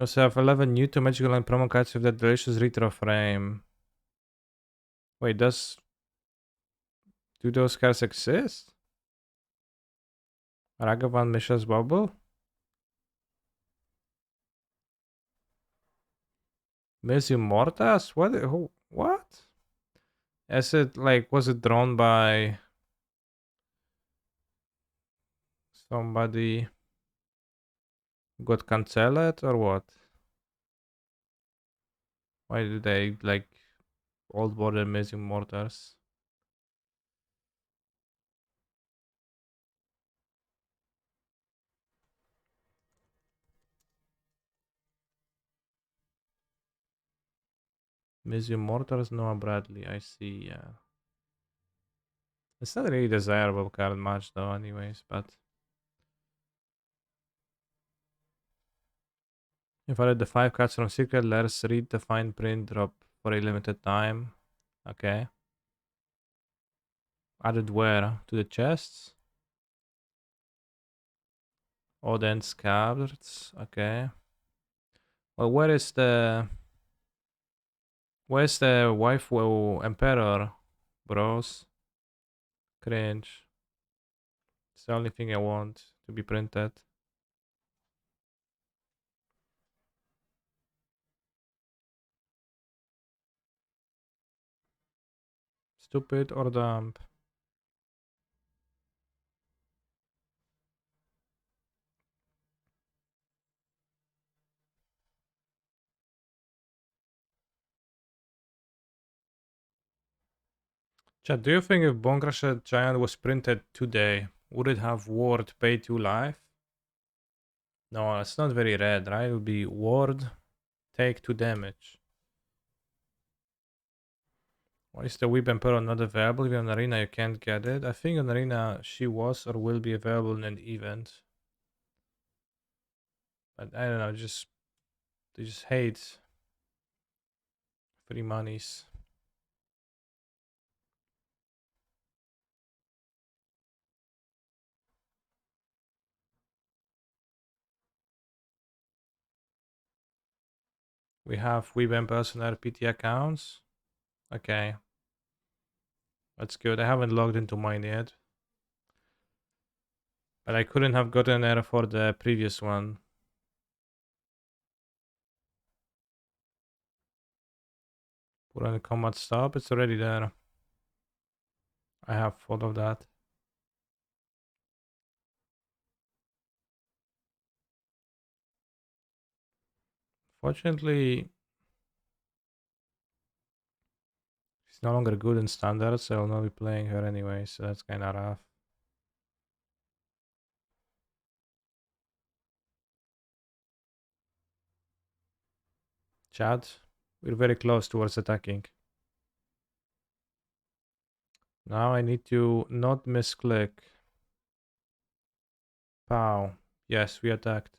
Also have 11 new to Magic Online promo cards with that delicious retro frame. Wait, do those cards exist? Ragavan Mishra's Bubble? Museum Mortars? What? Who? What? Is it like, was it drawn by somebody got cancelled or what? Why do they like old border Museum Mortars? Museum Mortars, Noah Bradley, I see, yeah. It's not really desirable card much though anyways, but if I read the 5 cards from Secret Lairs, read the fine print, drop for a limited time. Okay. Added where? To the chests? Oh, then scabbards. Okay. Well, where's the waifu emperor, bros? Cringe. It's the only thing I want to be printed. Stupid or dumb? Chat, do you think if Bone Crusher Giant was printed today, would it have word pay to life? No, it's not very red, right? It would be ward take 2 damage. Why is the Weeb Emperor not available? If you're on Arena, you can't get it. I think on Arena she was or will be available in an event. But I don't know, they just hate free monies. We have Weeb Emperors on RPT accounts. Okay. That's good. I haven't logged into mine yet. But I couldn't have gotten error for the previous one. Put on the combat stop. It's already there. I have thought of that. Fortunately, she's no longer good in standards, so I'll not be playing her anyway, so that's kind of rough. Chat, we're very close towards attacking. Now I need to not misclick. Pow. Yes, we attacked.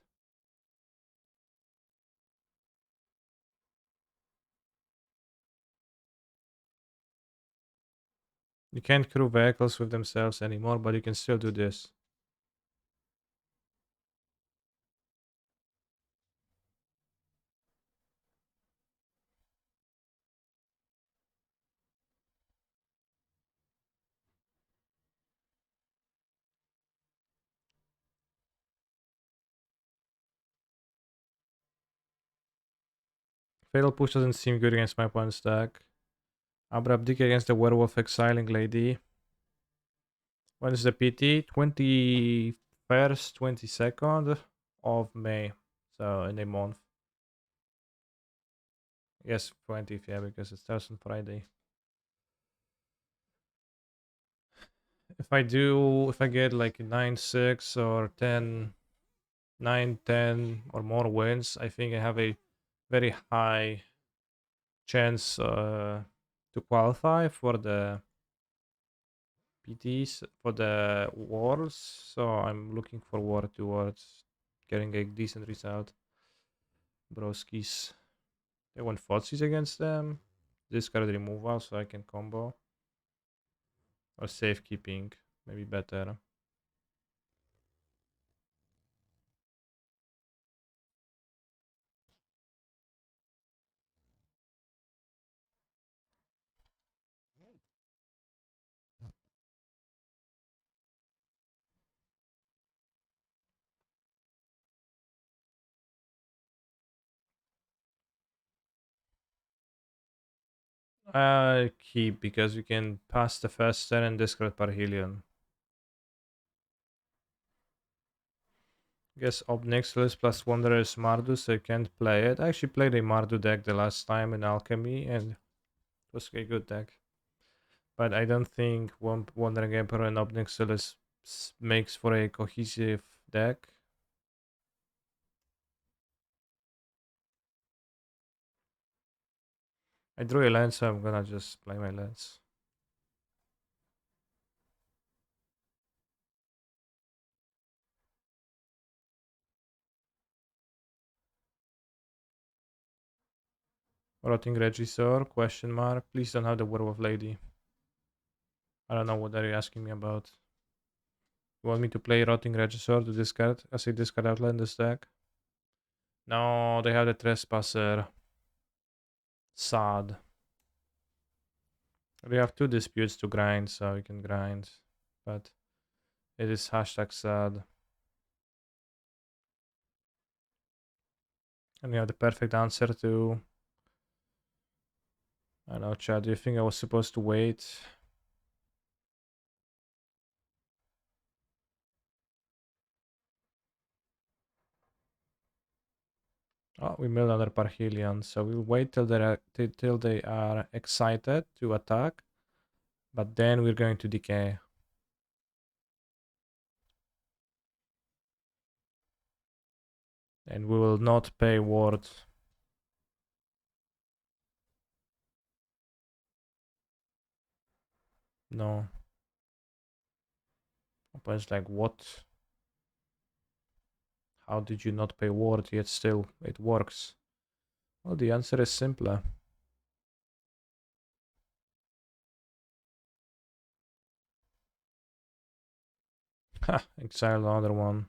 You can't crew vehicles with themselves anymore, but you can still do this. Fatal push doesn't seem good against my opponent's stack. Abrabdik against the werewolf exiling lady. When is the PT? 21st, 22nd of May. So in a month. Yes, 20th, yeah, because it starts on Friday. If I get like 9-6 or 10, 9-10 or more wins, I think I have a very high chance to qualify for the PTs, for the wars. So I'm looking forward towards getting a decent result. Broskis. They want Fotsis against them. Discard removal so I can combo. Or safekeeping, maybe better. I keep because we can pass the first turn and discard Parhelion. Guess Obnixilis plus Wanderer's Mardu, so I can't play it. I actually played a Mardu deck the last time in Alchemy and it was a good deck. But I don't think Wandering Emperor and Obnixilis makes for a cohesive deck. I drew a lens, so I'm gonna just play my lens. Rotting Regisaur, question mark. Please don't have the Werewolf Lady. I don't know what are you asking me about. You want me to play Rotting Regisaur to discard? I say discard Outlander's deck. No, they have the Trespasser. Sad. We have two disputes to grind, so we can grind. But it is hashtag sad. And we have the perfect answer to... I don't know, Chad, do you think I was supposed to wait? Oh, we milled another Parhelion, so we'll wait till till they are excited to attack. But then we're going to decay. And we will not pay ward. No. Opponent's like, what? How did you not pay ward yet still it works? Well, the answer is simpler. Ha, exile another one.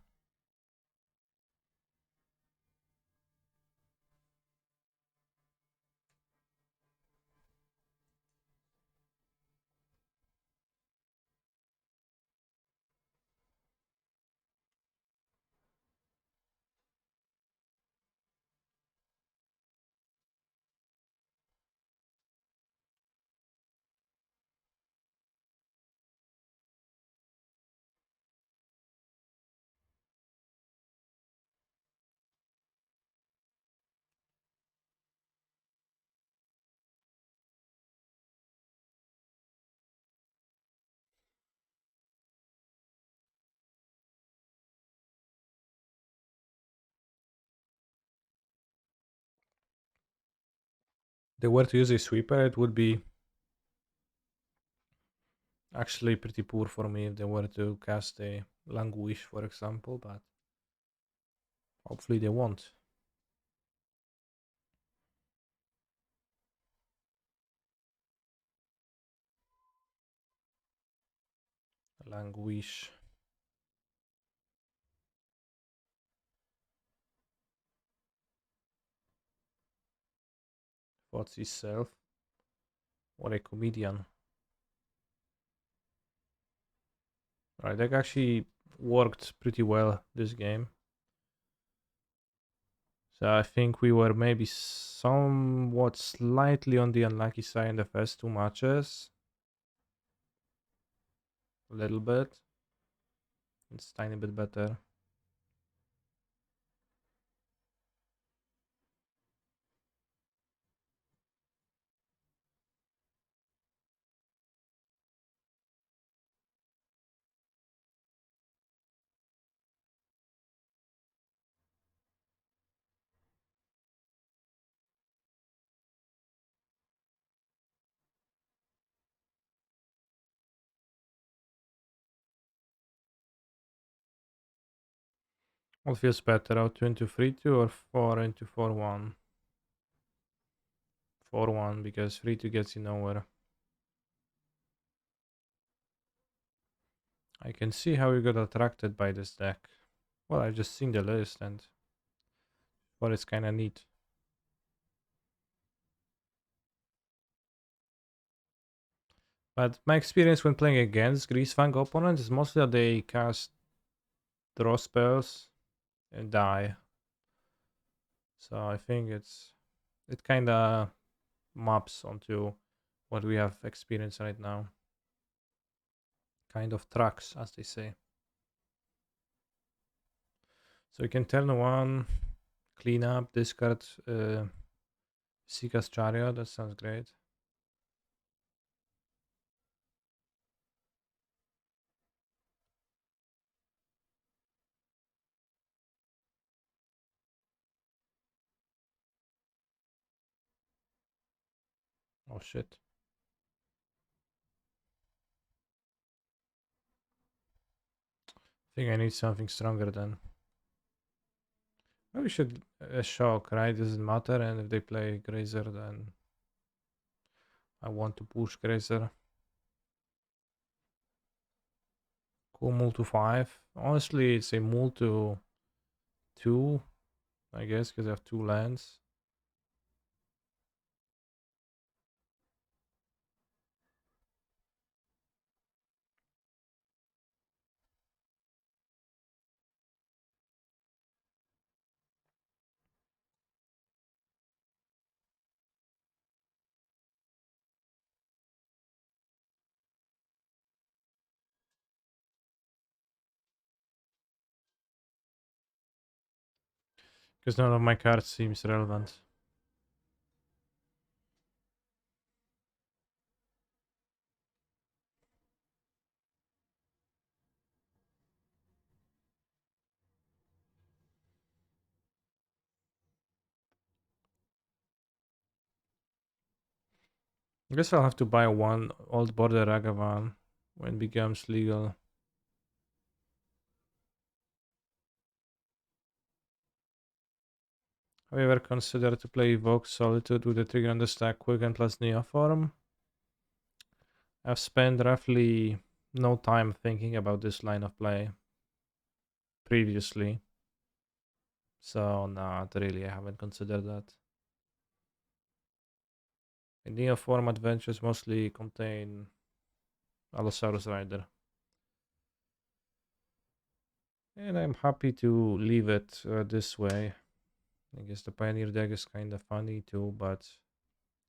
If they were to use a sweeper, it would be actually pretty poor for me if they were to cast a Languish, for example, but hopefully they won't. Languish. What's his self? What a comedian. Right, that actually worked pretty well this game. So I think we were maybe somewhat slightly on the unlucky side in the first two matches. A little bit. It's a tiny bit better. What feels better, out 2 into 3-2 or 4 into 4-1? 4-1 because 3-2 gets you nowhere. I can see how you got attracted by this deck. Well, I've just seen the list and well, it's kinda neat. But my experience when playing against Greasefang opponents is mostly that they cast draw spells and die. So I think it kinda maps onto what we have experienced right now. Kind of tracks, as they say. So you can turn one, clean up, discard Sika's Chariot, that sounds great. Oh shit. I think I need something stronger then. Maybe we should shock, right? Doesn't matter, and if they play Grazer, then I want to push Grazer. Cool, move to 5. Honestly, it's a move to 2, I guess, because I have 2 lands. Because none of my cards seems relevant. I guess I'll have to buy one old border Ragavan when it becomes legal. Have you ever considered to play Evoke Solitude with the trigger on the stack quick and plus Neoform? I've spent roughly no time thinking about this line of play previously. So not really, I haven't considered that. And Neoform adventures mostly contain Allosaurus Rider. And I'm happy to leave it this way. I guess the Pioneer deck is kind of funny too, but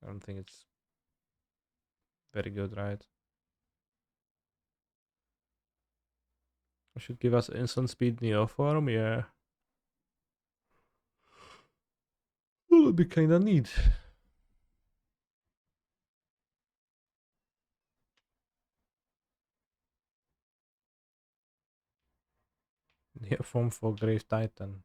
I don't think it's very good, right? I should give us instant speed Neoform, yeah. Well, it'd be kinda neat. Neoform for Grave Titan.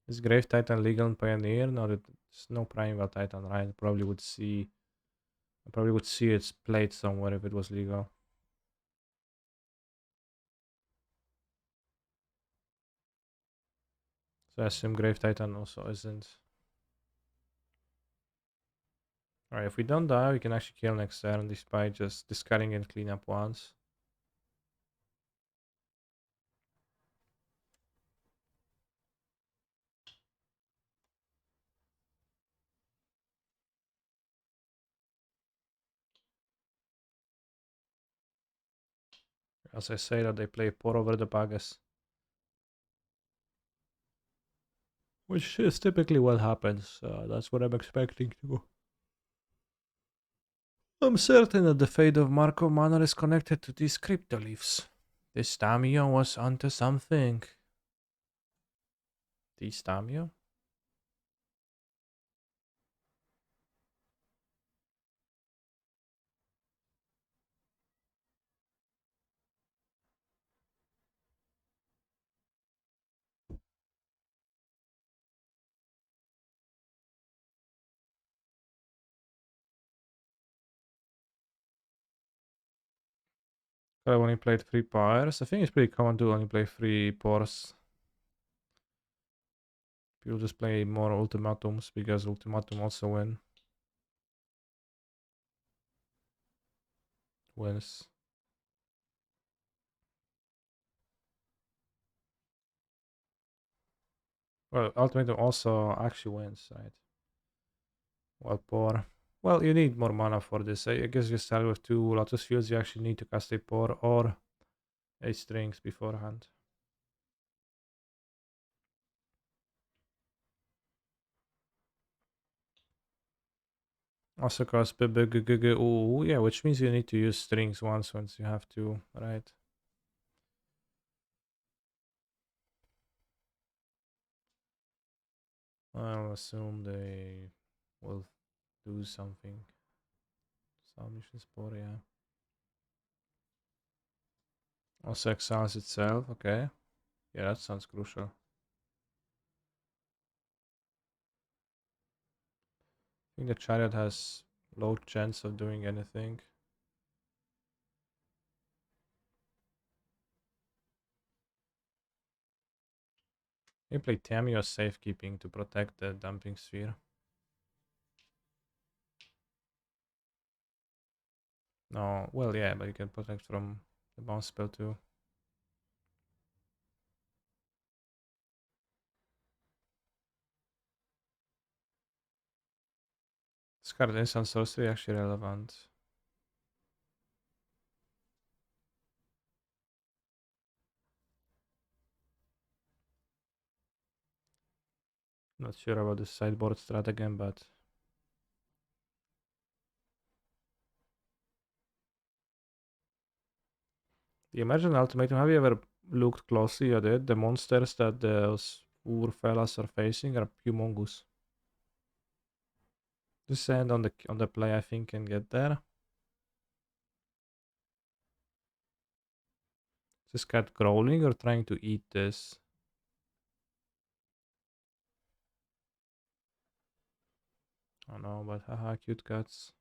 Is Grave Titan legal in Pioneer? No, there's no Primeval Titan, right? I probably would see its played somewhere if it was legal. So I assume Grave Titan also isn't. Alright, if we don't die, we can actually kill next turn despite just discarding and clean up once. As I say that they play pour over the Pagas. Which is typically what happens. That's what I'm expecting to. I'm certain that the fate of Marco Manor is connected to these cryptoleafs. This Tamio was onto something. This Tamio? I only played 3 powers. I think it's pretty common to only play 3 pores. People just play more ultimatums because ultimatum also wins. Well, ultimatum also actually wins, right? Well, pour. Well, you need more mana for this. I guess you start with 2 Lotus Fields. You actually need to cast a pour or a strings beforehand. Also cost ooh, yeah, which means you need to use strings once you have to, right? I'll assume they will do something. Submission spore, yeah. Also exiles itself, okay. Yeah, that sounds crucial. I think the chariot has low chance of doing anything. You play Tamio safekeeping to protect the dumping sphere. No, well, yeah, but you can protect from the bounce spell too. This card instant sorcery actually relevant. Not sure about the sideboard strat again, but the Emergent Ultimatum, have you ever looked closely at it? The monsters that those poor fellas are facing are humongous. This sand on the play I think can get there. Is this cat growling or trying to eat this? I don't know, but haha, cute cats.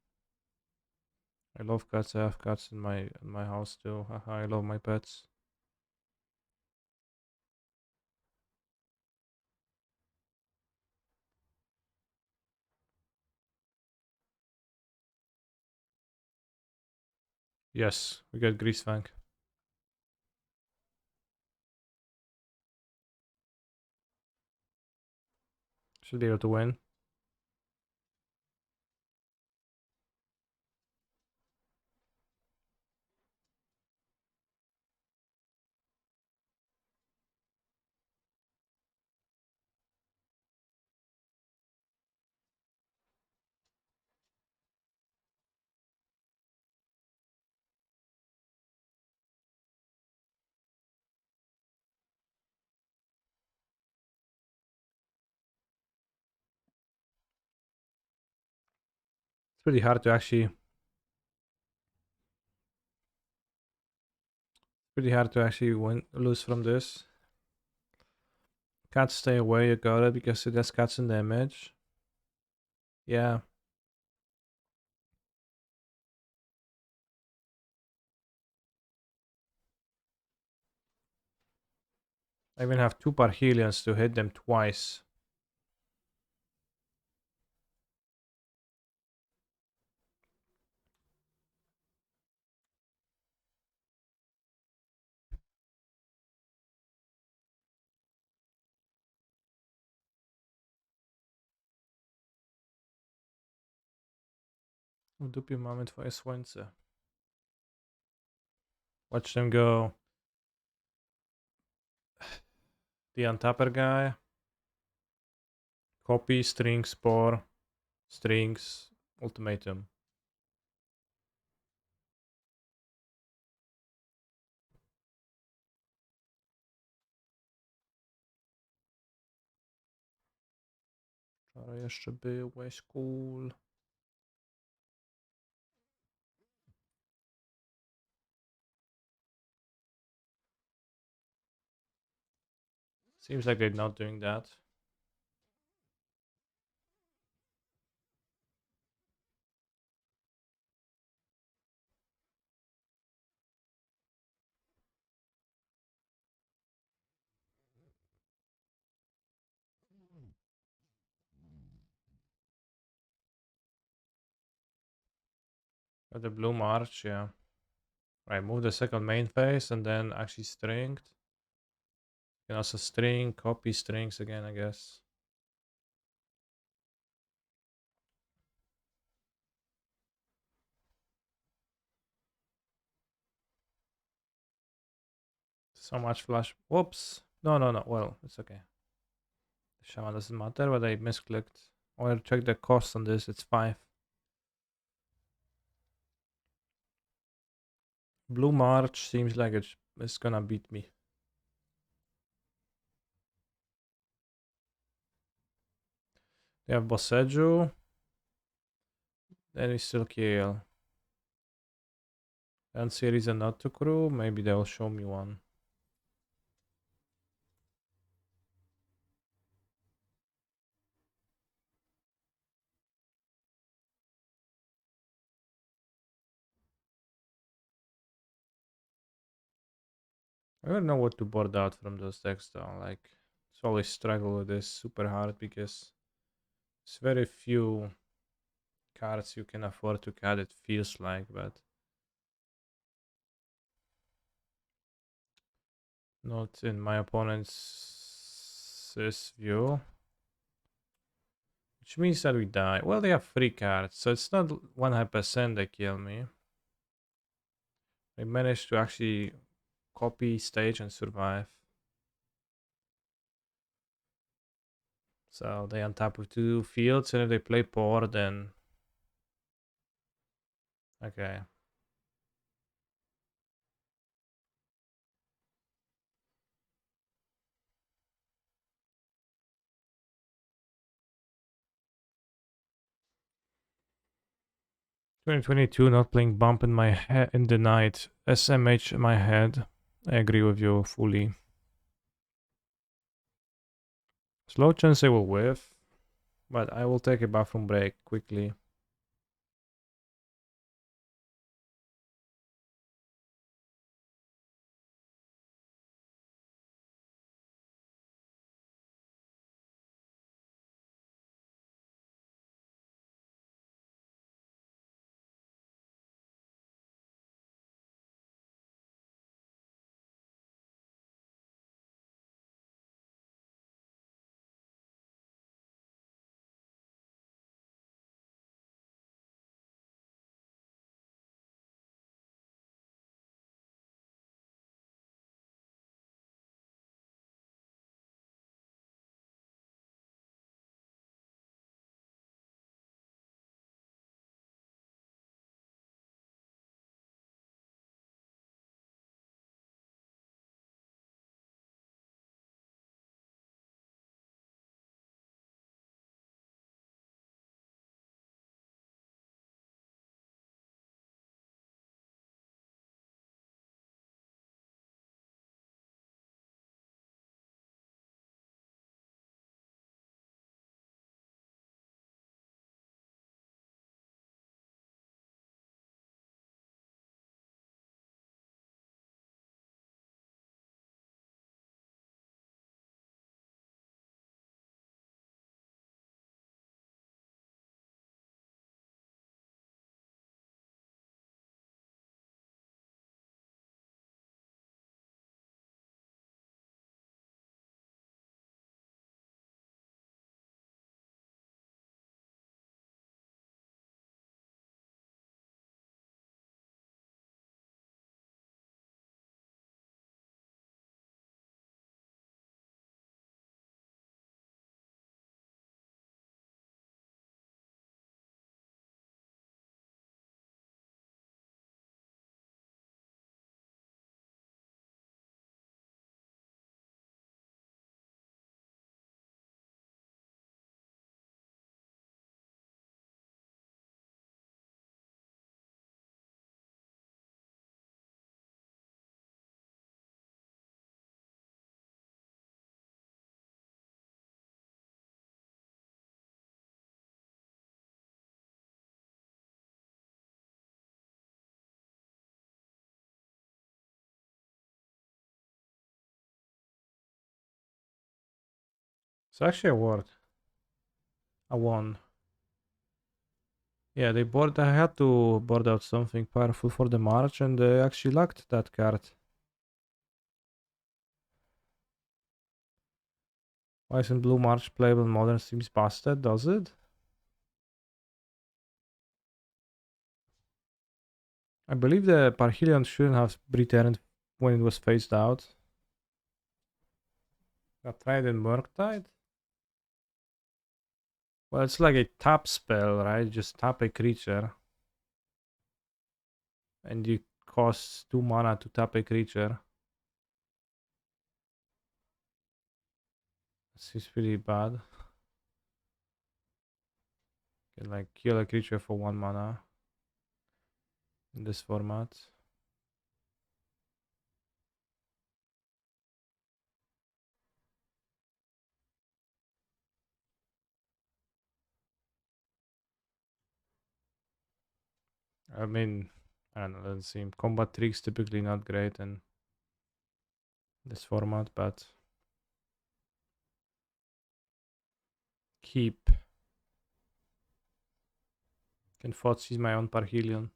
I love cats. I have cats in my house too. Haha, I love my pets. Yes, we got Greasefang. Should be able to win. It's pretty hard to actually lose from this. Cats stay away, you got it, because it has cats in the image. Yeah. I even have two Parhelions to hit them twice. Dupi moment for Słońce. Watch them go. The untapper guy. Copy, string, spore, strings, ultimatum. Wczoraj jeszcze byłeś cool. Seems like they're not doing that. Got the blue march, yeah. Right, move the second main phase and then actually stringed. You can also string, copy strings again, I guess. So much flash. Whoops. No, no, no. Well, it's okay. The shaman doesn't matter, but I misclicked. I'll check the cost on this. It's 5. Blue March seems like it's gonna beat me. They have Boseju. Then we still kill. And series and not to crew. Maybe they'll show me one. I don't know what to board out from those decks though. Like So I always struggle with this super hard because it's very few cards you can afford to cut, it feels like, but not in my opponent's view. Which means that we die. Well, they have 3 cards, so it's not 100% they kill me. They managed to actually copy stage and survive. So they untap with 2 fields, and if they play poor, then okay. "2022 not playing bump in my head in the night. SMH in my head." I agree with you fully. Slow chance I will whiff, but I will take a bathroom break quickly. It's actually a word. I won. Yeah, I had to board out something powerful for the march, and they actually lacked that card. Why isn't Blue March playable in Modern? Seems busted, does it? I believe the Parhelion shouldn't have returned when it was phased out. Got tried in Murktide? Well, it's like a tap spell, right? Just tap a creature. And you cost 2 mana to tap a creature. Seems pretty bad. Can like kill a creature for 1 mana in this format. I mean, I don't know, doesn't seem combat tricks typically not great in this format, but keep. Can Fotsy my own Parhelion.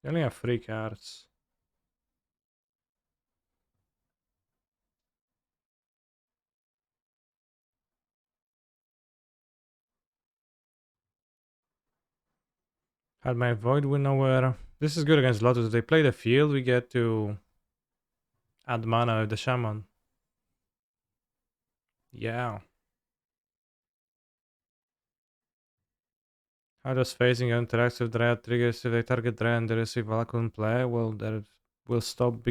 They only have 3 cards. Had my Void Winnower. This is good against Lotus. If they play the field, we get to add mana with the Shaman. Yeah. How does phasing interacts with Dryad triggers if they target Dryad and they receive Valakut in play? Well, that will stop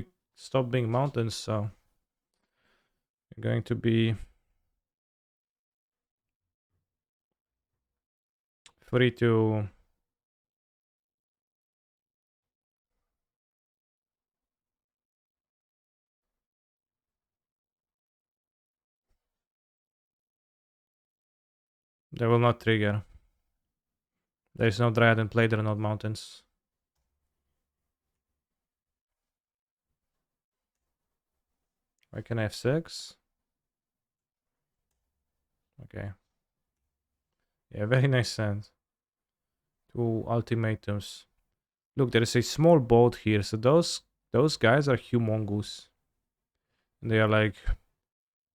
being mountains, so you're going to be free to they will not trigger. There is no Dryad in play, there are not mountains. Why can I have 6? Okay. Yeah, very nice send. 2 ultimatums. Look, there is a small boat here, so those guys are humongous. And they are like,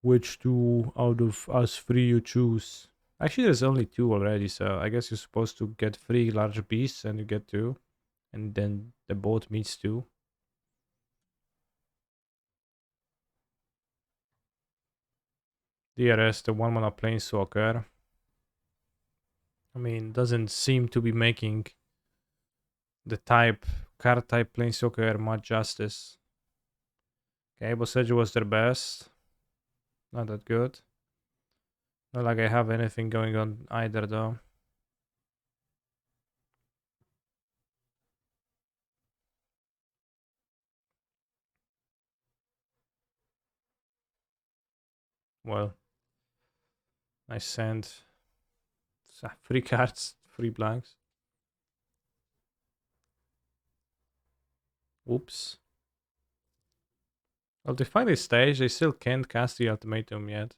which 2 out of us 3 you choose? Actually, there's only 2 already, so I guess you're supposed to get 3 large beasts and you get 2. And then the boat meets 2. DRS, the 1-mana planeswalker. I mean, doesn't seem to be making the card type planeswalker much justice. Okay, Boseju was their best. Not that good. Not like I have anything going on either, though. Well, I send 3 cards, 3 blanks. Oops. Well, they finally stage, they still can't cast the ultimatum yet.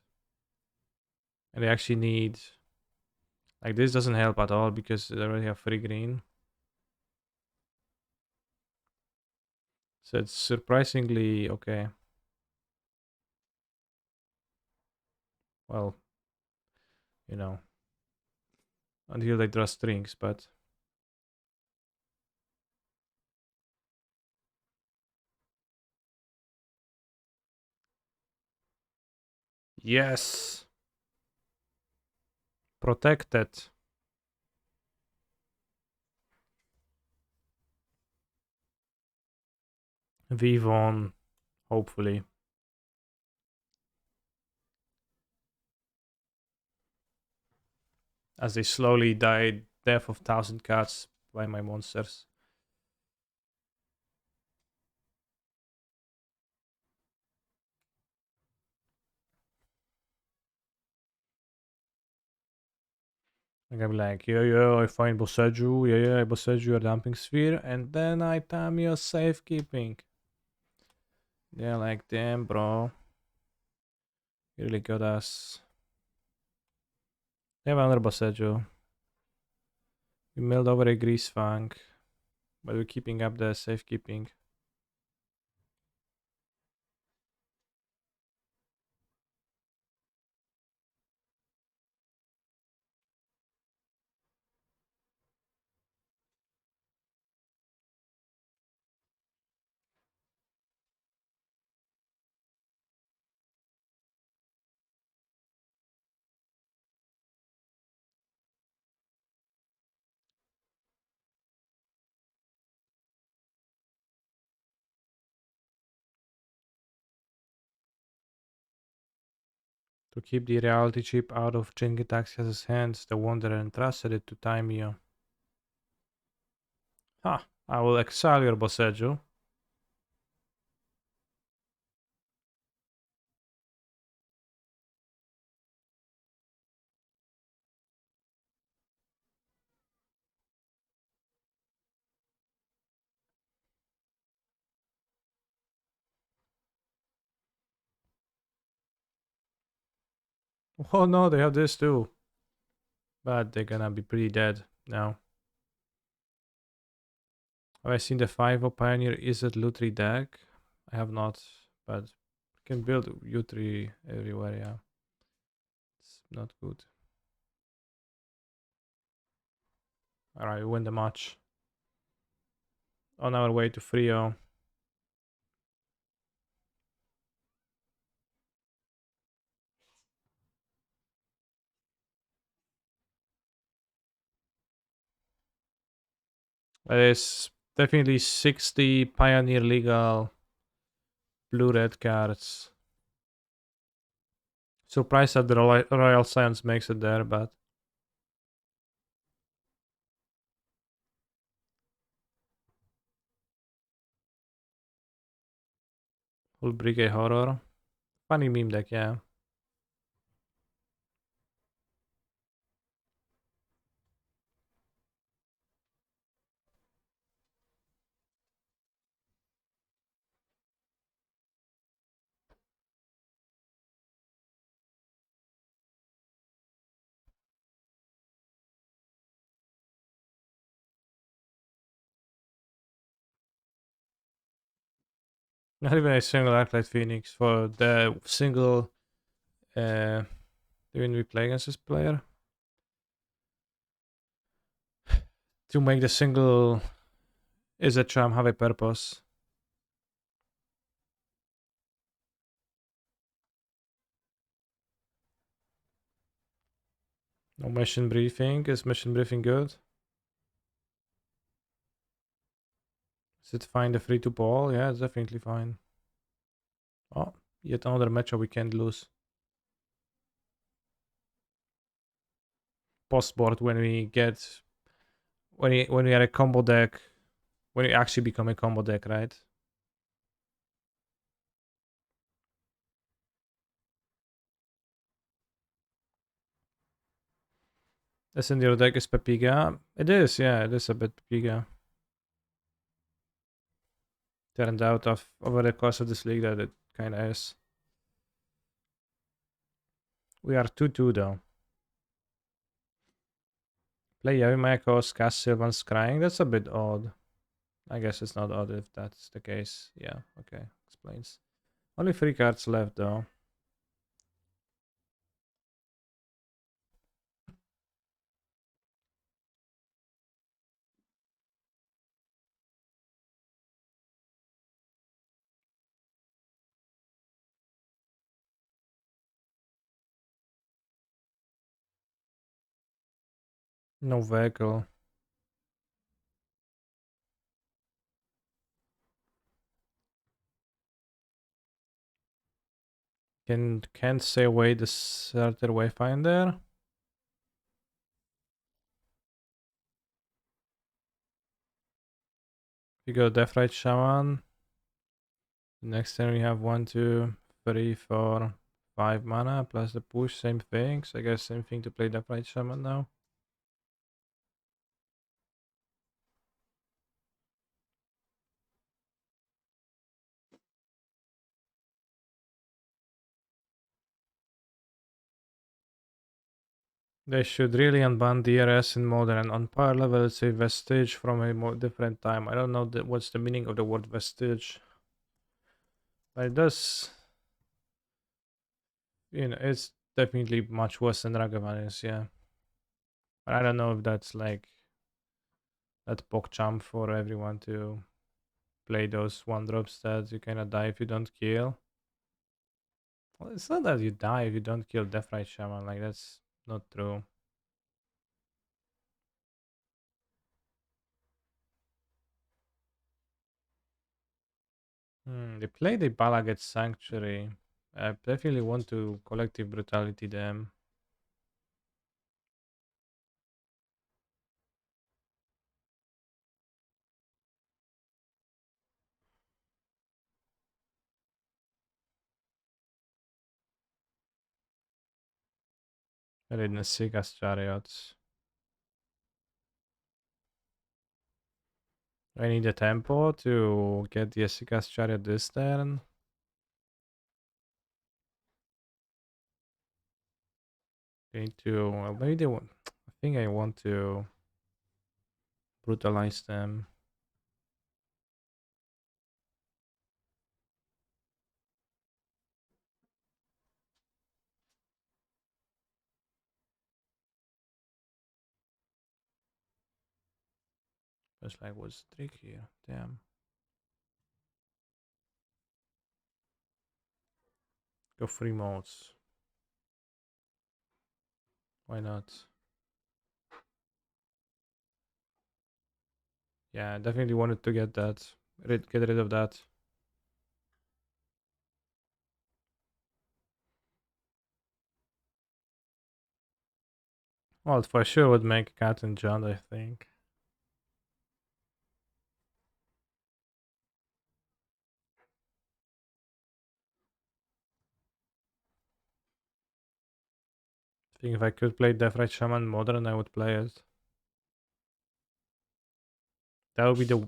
And they actually need... Like, this doesn't help at all because they already have 3 green. So it's surprisingly okay. Well, you know. Until they draw strings, but... Yes! Protected. Vivon, hopefully. As they slowly die death of 1,000 cards by my monsters. I'm gonna be like, yeah, I find Boseju, yeah, I Boseju a dumping sphere, and then I time your safekeeping. They're like, damn, bro. You really got us. They have another Boseju. We milled over a Greasefang, but we're keeping up the safekeeping. To keep the reality chip out of Jingitaxias' hands, the Wanderer entrusted it to Taimio. Ha! I will exile your Boseju. Oh no, they have this too. But they're gonna be pretty dead now. Have I seen the 5 Pioneer? Is it Lutri deck? I have not, but you can build U3 everywhere, yeah. It's not good. Alright, we win the match. On our way to Frio. There's definitely 60 Pioneer legal blue-red cards. Surprised that the Royal Science makes it there, but Full Brigade Horror. Funny meme deck, yeah. Not even a single Arclight Phoenix for the single when we play against this player. To make the single is a charm have a purpose. No mission briefing. Is mission briefing good? Is it fine the free to ball? Yeah, it's definitely fine. Oh, yet another matchup we can't lose. Post board when we get when we are a combo deck, when we actually become a combo deck, right? Isn't your deck is Pepiga? It is, yeah, it is a bit Pepiga. Turned out over the course of this league that it kinda is. We are 2-2 though. Play Yawgmoth, cast Sylvan's Crying. That's a bit odd. I guess it's not odd if that's the case. Yeah, okay, explains. Only 3 cards left though. No vehicle. Can't say away the Starter Wayfinder. We go Deathrite Shaman. Next turn we have 1, 2, 3, 4, 5 mana plus the push, same thing. So I guess same thing to play Deathrite Shaman now. They should really unban DRS in modern. On power level, it's a vestige from a more different time. I don't know what's the meaning of the word vestige. But it does, it's definitely much worse than Ragavan is, yeah. But I don't know if that's like that PogChamp for everyone to play those 1-drop stats. You kinda die if you don't kill. Well, it's not that you die if you don't kill Deathrite Shaman, like that's not true. They play the Balaget Sanctuary. I definitely want to collective brutality them. I did Nasiga's Chariots. I need a tempo to get the Nasiga's Chariot this turn. Okay, to well, maybe they want. I think I want to brutalize them. It's like, what's the trick here? Damn. Go free modes. Why not? Yeah, I definitely wanted to get that. Get rid of that. Well, it for sure would make Cat and John, I think. I think if I could play Deathrite Shaman Modern, I would play it. That would be the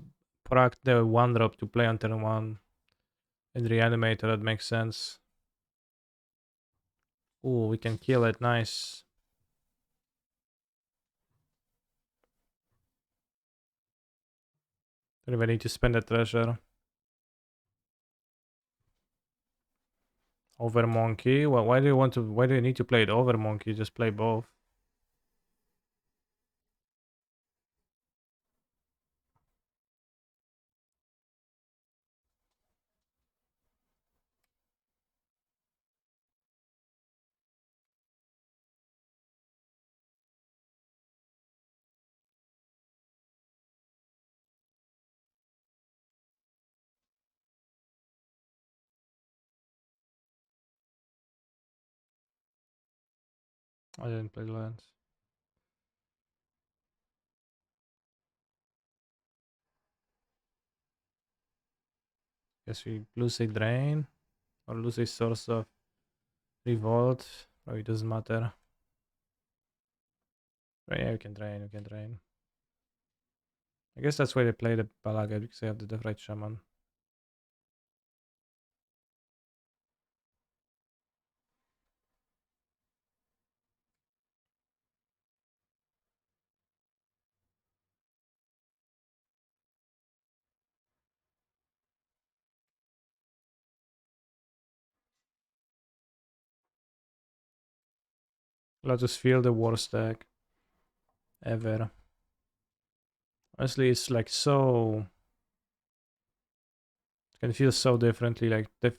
one drop to play on turn 1. And Reanimator, that makes sense. Ooh, we can kill it, nice. Don't even need to spend the treasure. Over Monkey? Well, why do you need to play it over Monkey? Just play both. I didn't play lands. Guess we lose a drain or lose a source of revolt. Probably doesn't matter. Oh, yeah, we can drain, we can drain. I guess that's why they play the Balaga, because they have the Deathrite Shaman. Lotus Field, the worst deck ever. Honestly, it's like so. It can feel so differently. Like it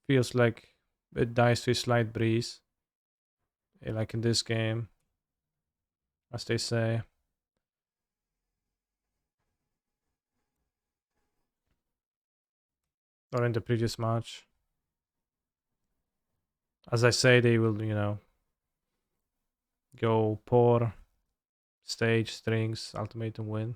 feels like it dies to a slight breeze. Like in this game, as they say. Or in the previous match. As I say, they will, go pour, stage, strings, ultimatum win.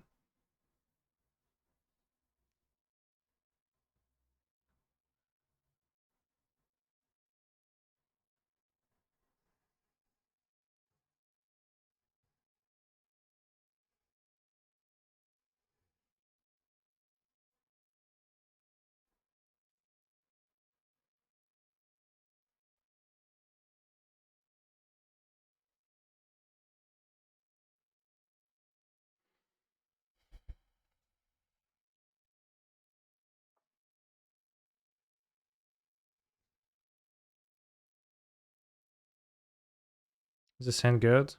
Is this hand good?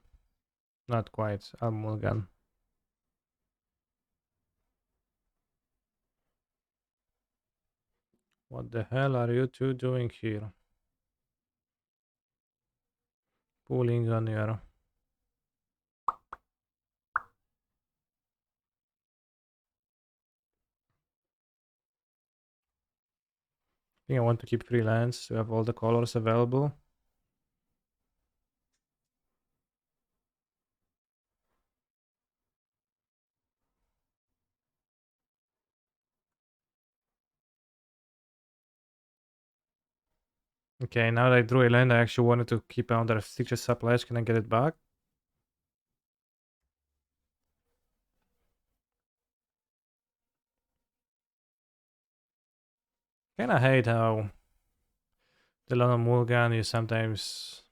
Not quite. Mulligan. What the hell are you two doing here? Pulling on your. I think I want to keep 3 lands to have all the colors available. Okay, now that I drew a land, I actually wanted to keep it under Stitcher Supplies. Can I get it back? Kinda hate how the London Mulligan is sometimes,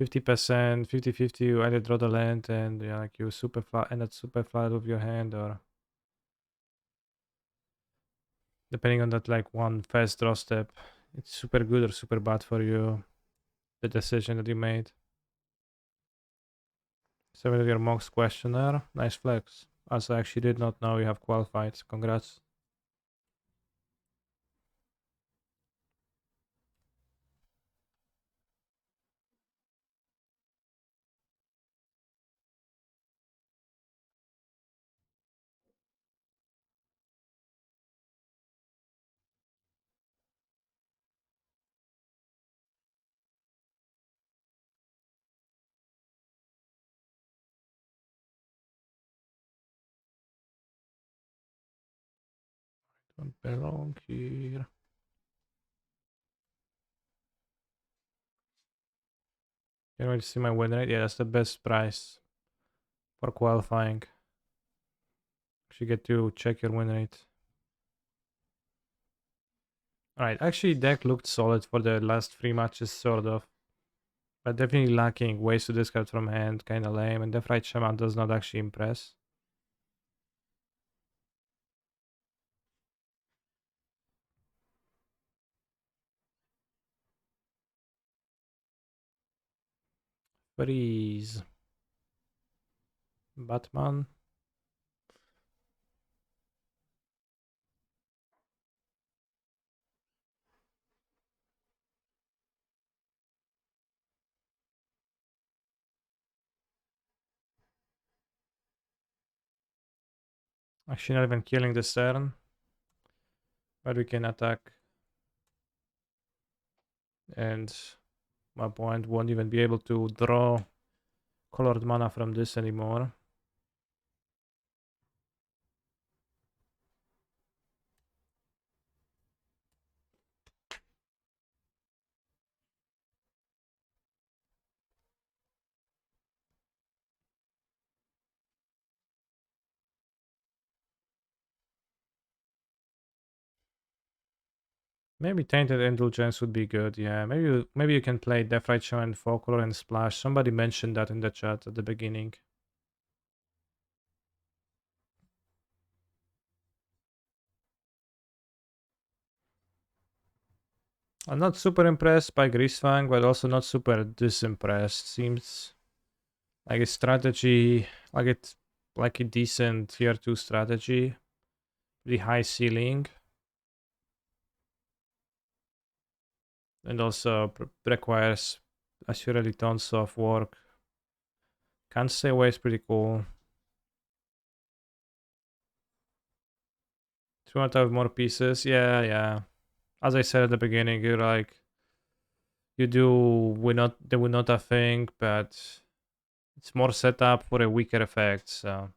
50%, 50-50, you either draw the land and yeah, like you super flat and that super flat with your hand, or depending on that like one fast draw step, it's super good or super bad for you, the decision that you made. 7 of your Mox questionnaire. Nice flex. As I actually did not know you have qualified. Congrats. Don't belong here. Can you see my win rate? Yeah, that's the best price for qualifying. You get to check your win rate. Alright, actually deck looked solid for the last 3 matches, sort of. But definitely lacking ways to discard from hand, kinda lame, and Death Right Shaman does not actually impress. Freeze. Batman. Actually not even killing this turn. But we can attack. And my opponent won't even be able to draw colored mana from this anymore. Maybe Tainted Indulgence would be good, yeah. Maybe you can play Death Right Shaman, Folklore, and Splash. Somebody mentioned that in the chat at the beginning. I'm not super impressed by Greasefang, but also not super disimpressed. Seems like a strategy, like a decent tier 2 strategy. Pretty high ceiling. And also requires assuredly tons of work. Can't stay away is pretty cool. 200 have more pieces. Yeah. As I said at the beginning, you're like, you do they will not a thing, but it's more set up for a weaker effect. So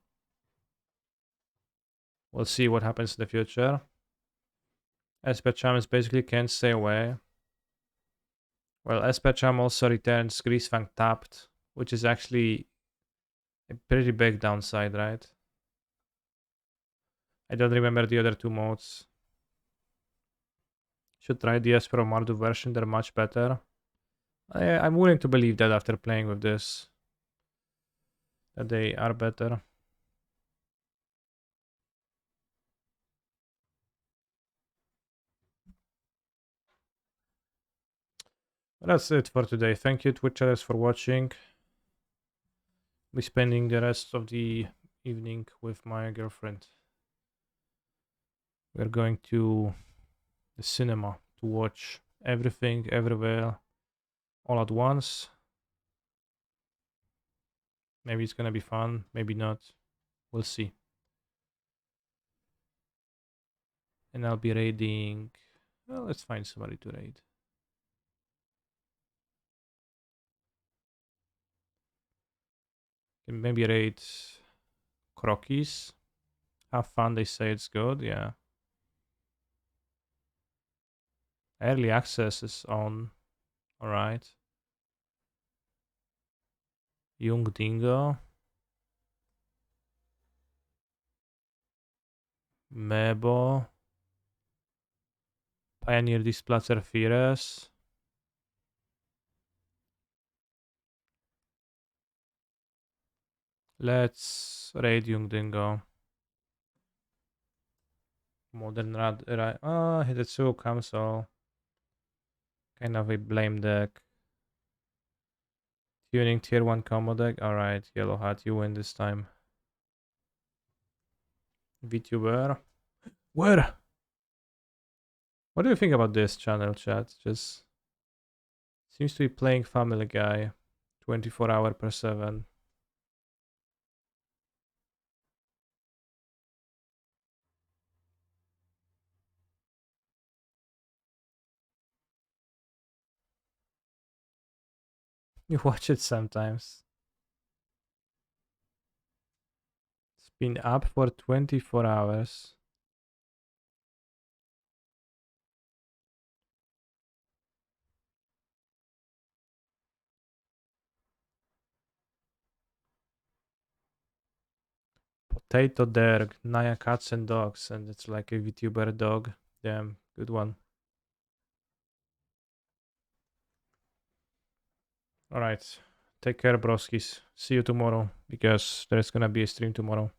we'll see what happens in the future. Esper Charms basically can't stay away. Well, Esper Charm also returns Greasefang tapped, which is actually a pretty big downside, right? I don't remember the other two modes. Should try the Esper or Mardu version, they're much better. I'm willing to believe that after playing with this, that they are better. That's it for today. Thank you, Twitch chatters, for watching. Be spending the rest of the evening with my girlfriend. We're going to the cinema to watch Everything, Everywhere, all at once. Maybe it's gonna be fun, maybe not. We'll see. And I'll be raiding. Well, let's find somebody to raid. Can maybe raid Crockies. Have fun, they say it's good, yeah. Early access is on. Alright. Young Dingo. Mebo. Pioneer Displacer Fires. Let's raid Young Dingo. Modern Rad. Hitetsu Kamso. Kind of a blame deck. Tuning tier 1 combo deck. Alright, Yellow Hat, you win this time. VTuber. Where? What do you think about this channel, chat? Just seems to be playing Family Guy 24 hours per 7. You watch it sometimes. It's been up for 24 hours. Potato Derg, Naya Cats and Dogs, and it's like a VTuber dog. Damn, good one. Alright, take care, broskis. See you tomorrow, because there's gonna be a stream tomorrow.